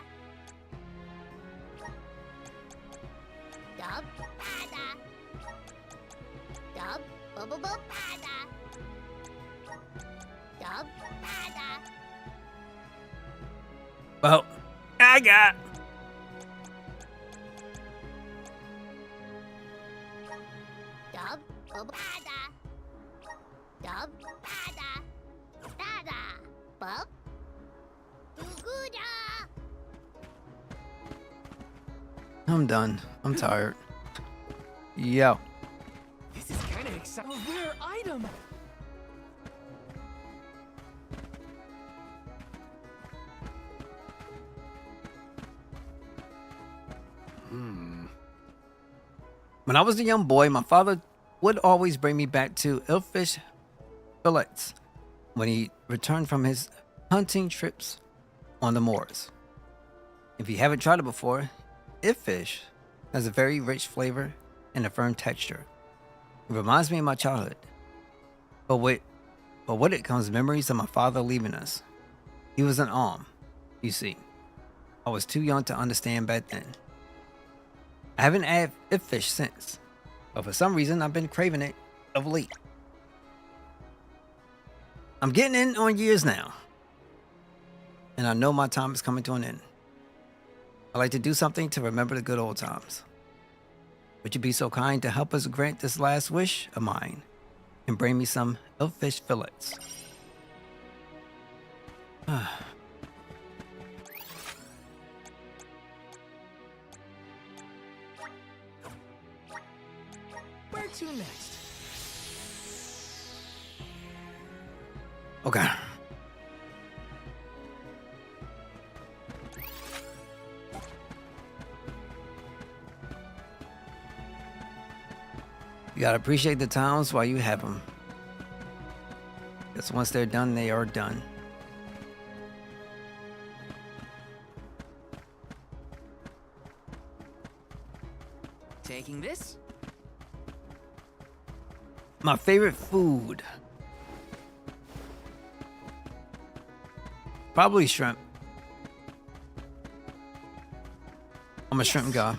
Dub bada. Dub bubble bada. Dub bada. Well, I got. Dub bubble bada. Dub bada. Dada. Bub. Duguda. I'm done. I'm tired. Yo. This is kind of exciting. A rare item! When I was a young boy, my father would always bring me back to Illfish Fillets when he returned from his hunting trips on the moors. If you haven't tried it before, Illfish has a very rich flavor and a firm texture. It reminds me of my childhood. But with it comes memories of my father leaving us. He was an alm, you see. I was too young to understand back then. I haven't had Illfish since, but for some reason I've been craving it of late. I'm getting in on years now, and I know my time is coming to an end. I like to do something to remember the good old times. Would you be so kind to help us grant this last wish of mine and bring me some Illfish fillets? Where to next? Okay. You gotta appreciate the times while you have them. Because once they're done, they are done. Taking this? My favorite food. Probably shrimp. I'm a shrimp guy.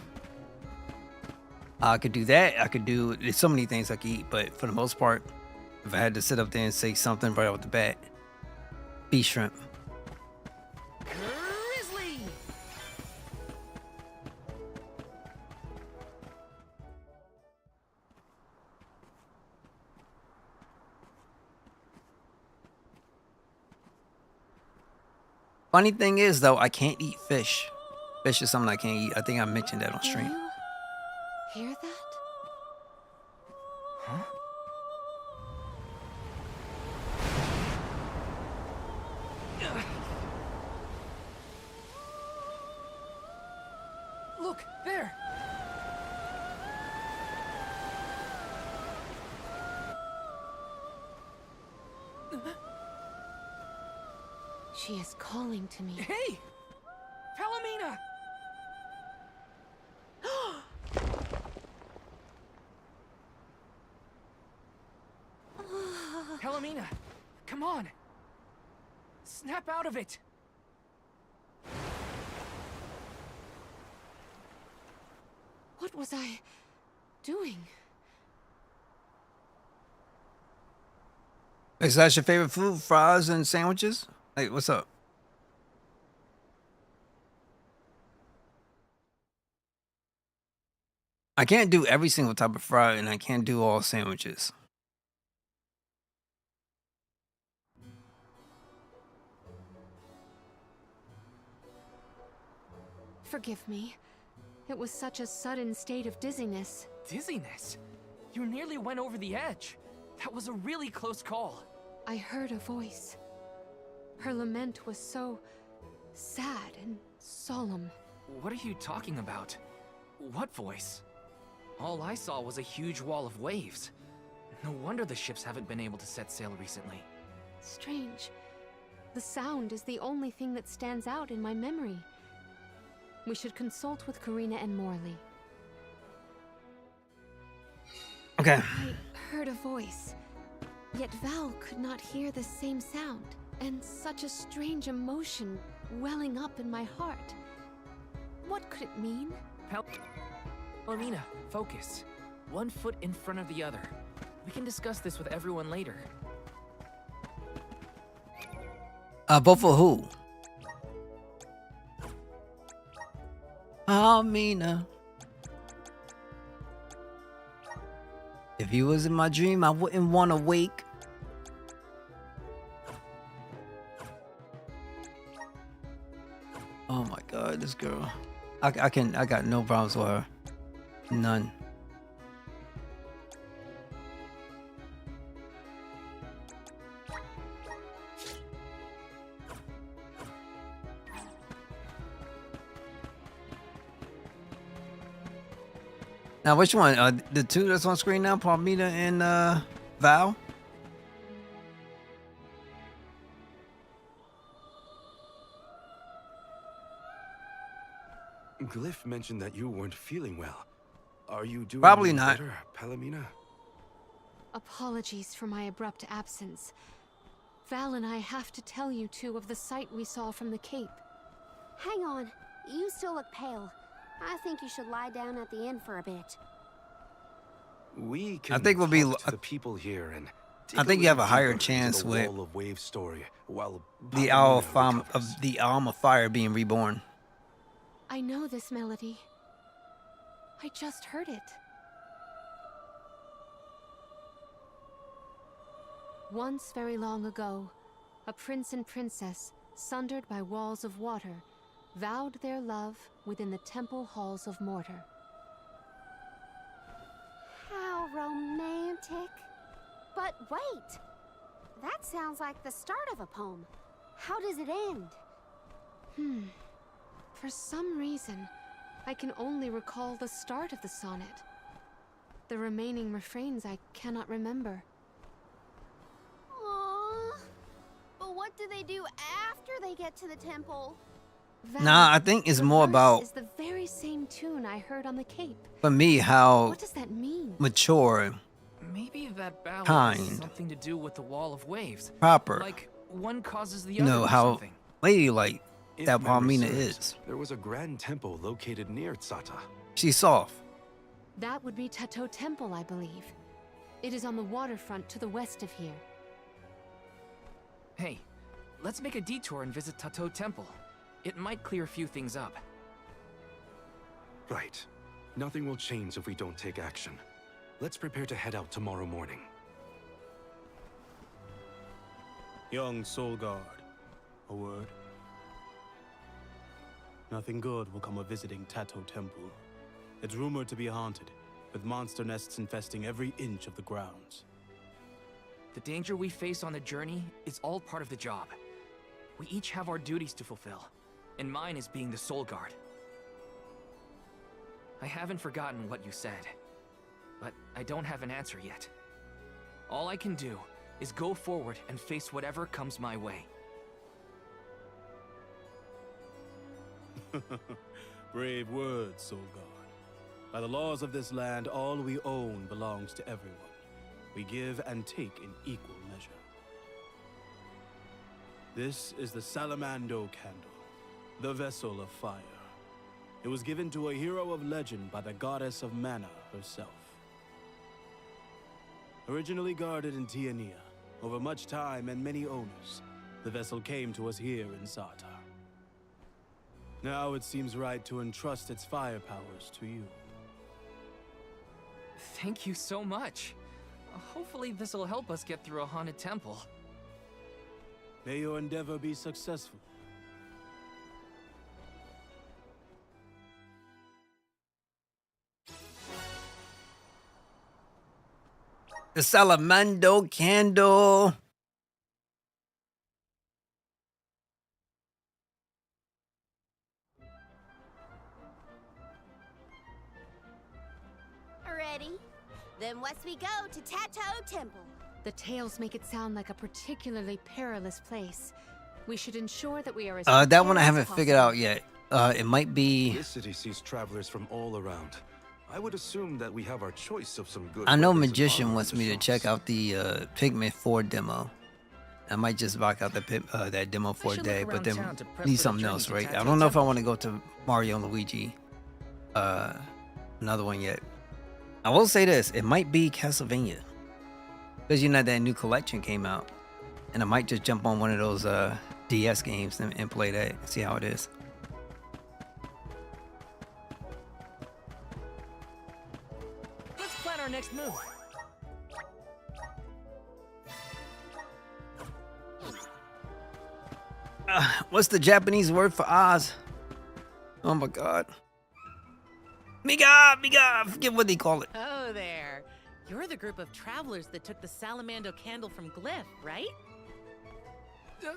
I could do that. I could do. There's so many things I could eat, but for the most part, if I had to sit up there and say something right off the bat, be shrimp. Grizzly! Funny thing is, though, I can't eat fish. Fish is something I can't eat. I think I mentioned that on Do stream. you hear that? Huh? Look, there! She is calling to me. Hey! Palomina! Palomina, come on! Snap out of it! What was I doing? Is that your favorite food? Fries and sandwiches? Hey, what's up? I can't do every single type of fry, and I can't do all sandwiches. Forgive me. It was such a sudden state of dizziness. Dizziness? You nearly went over the edge. That was a really close call. I heard a voice. Her lament was so sad and solemn. What are you talking about? What voice? All I saw was a huge wall of waves. No wonder the ships haven't been able to set sail recently. Strange. The sound is the only thing that stands out in my memory. We should consult with Karina and Morley. Okay. I heard a voice, yet Val could not hear the same sound, and such a strange emotion welling up in my heart. What could it mean? Palomina, focus. 1 foot in front of the other. We can discuss this with everyone later. Both for who? Palomina. If you was in my dream, I wouldn't want to wake. Oh my God, this girl. I got no problems with her. None. Now, which one? The two that's on screen now, Palomina and Val? Glyph mentioned that you weren't feeling well. Are you doing Probably any not. better, Palomina? Apologies for my abrupt absence. Val and I have to tell you two of the sight we saw from the Cape. Hang on. You still look pale. I think you should lie down at the inn for a bit. We can think we'll be. talk to the people here and I think you have a higher deeper chance into the with Wall of Waves story while the Palomina Alm of Fire being reborn. I know this melody. I just heard it. Once very long ago, a prince and princess, sundered by walls of water, vowed their love within the temple halls of Mortar. How romantic. But wait! That sounds like the start of a poem. How does it end? For some reason, I can only recall the start of the sonnet. The remaining refrains I cannot remember. Aww. But what do they do after they get to the temple? Val, Nah, I think it's the more verse about, is the very same tune I heard on the Cape. for me, how What does that mean? mature, Maybe that ballad Kind. has something to do with the wall of waves. proper, Like one causes the you other know, or how something. ladylike If that memory Palmina serves, is. There was a grand temple located near Tsata. She's soft. That would be Tato Temple, I believe. It is on the waterfront to the west of here. Hey, let's make a detour and visit Tato Temple. It might clear a few things up. Right. Nothing will change if we don't take action. Let's prepare to head out tomorrow morning. Young Soul Guard, a word? Nothing good will come of visiting Tato Temple. It's rumored to be haunted, with monster nests infesting every inch of the grounds. The danger we face on the journey is all part of the job. We each have our duties to fulfill, and mine is being the Soul Guard. I haven't forgotten what you said, but I don't have an answer yet. All I can do is go forward and face whatever comes my way. Brave words, Soul Guard. By the laws of this land, all we own belongs to everyone. We give and take in equal measure. This is the Salamando Candle, the vessel of fire. It was given to a hero of legend by the goddess of mana herself. Originally guarded in Tiania, over much time and many owners, the vessel came to us here in Sartar. Now it seems right to entrust its fire powers to you. Thank you so much. Hopefully this will help us get through a haunted temple. May your endeavor be successful. The Salamando Candle. Ready? Then west we go to Tato Temple. The tales make it sound like a particularly perilous place. We should ensure that we are as That one I prepared as haven't figured out possible. yet. It might be. This city sees travelers from all around. I would assume that we have our choice of some good. I know weapons and Magician armor wants in the me to shops. check out the Pigment 4 demo. I might just rock out that demo for a should day, look but around then town to prep need for the something journey else, to right? I Tato don't know if I Temple. want to go to Mario and Luigi, another one yet. I will say this: it might be Castlevania, because you know that new collection came out, and I might just jump on one of those DS games and play that, and see how it is. Let's plan our next move. What's the Japanese word for Oz? Oh my God. Miga, forget what they call it. Oh, there. You're the group of travelers that took the Salamando candle from Glyph, right?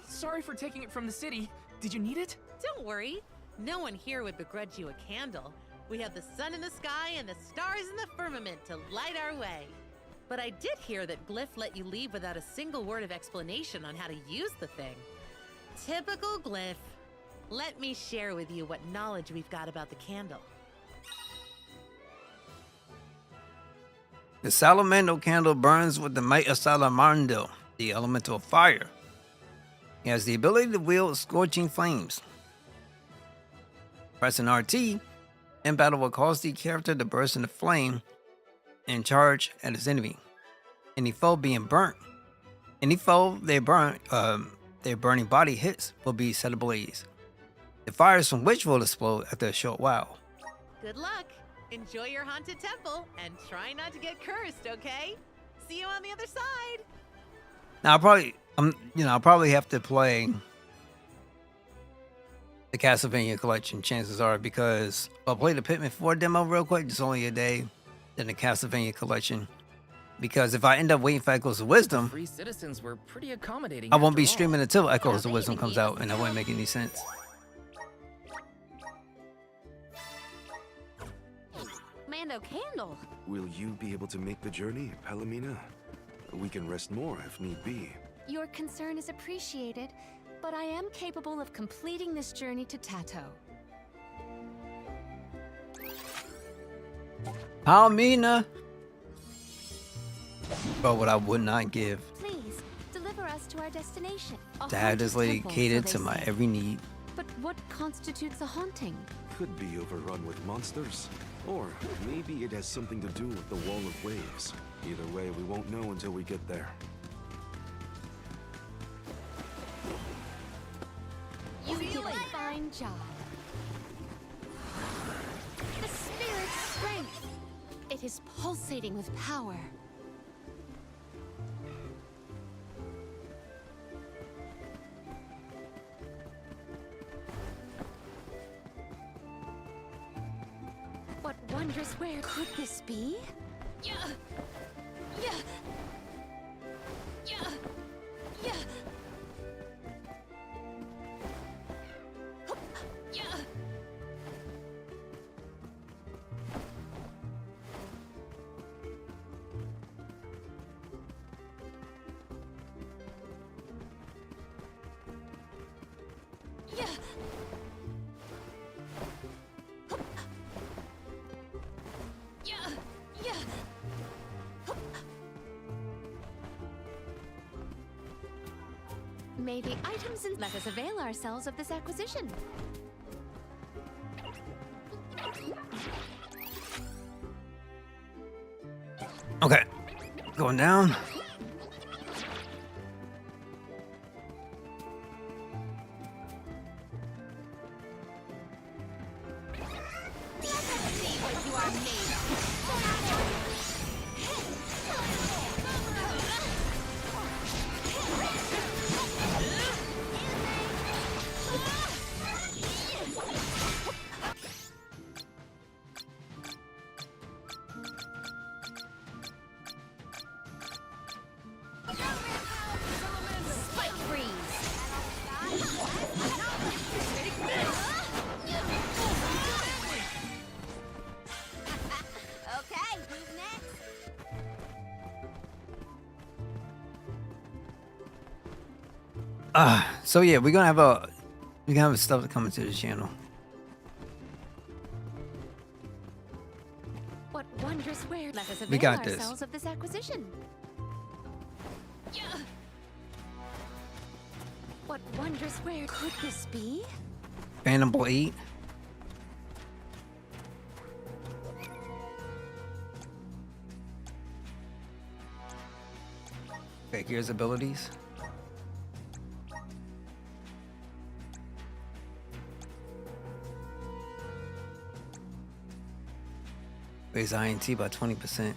Sorry for taking it from the city. Did you need it? Don't worry. No one here would begrudge you a candle. We have the sun in the sky and the stars in the firmament to light our way. But I did hear that Glyph let you leave without a single word of explanation on how to use the thing. Typical Glyph. Let me share with you what knowledge we've got about the candle. The Salamando candle burns with the might of Salamando, the elemental of fire. He has the ability to wield scorching flames. Pressing RT in battle will cause the character to burst into flame and charge at his enemy. Any foe being burnt, any foe their burning body hits will be set ablaze. The fires from which will explode after a short while. Good luck. Enjoy your haunted temple and try not to get cursed, okay? See you on the other side. Now I'll probably have to play the Castlevania collection, chances are, because I'll play the Pikmin 4 demo real quick, just only a day, then the Castlevania collection. Because if I end up waiting for Echoes of Wisdom, Free citizens were pretty accommodating. I won't be after all. streaming until Echoes of Wisdom comes out, and that wouldn't make any sense. Mando Candle. Will you be able to make the journey, Palomina? We can rest more if need be. Your concern is appreciated, but I am capable of completing this journey to Tato. Palmina! But what I would not give Please, deliver us to our destination. to have this lady cater to my every need. But What constitutes a haunting? Could be overrun with monsters. Or maybe it has something to do with the Wall of Waves. Either way, we won't know until we get there. You did a fine job. The spirit's strength. It is pulsating with power. What wondrous where could this be? Yeah. Yeah. Yeah. Yeah. Yeah. Yeah. Yeah. Yeah. May the items and let us avail ourselves of this acquisition. Okay, going down. Spike freeze. Okay, who's next? So yeah, we're gonna have stuff coming to the channel. What wondrous where let us We avail got this. ourselves of this acquisition. Yeah. What wondrous where could this be? Phantom Blade. Okay, here's abilities. Raise INT by 20%.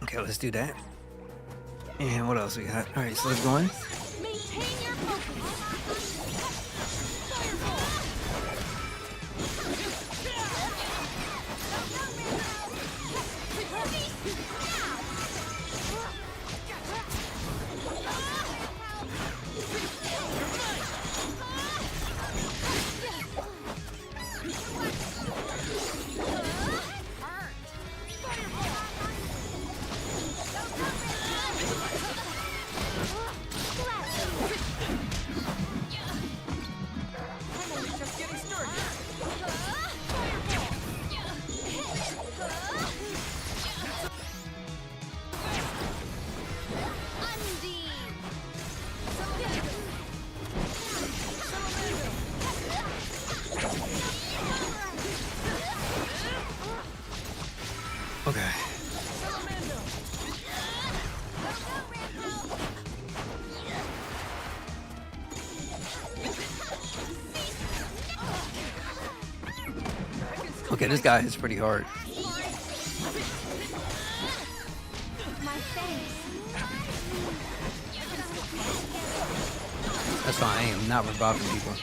Okay, let's do that. And what else we got? All right, so let's go in. Maintain your Okay. Okay, this guy hits pretty hard. My My thanks. That's fine. I am not reviving people.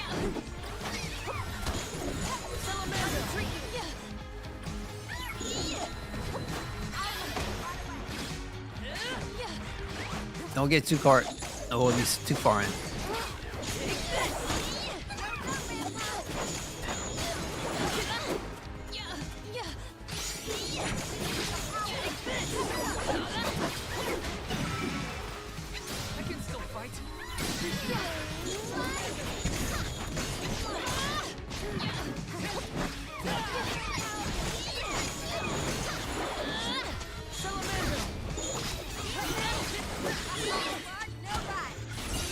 Don't get too far, or at least too far in. I can still fight.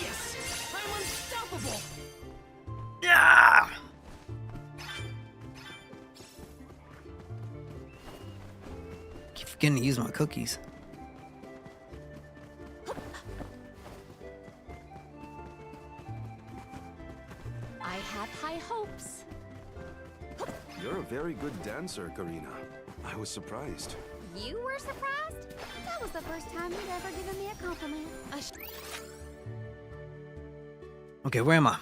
Yes, I'm unstoppable. Yeah. Keep forgetting to use my cookies. I had high hopes. You're a very good dancer, Karina. I was surprised. You were surprised? That was the first time you'd ever given me a compliment. Okay, where am I?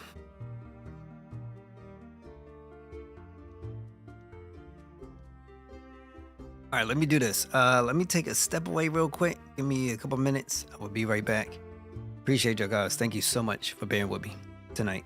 All right, let me do this. Let me take a step away real quick. Give me a couple minutes. I will be right back. Appreciate you guys. Thank you so much for bearing with me tonight.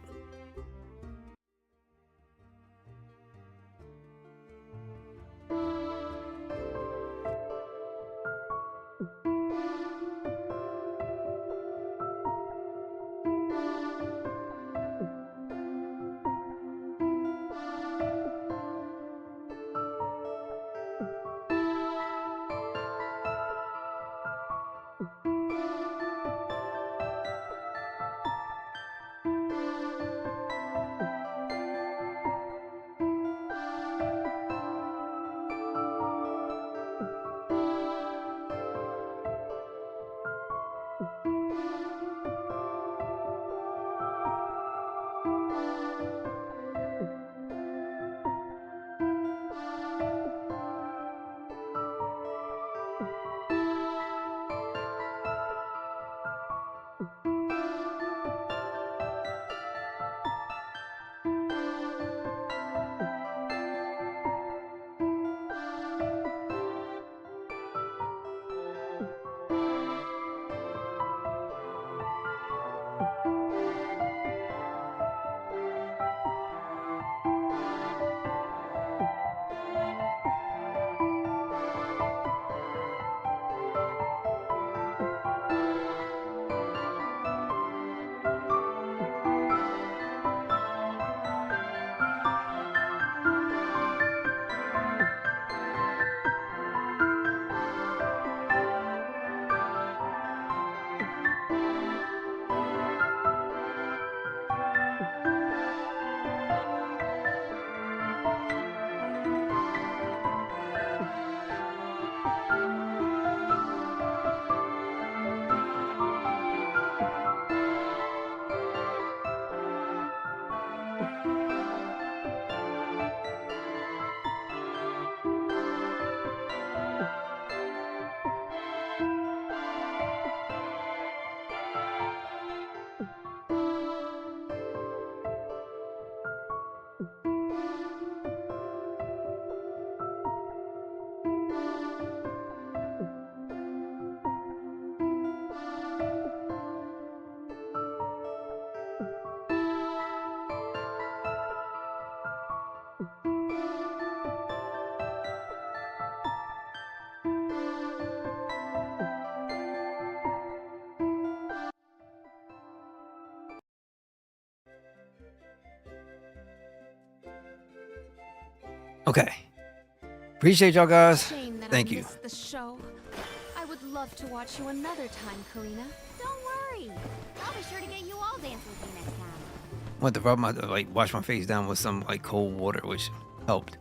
Okay. Appreciate y'all guys. Shame that Thank I you. missed the show. I would love to watch you another time, Karina. Don't worry. I'll be sure to get you all dance with you next time. Went to rub my wash my face down with some cold water, which helped.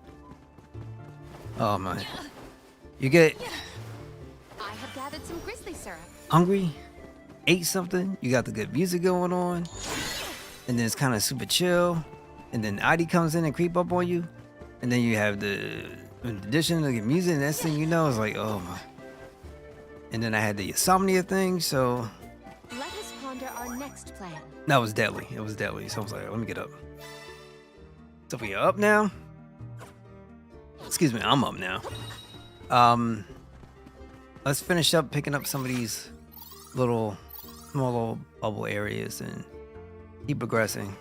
Oh man. You get I have gathered some grizzly syrup. hungry, ate something, you got the good music going on, and then it's kind of super chill, and then Adi comes in and creep up on you, and then you have the in addition to the music, and next thing you know, it's like, oh my. And then I had the insomnia thing, so Let us ponder our next plan. that was deadly. It was deadly. So I was like, let me get up. So we are up now. Excuse me, I'm up now. Let's finish up picking up some of these small little bubble areas and keep progressing.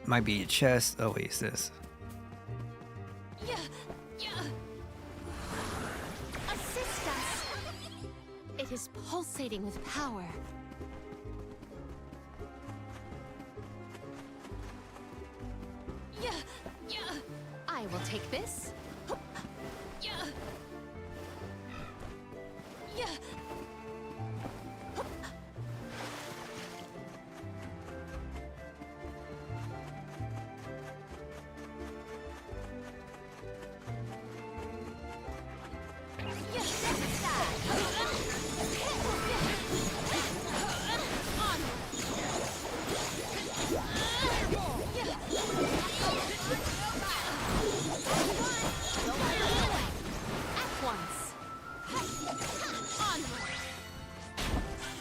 Might be a chest. Oh wait, it's this. Assist us! It is pulsating with power. I will take this.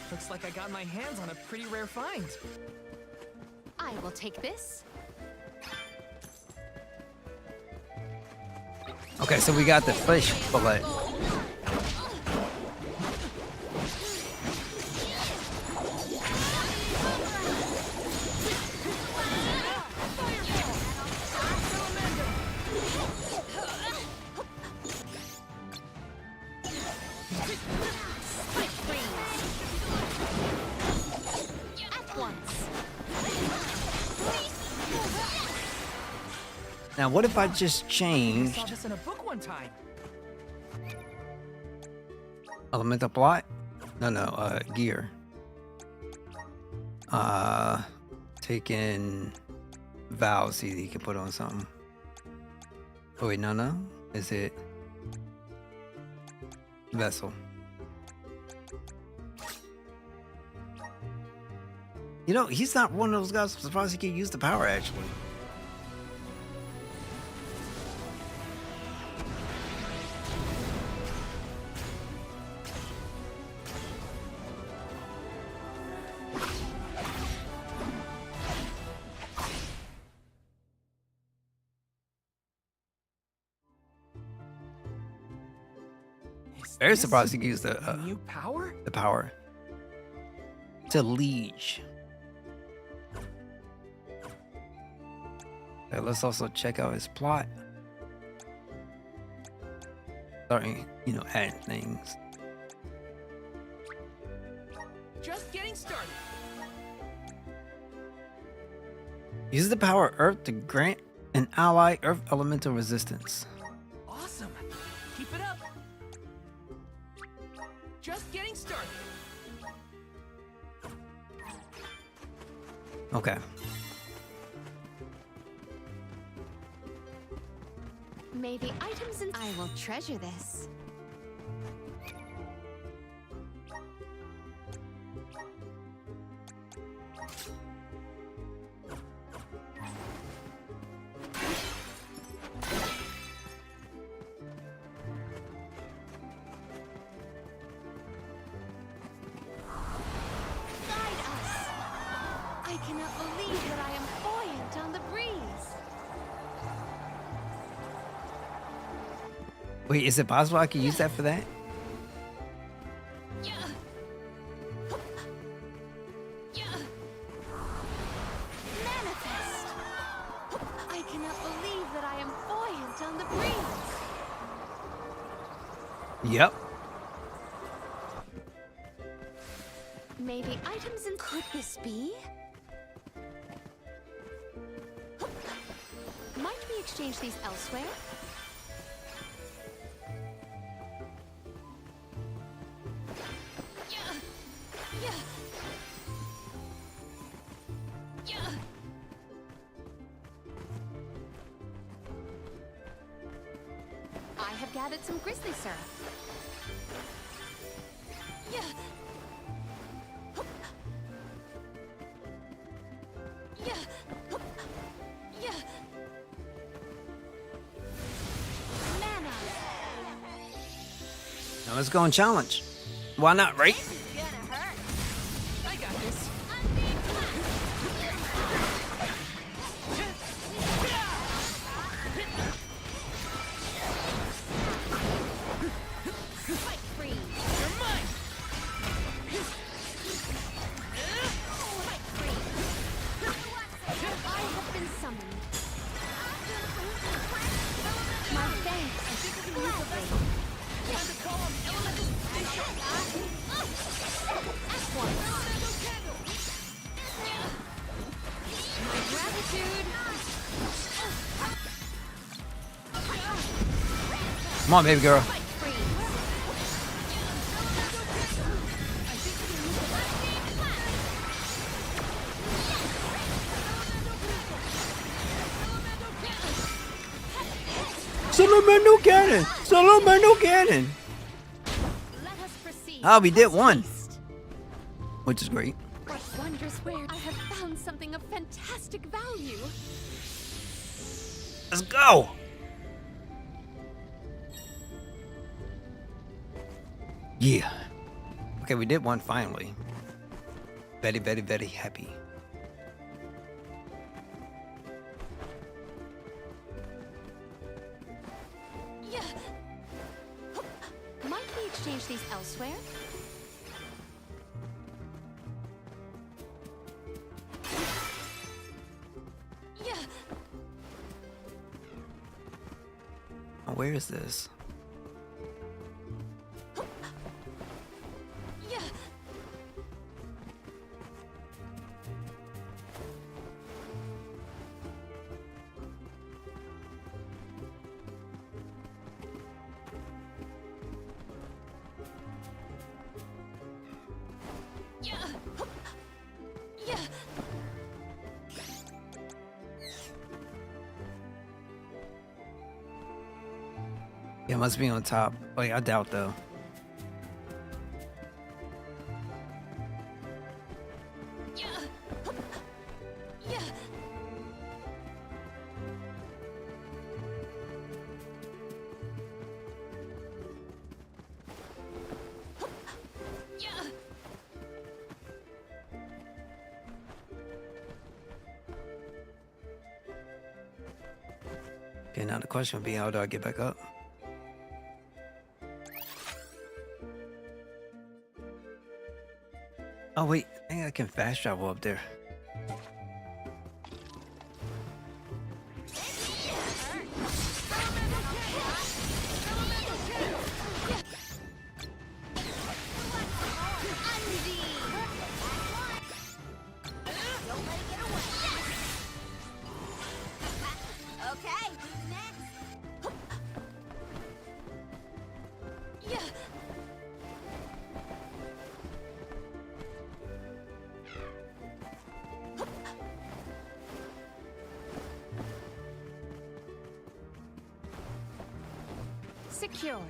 Looks like I got my hands on a pretty rare find. I will take this. Okay, so we got the fish fillet. Now, what if I just I saw changed this in a book one time. elemental plot? No, gear. Taking vows, see that you can put on something. Oh wait, no. Is it vessel? You know, he's not one of those guys. I'm surprised he can use the power actually. Very surprised he can use the new power. The power to liege. Okay, let's also check out his plot. Starting, adding things. Just getting started. Use the power Earth to grant an ally Earth elemental resistance. Awesome. Keep it up. Just getting started. Okay. May the items in I will treasure this. Guide us. I cannot believe that I am buoyant on the breeze. Wait, is it possible I can use that for that? Manifest. I cannot believe that I am buoyant on the breeze. Yep. May the items in could this be? Might we exchange these elsewhere? I have gathered some grizzly syrup. Now let's go and challenge. Why not, right? I got this. Fight free. You're mine. Fight free. I have been summoned. My thanks. Musically. My gratitude. Come on, baby girl. Salamander cannon! Salamander cannon! Oh, we did one. Which is great. What wondrous wares! I have found something of fantastic value. Let's go! Yeah. Okay, we did one finally. Very, very, very happy. Might we exchange these elsewhere? Oh, where is this? Yeah, it must be on top. Wait, I doubt though. Okay, now the question would be, how do I get back up? Oh wait, I think I can fast travel up there. Okay, next. Secured.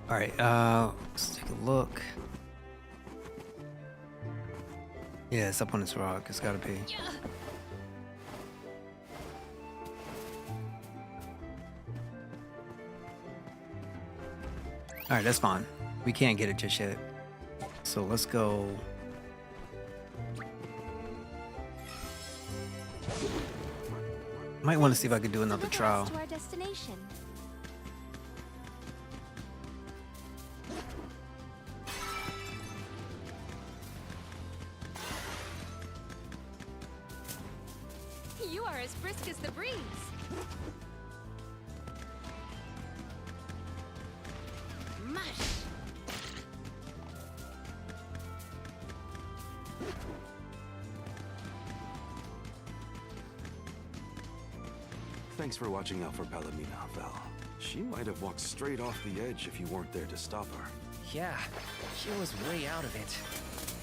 All right, let's take a look. Yeah, it's up on this rock. It's gotta be. All right, that's fine. We can't get it just yet. So let's go. Might want to see if I could do another trial. To our destination. You are as brisk as the breeze. Mush. Thanks for watching out for Palomina, Val. She might have walked straight off the edge if you weren't there to stop her. Yeah, she was way out of it.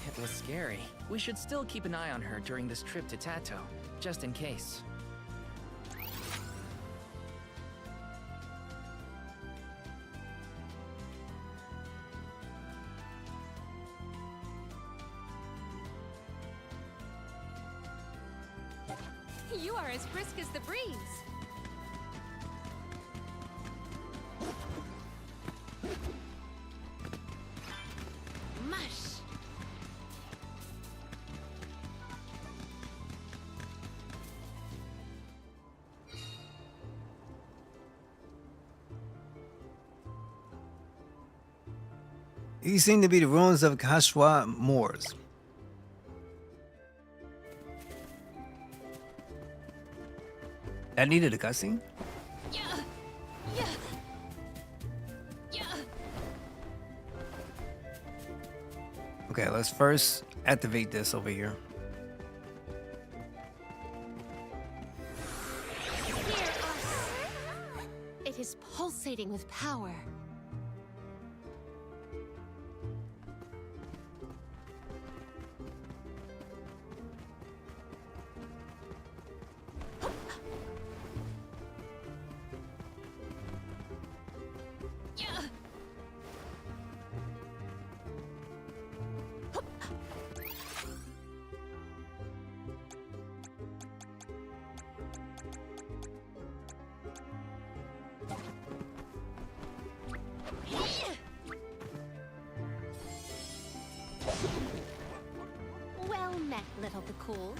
It was scary. We should still keep an eye on her during this trip to Tato, just in case. You are as brisk as the breeze. Mush! These seem to be the ruins of Kashwa Moors. That needed a cutscene? Yeah. Yeah. Yeah. Okay, let's first activate this over here. It is pulsating with power. Well met, little the cool.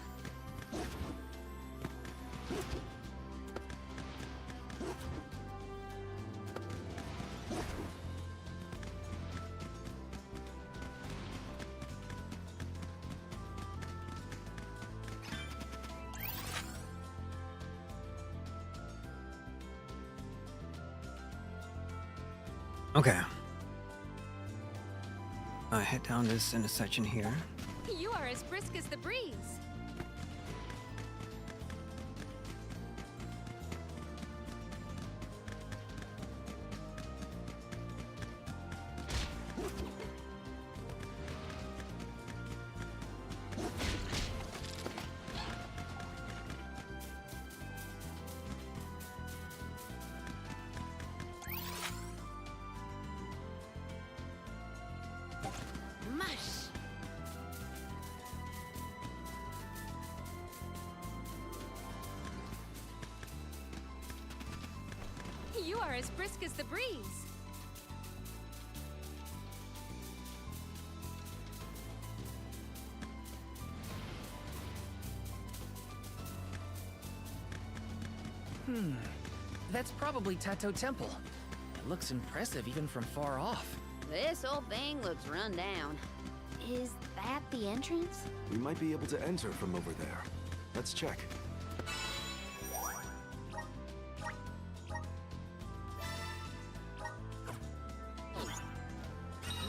Okay. I head down this intersection here. You are as brisk as the breeze. Mush! You are as brisk as the breeze. That's probably Tato Temple. It looks impressive even from far off. This old thing looks run down. Is that the entrance? We might be able to enter from over there. Let's check.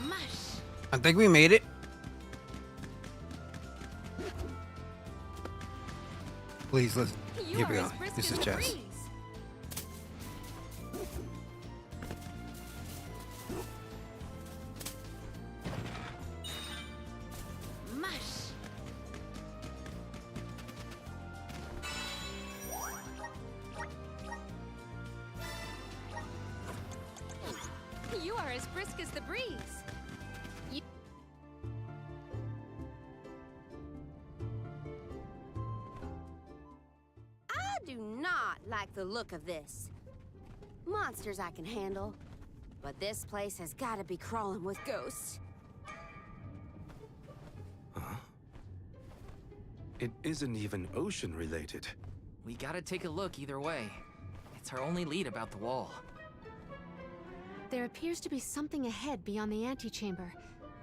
Mush! I think we made it. Please, listen. You Here we are go. as brisk This as is the chess. breeze. Mush! You are as brisk as the breeze. I do not like the look of this. Monsters I can handle, but this place has got to be crawling with ghosts. Huh? It isn't even ocean related. We gotta take a look either way. It's our only lead about the wall. There appears to be something ahead beyond the antechamber.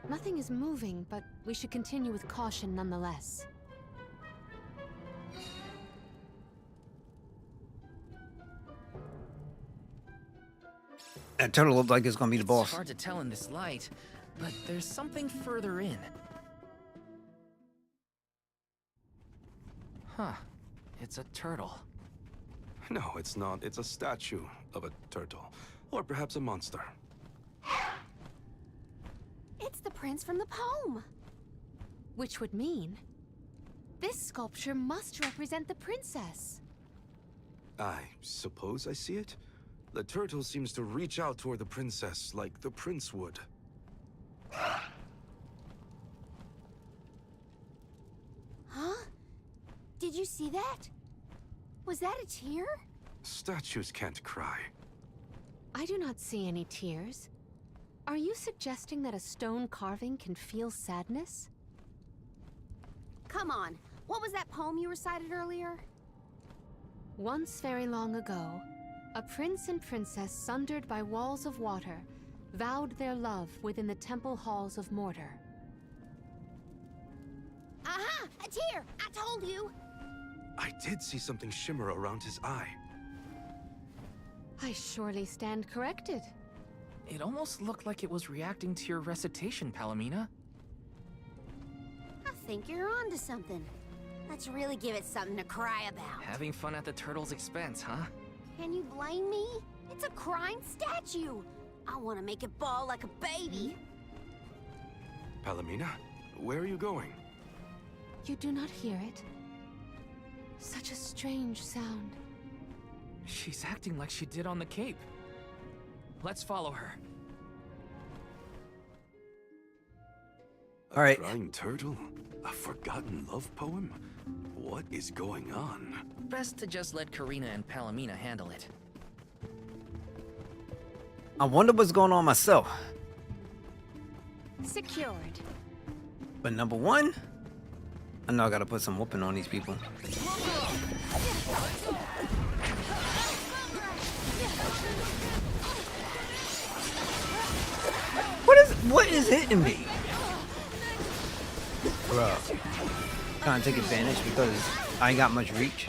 Nothing is moving, but we should continue with caution nonetheless. That turtle looked like it's gonna be the boss. It's hard to tell in this light, but there's something further in. Huh. It's a turtle. No, it's not. It's a statue of a turtle. Or perhaps a monster. It's the prince from the poem. Which would mean this sculpture must represent the princess. I suppose I see it. The turtle seems to reach out toward the princess like the prince would. Huh? Did you see that? Was that a tear? Statues can't cry. I do not see any tears. Are you suggesting that a stone carving can feel sadness? Come on. What was that poem you recited earlier? Once very long ago, a prince and princess sundered by walls of water vowed their love within the temple halls of Mordor. Aha! A tear! I told you! I did see something shimmer around his eye. I surely stand corrected. It almost looked like it was reacting to your recitation, Palomina. I think you're onto something. Let's really give it something to cry about. Having fun at the turtle's expense, huh? Can you blame me? It's a crying statue. I want to make it bawl like a baby. Palomina, where are you going? You do not hear it? Such a strange sound. She's acting like she did on the Cape. Let's follow her. All right. A crying turtle? A forgotten love poem? What is going on? Best to just let Karina and Palomina handle it. I wonder what's going on myself. Secured. But number one, I know I gotta put some whooping on these people. What is hitting me? Bruh. Trying to take advantage because I ain't got much reach.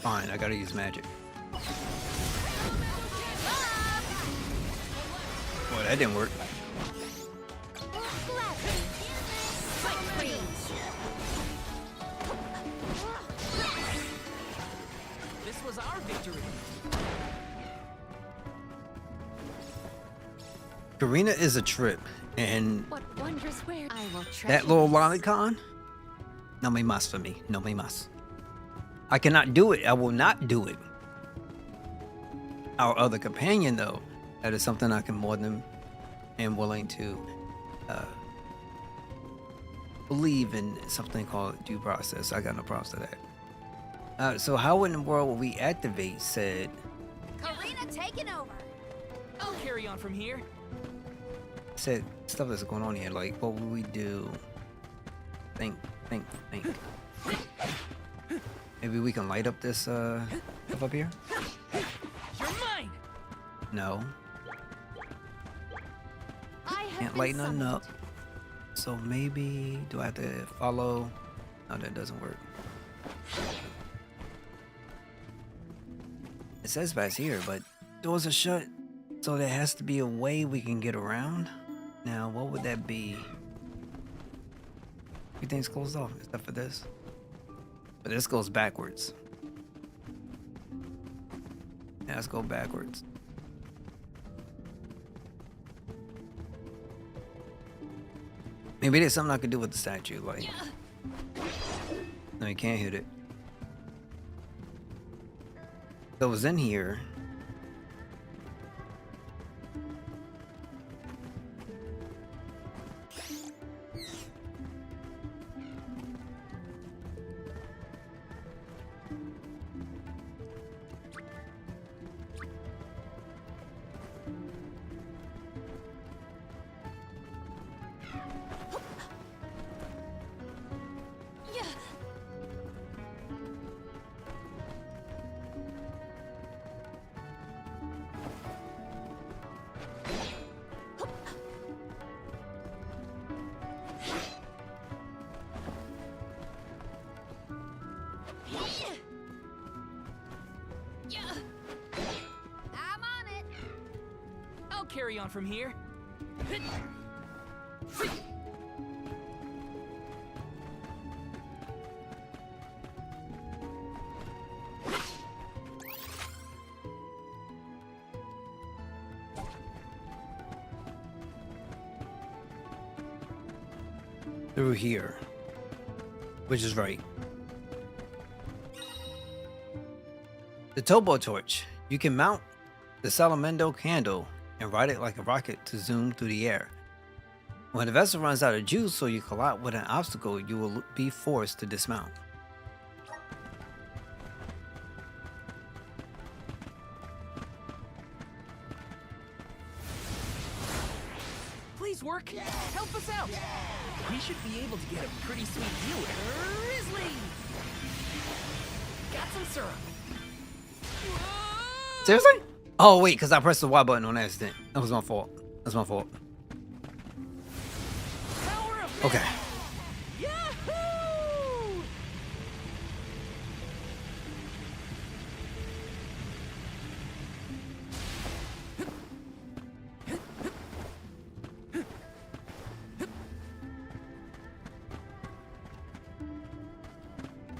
Fine, I gotta use magic. Boy, that didn't work. This was our victory. Karina is a trip, and What wondrous wares I will treasure. that little lolicon, no me mas for me, no me mas. I cannot do it. I will not do it. Our other companion, though, that is something I can more than am willing to believe in something called due process. I got no problems with that. So how in the world will we activate said? Karina taking over. I'll carry on from here. Said stuff that's going on here, like what would we do? Think. Maybe we can light up this stuff up here? You're mine! No. I have Can't been light nothing summoned. up. So maybe, do I have to follow? No, that doesn't work. It says back here, but doors are shut. So there has to be a way we can get around. Now, what would that be? Everything's closed off except for this. But this goes backwards. Yeah, let's go backwards. Maybe there's something I could do with the statue, like... No, you can't hit it. So it was in here. I'm on it. I'll carry on from here. through here, which is right. The Tobo torch. You can mount the Salamendo candle and ride it like a rocket to zoom through the air. When the vessel runs out of juice or you collide with an obstacle, you will be forced to dismount. Please work. Help us out. We should be able to get a pretty sweet deal with Grizzly. Got some syrup. Seriously? Oh wait, because I pressed the Y button on accident. That was my fault. That's my fault. Okay. Yahoo!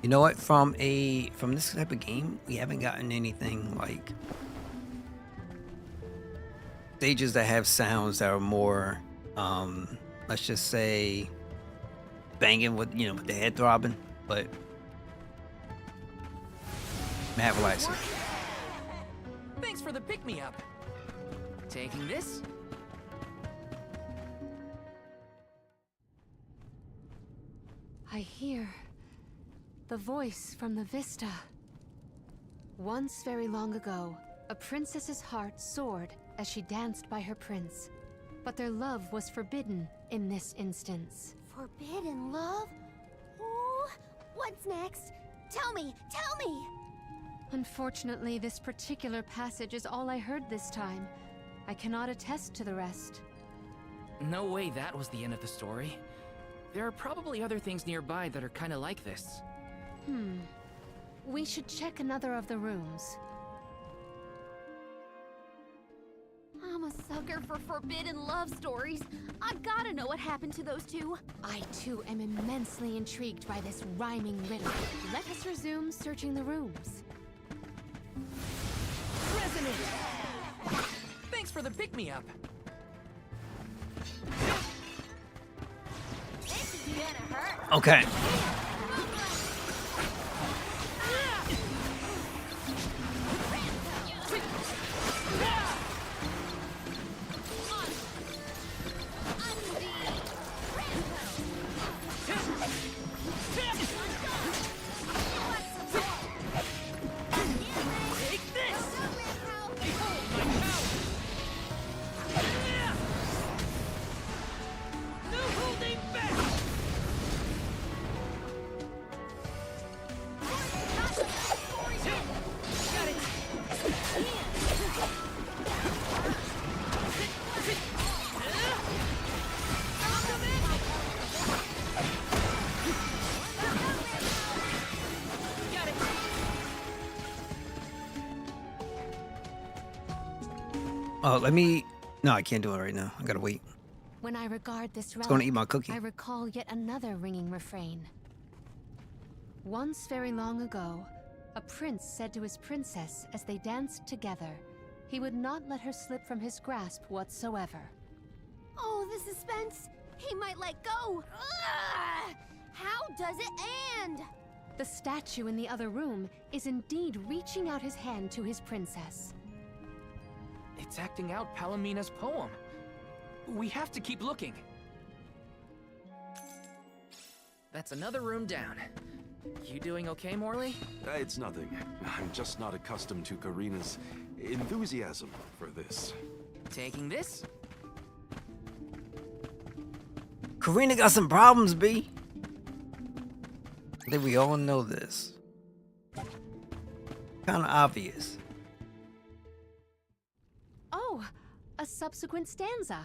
You know what? From this type of game, we haven't gotten anything like stages that have sounds that are more, let's just say, banging with with the head throbbing, but mad relaxing. Thanks for the pick-me-up. Taking this? I hear the voice from the Vista. Once very long ago, a princess's heart soared as she danced by her prince. But their love was forbidden in this instance. Forbidden love? Ooh, what's next? Tell me, tell me! Unfortunately, this particular passage is all I heard this time. I cannot attest to the rest. No way that was the end of the story. There are probably other things nearby that are kind of like this. We should check another of the rooms. I'm a sucker for forbidden love stories. I've gotta know what happened to those two. I too am immensely intrigued by this rhyming riddle. Let us resume searching the rooms. Resonant! Thanks for the pick-me-up. This is gonna hurt. Okay. Oh, let me... No, I can't do it right now. I gotta wait. When I regard this relic, gonna eat my cookie. I recall yet another ringing refrain. Once very long ago, a prince said to his princess as they danced together, he would not let her slip from his grasp whatsoever. Oh, the suspense! He might let go! Ugh! How does it end? The statue in the other room is indeed reaching out his hand to his princess. It's acting out Palomina's poem. We have to keep looking. That's another room down. You doing okay, Morley? It's nothing. I'm just not accustomed to Karina's enthusiasm for this. Taking this? Karina got some problems, B. I think we all know this. Kind of obvious. Oh, a subsequent stanza.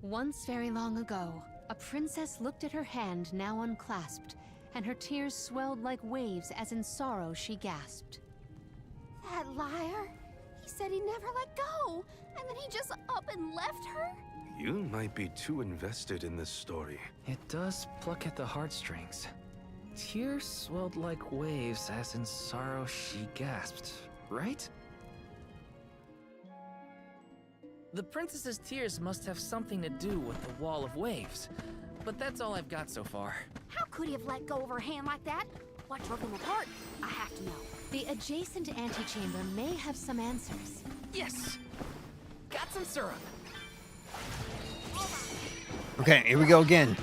Once very long ago, a princess looked at her hand now unclasped, and her tears swelled like waves as in sorrow she gasped. That liar! He said he never let go, and then he just up and left her? You might be too invested in this story. It does pluck at the heartstrings. Tears swelled like waves as in sorrow she gasped, right? The princess's tears must have something to do with the Wall of Waves. but that's all I've got so far. How could he have let go of her hand like that? What drove them apart? I have to know. The adjacent antechamber may have some answers. Yes! Got some syrup. Okay, here we go again.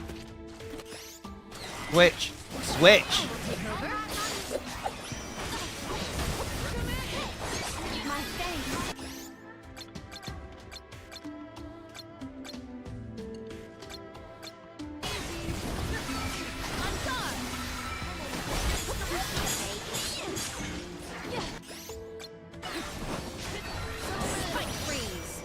Switch. Switch. My thanks. Spike freeze.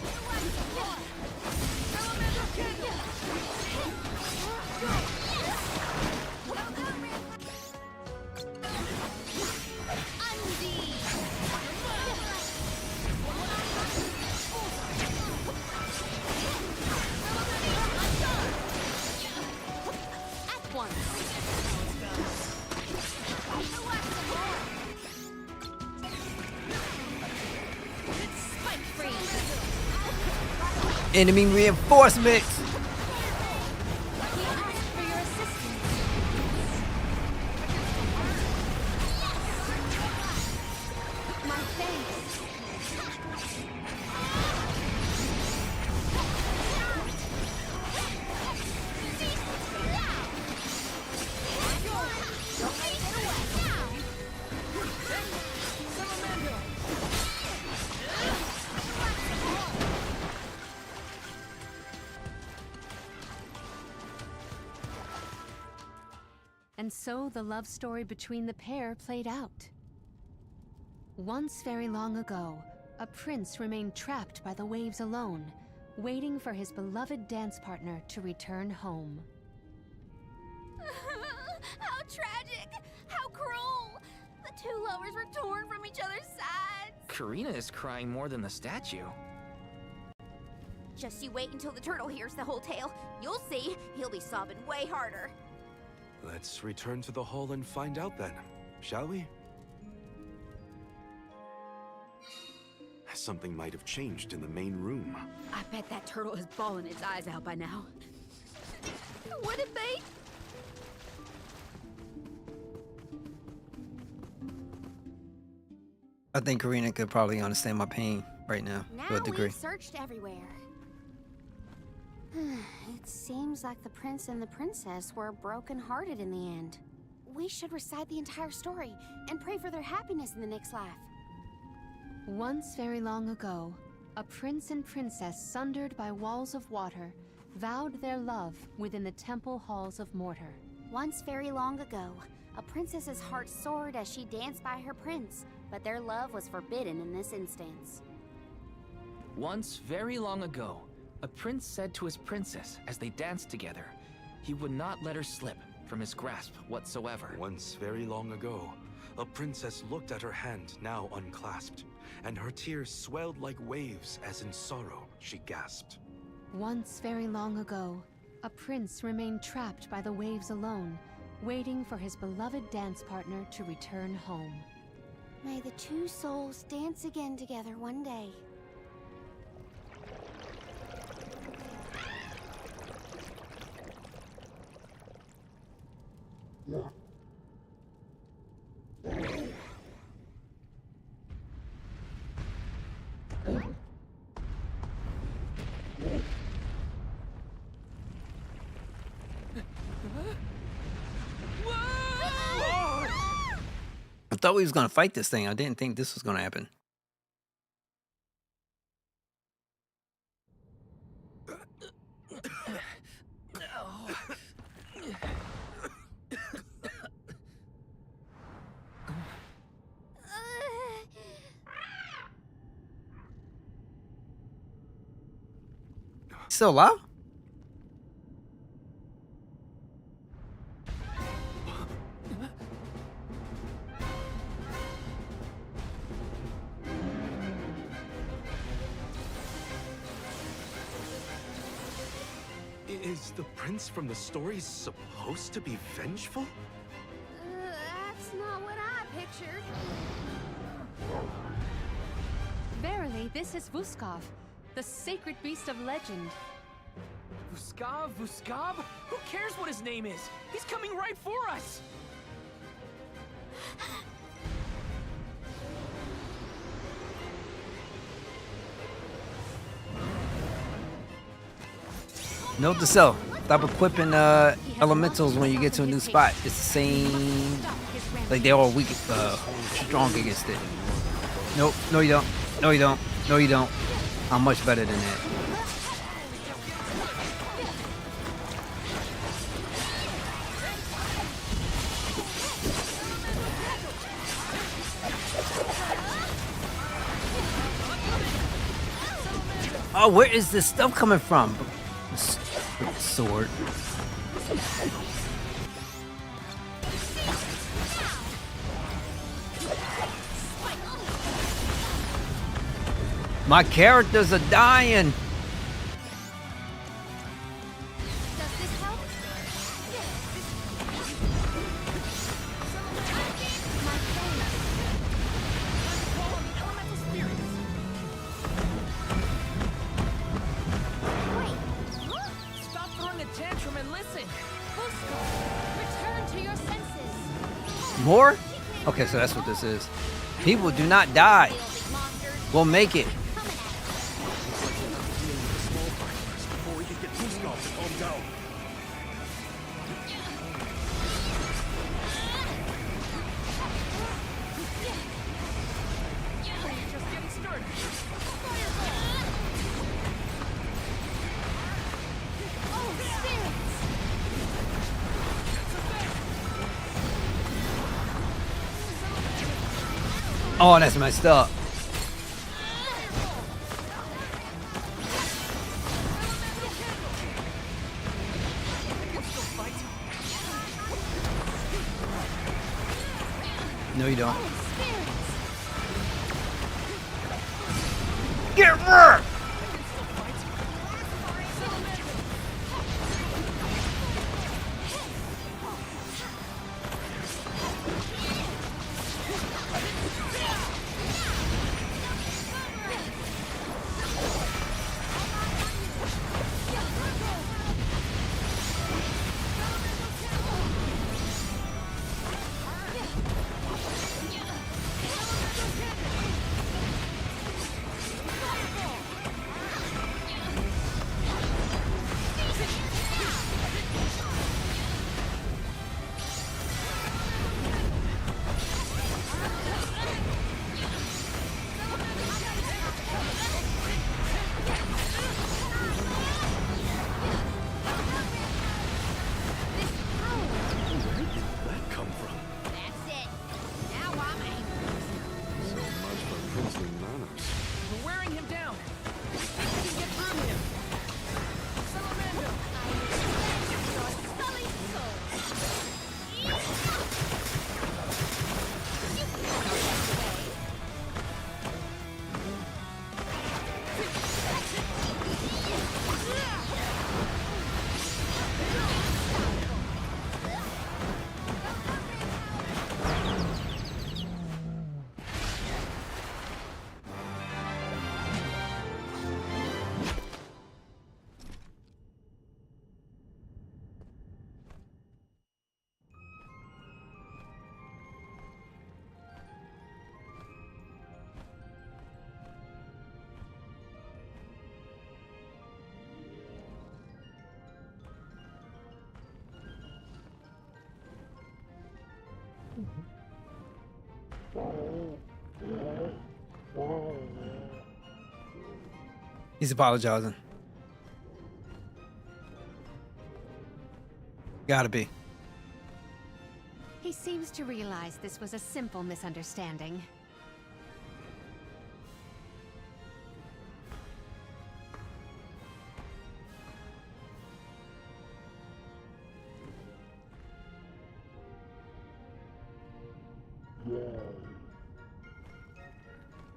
At once. Spike freeze. Enemy reinforcements. He asked for your assistance. My thanks. And so the love story between the pair played out. Once very long ago, a prince remained trapped by the waves alone, waiting for his beloved dance partner to return home. How tragic! How cruel! The two lovers were torn from each other's sides. Karina is crying more than the statue. Just you wait until the turtle hears the whole tale. You'll see, he'll be sobbing way harder. Let's return to the hall and find out then, shall we? Something might have changed in the main room. I bet that turtle is bawling its eyes out by now. Would it be? I think Karina could probably understand my pain right now Now to a degree. we've searched everywhere. It seems like the prince and the princess were broken-hearted in the end. We should recite the entire story and pray for their happiness in the next life. Once very long ago, a prince and princess sundered by walls of water vowed their love within the temple halls of Mortar. Once very long ago, a princess's heart soared as she danced by her prince, but their love was forbidden in this instance. Once very long ago, a prince said to his princess as they danced together, he would not let her slip from his grasp whatsoever. Once very long ago, a princess looked at her hand, now unclasped, and her tears swelled like waves as in sorrow she gasped. Once very long ago, a prince remained trapped by the waves alone, waiting for his beloved dance partner to return home. May the two souls dance again together one day. I thought we was gonna fight this thing. I didn't think this was gonna happen. Still alive? Is the prince from the story supposed to be vengeful? That's not what I pictured. Verily, this is Vuskov, the sacred beast of legend. Vuskav? Who cares what his name is? He's coming right for us! Note to self: stop equipping elementals when you get to a new spot. It's the same, like they're all weak, strong against it. Nope, no you don't. No you don't. No you don't. I'm much better than that. Oh, where is this stuff coming from? Sword. My characters are dying. Stop throwing a tantrum and listen! Return to your senses. More? Okay, so that's what this is. People do not die. We'll make it. Before we can get Vuskav to calm down. Just getting started. Oh, that's messed up. No, you don't. Get wrecked! We're wearing him down. We can get through him. He's apologizing. Gotta be. He seems to realize this was a simple misunderstanding.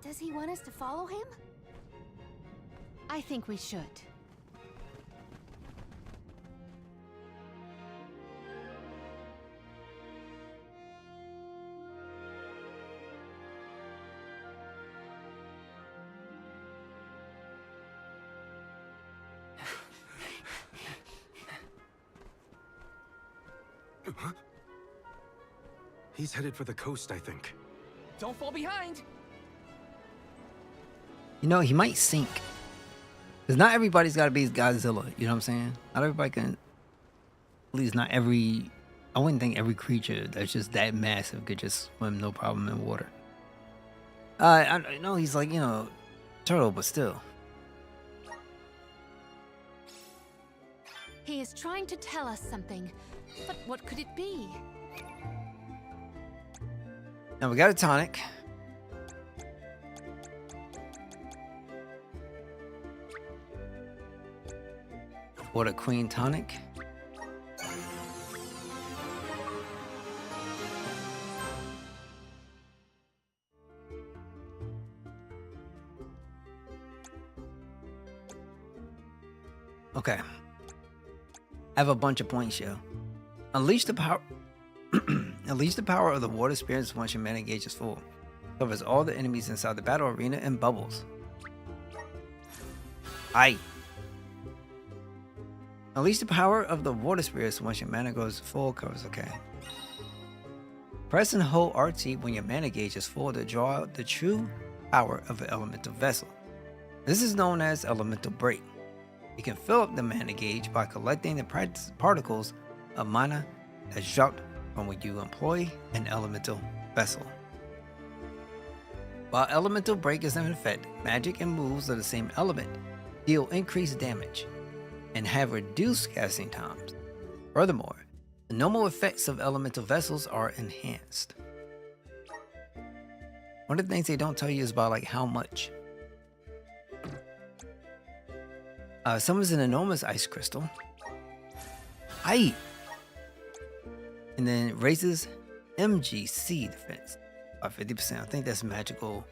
Does he want us to follow him? I think we should. Huh? He's headed for the coast, I think. Don't fall behind! You know, he might sink. Because not everybody's got to be Godzilla. You know what I'm saying? Not everybody can. At least not every. I wouldn't think every creature that's just that massive could just swim no problem in water. I know he's like, you know, turtle, but still. He is trying to tell us something, but what could it be? Now we got a tonic. Water Queen tonic. Okay. I have a bunch of points here. Unleash the power. Unleash the power of the water spirits once your mana gauge is full. Covers all the enemies inside the battle arena in bubbles. Aye. Unleash the power of the water spirits once your mana goes full. Covers, okay. Press and hold RT when your mana gauge is full to draw out the true power of an elemental vessel. This is known as elemental break. You can fill up the mana gauge by collecting the particles of mana that's dropped from when you employ an elemental vessel. While elemental break is in effect, magic and moves of the same element deal increased damage and have reduced casting times. Furthermore, the normal effects of elemental vessels are enhanced. One of the things they don't tell you is about like how much. Summons an enormous ice crystal. Aye. And then raises MGC defense by 50%. I think that's magical.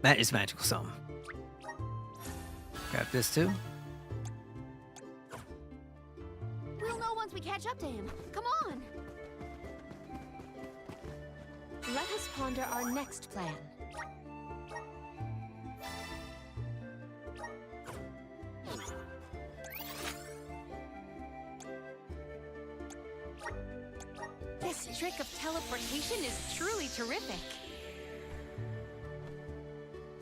It's magical something. Grab this too. We'll know once we catch up to him. Come on. Let us ponder our next plan. This trick of teleportation is truly terrific.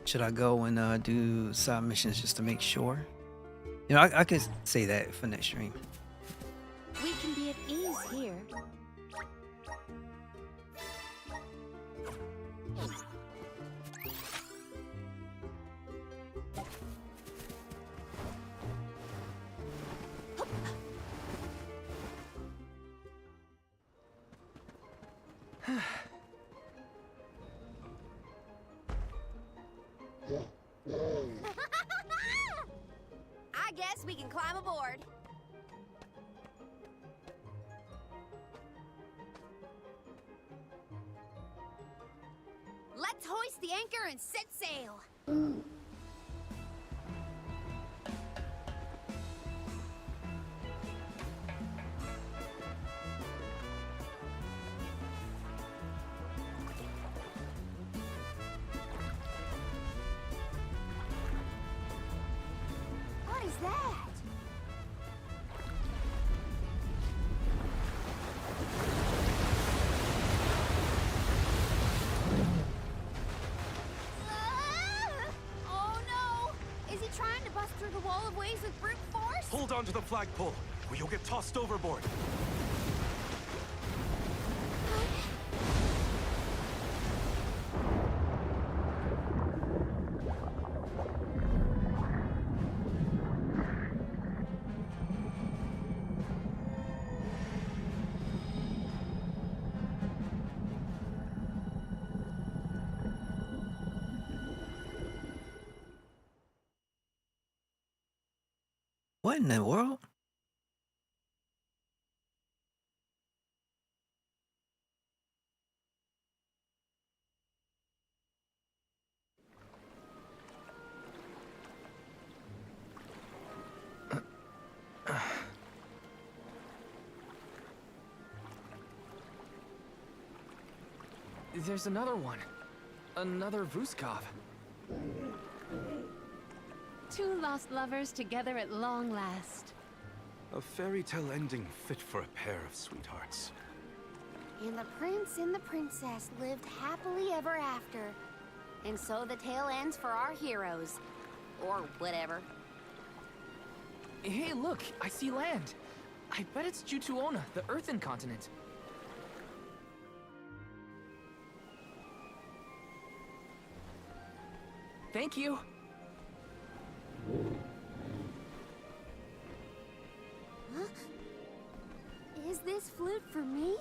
Should I go and do side missions just to make sure? You know, I could say that for next stream. We can be at ease here. I guess we can climb aboard. Let's hoist the anchor and set sail. What is that? Oh no! Is he trying to bust through the wall of waves with brute force? Hold on to the flagpole, or you'll get tossed overboard. What in the world? There's another one. Another Vuskov. Two lost lovers together at long last. A fairy tale ending fit for a pair of sweethearts. And the prince and the princess lived happily ever after. And so the tale ends for our heroes. Or whatever. Hey, look, I see land. I bet it's Jutuona, the Earthen continent. Thank you. Huh? Is this flute for me?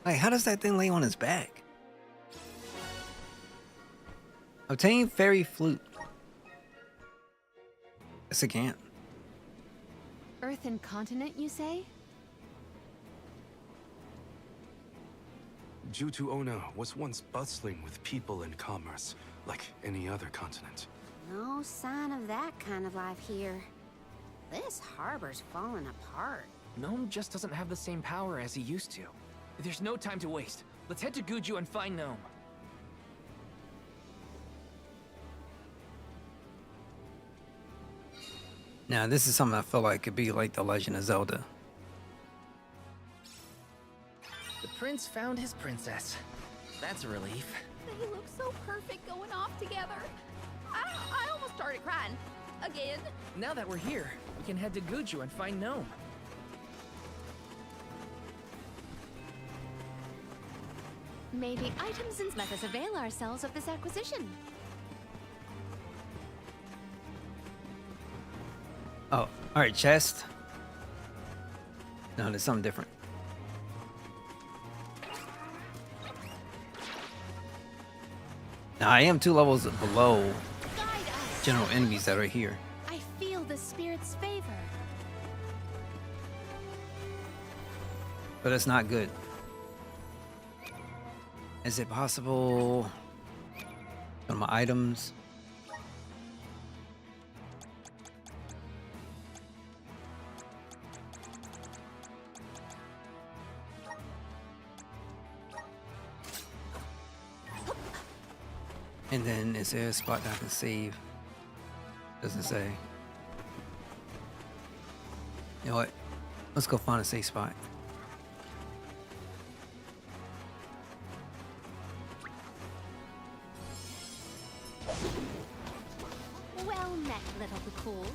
Like, how does that thing lay on his back? Obtain fairy flute. Yes, I can't. Earthen continent, you say? Jutuona was once bustling with people and commerce, like any other continent. No sign of that kind of life here. This harbor's falling apart. Gnome just doesn't have the same power as he used to. There's no time to waste. Let's head to Guju and find Gnome. Now, this is something I feel like could be like The Legend of Zelda. The prince found his princess. That's a relief. They look so perfect going off together. I almost started crying. Again. Now that we're here, we can head to Guju and find Gnome. Maybe items and let us avail ourselves of this acquisition. Oh, alright, chest. No, there's something different. Now, I am 2 levels below general enemies that are here. I feel the spirit's favor. But it's not good. Is it possible? On my items. And then is there a spot that I can save? Doesn't say. You know what? Let's go find a safe spot. Well met, little Bakul.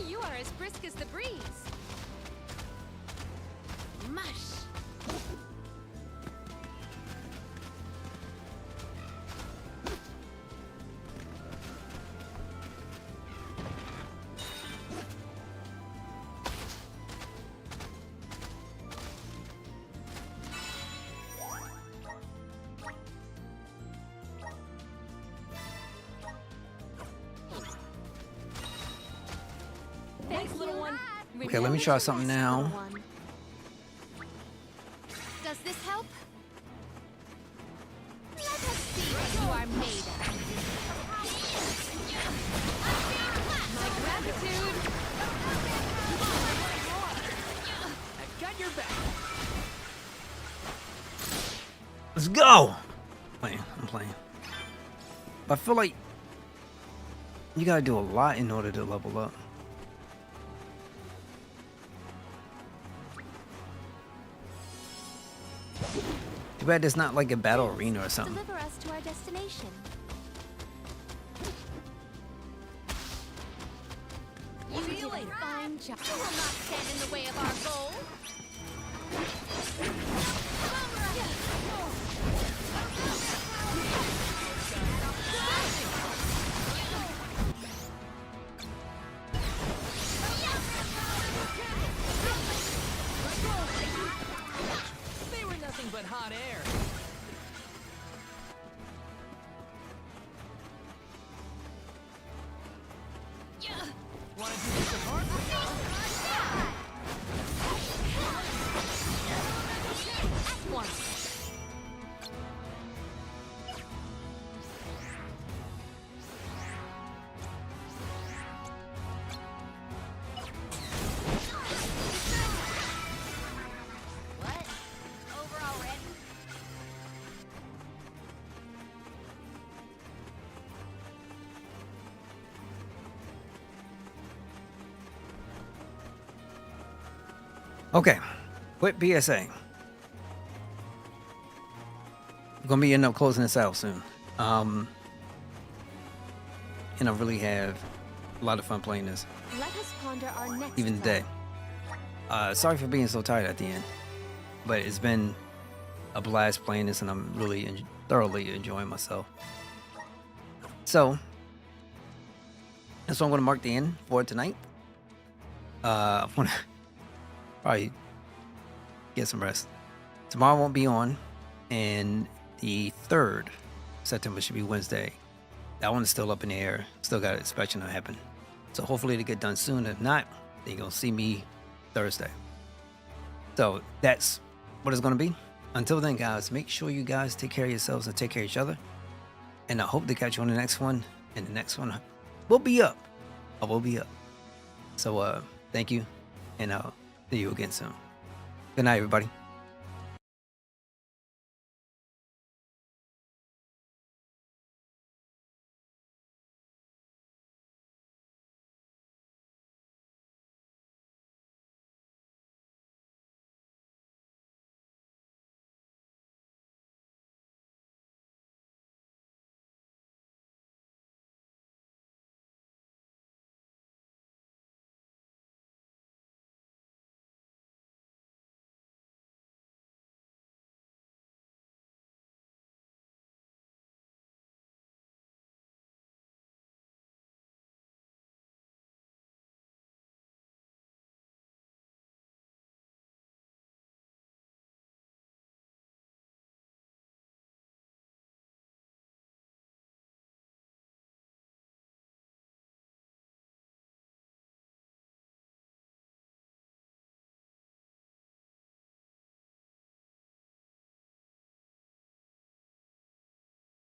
You are as brisk as the breeze. Mush. Thanks, little one. Okay, let me try something now. Does this help? Let us see what you are made of. My gratitude. I've got your back. Let's go! I'm playing. But I feel like you gotta do a lot in order to level up. Too bad it's not like a battle arena or something. Deliver us to our destination. You did a fine job. You will not stand in the way of our goal. They were nothing but hot air. Wanna do this apart? At once. What? Over already? Okay, quick PSA. We're gonna be ending up closing this out soon. And I really have a lot of fun playing this, Let us ponder our next even today. Sorry for being so tired at the end, but it's been a blast playing this, and I'm really thoroughly enjoying myself. So that's what I'm gonna mark the end for tonight. I wanna probably get some rest. Tomorrow won't be on, and the 3rd September should be Wednesday. That one is still up in the air. Still got an inspection to happen. So hopefully it'll get done soon. If not, then you're going to see me Thursday. So that's what it's going to be. Until then, guys, make sure you guys take care of yourselves and take care of each other. And I hope to catch you on the next one. And the next one will be up. I will be up. So thank you. And I'll see you again soon. Good night, everybody.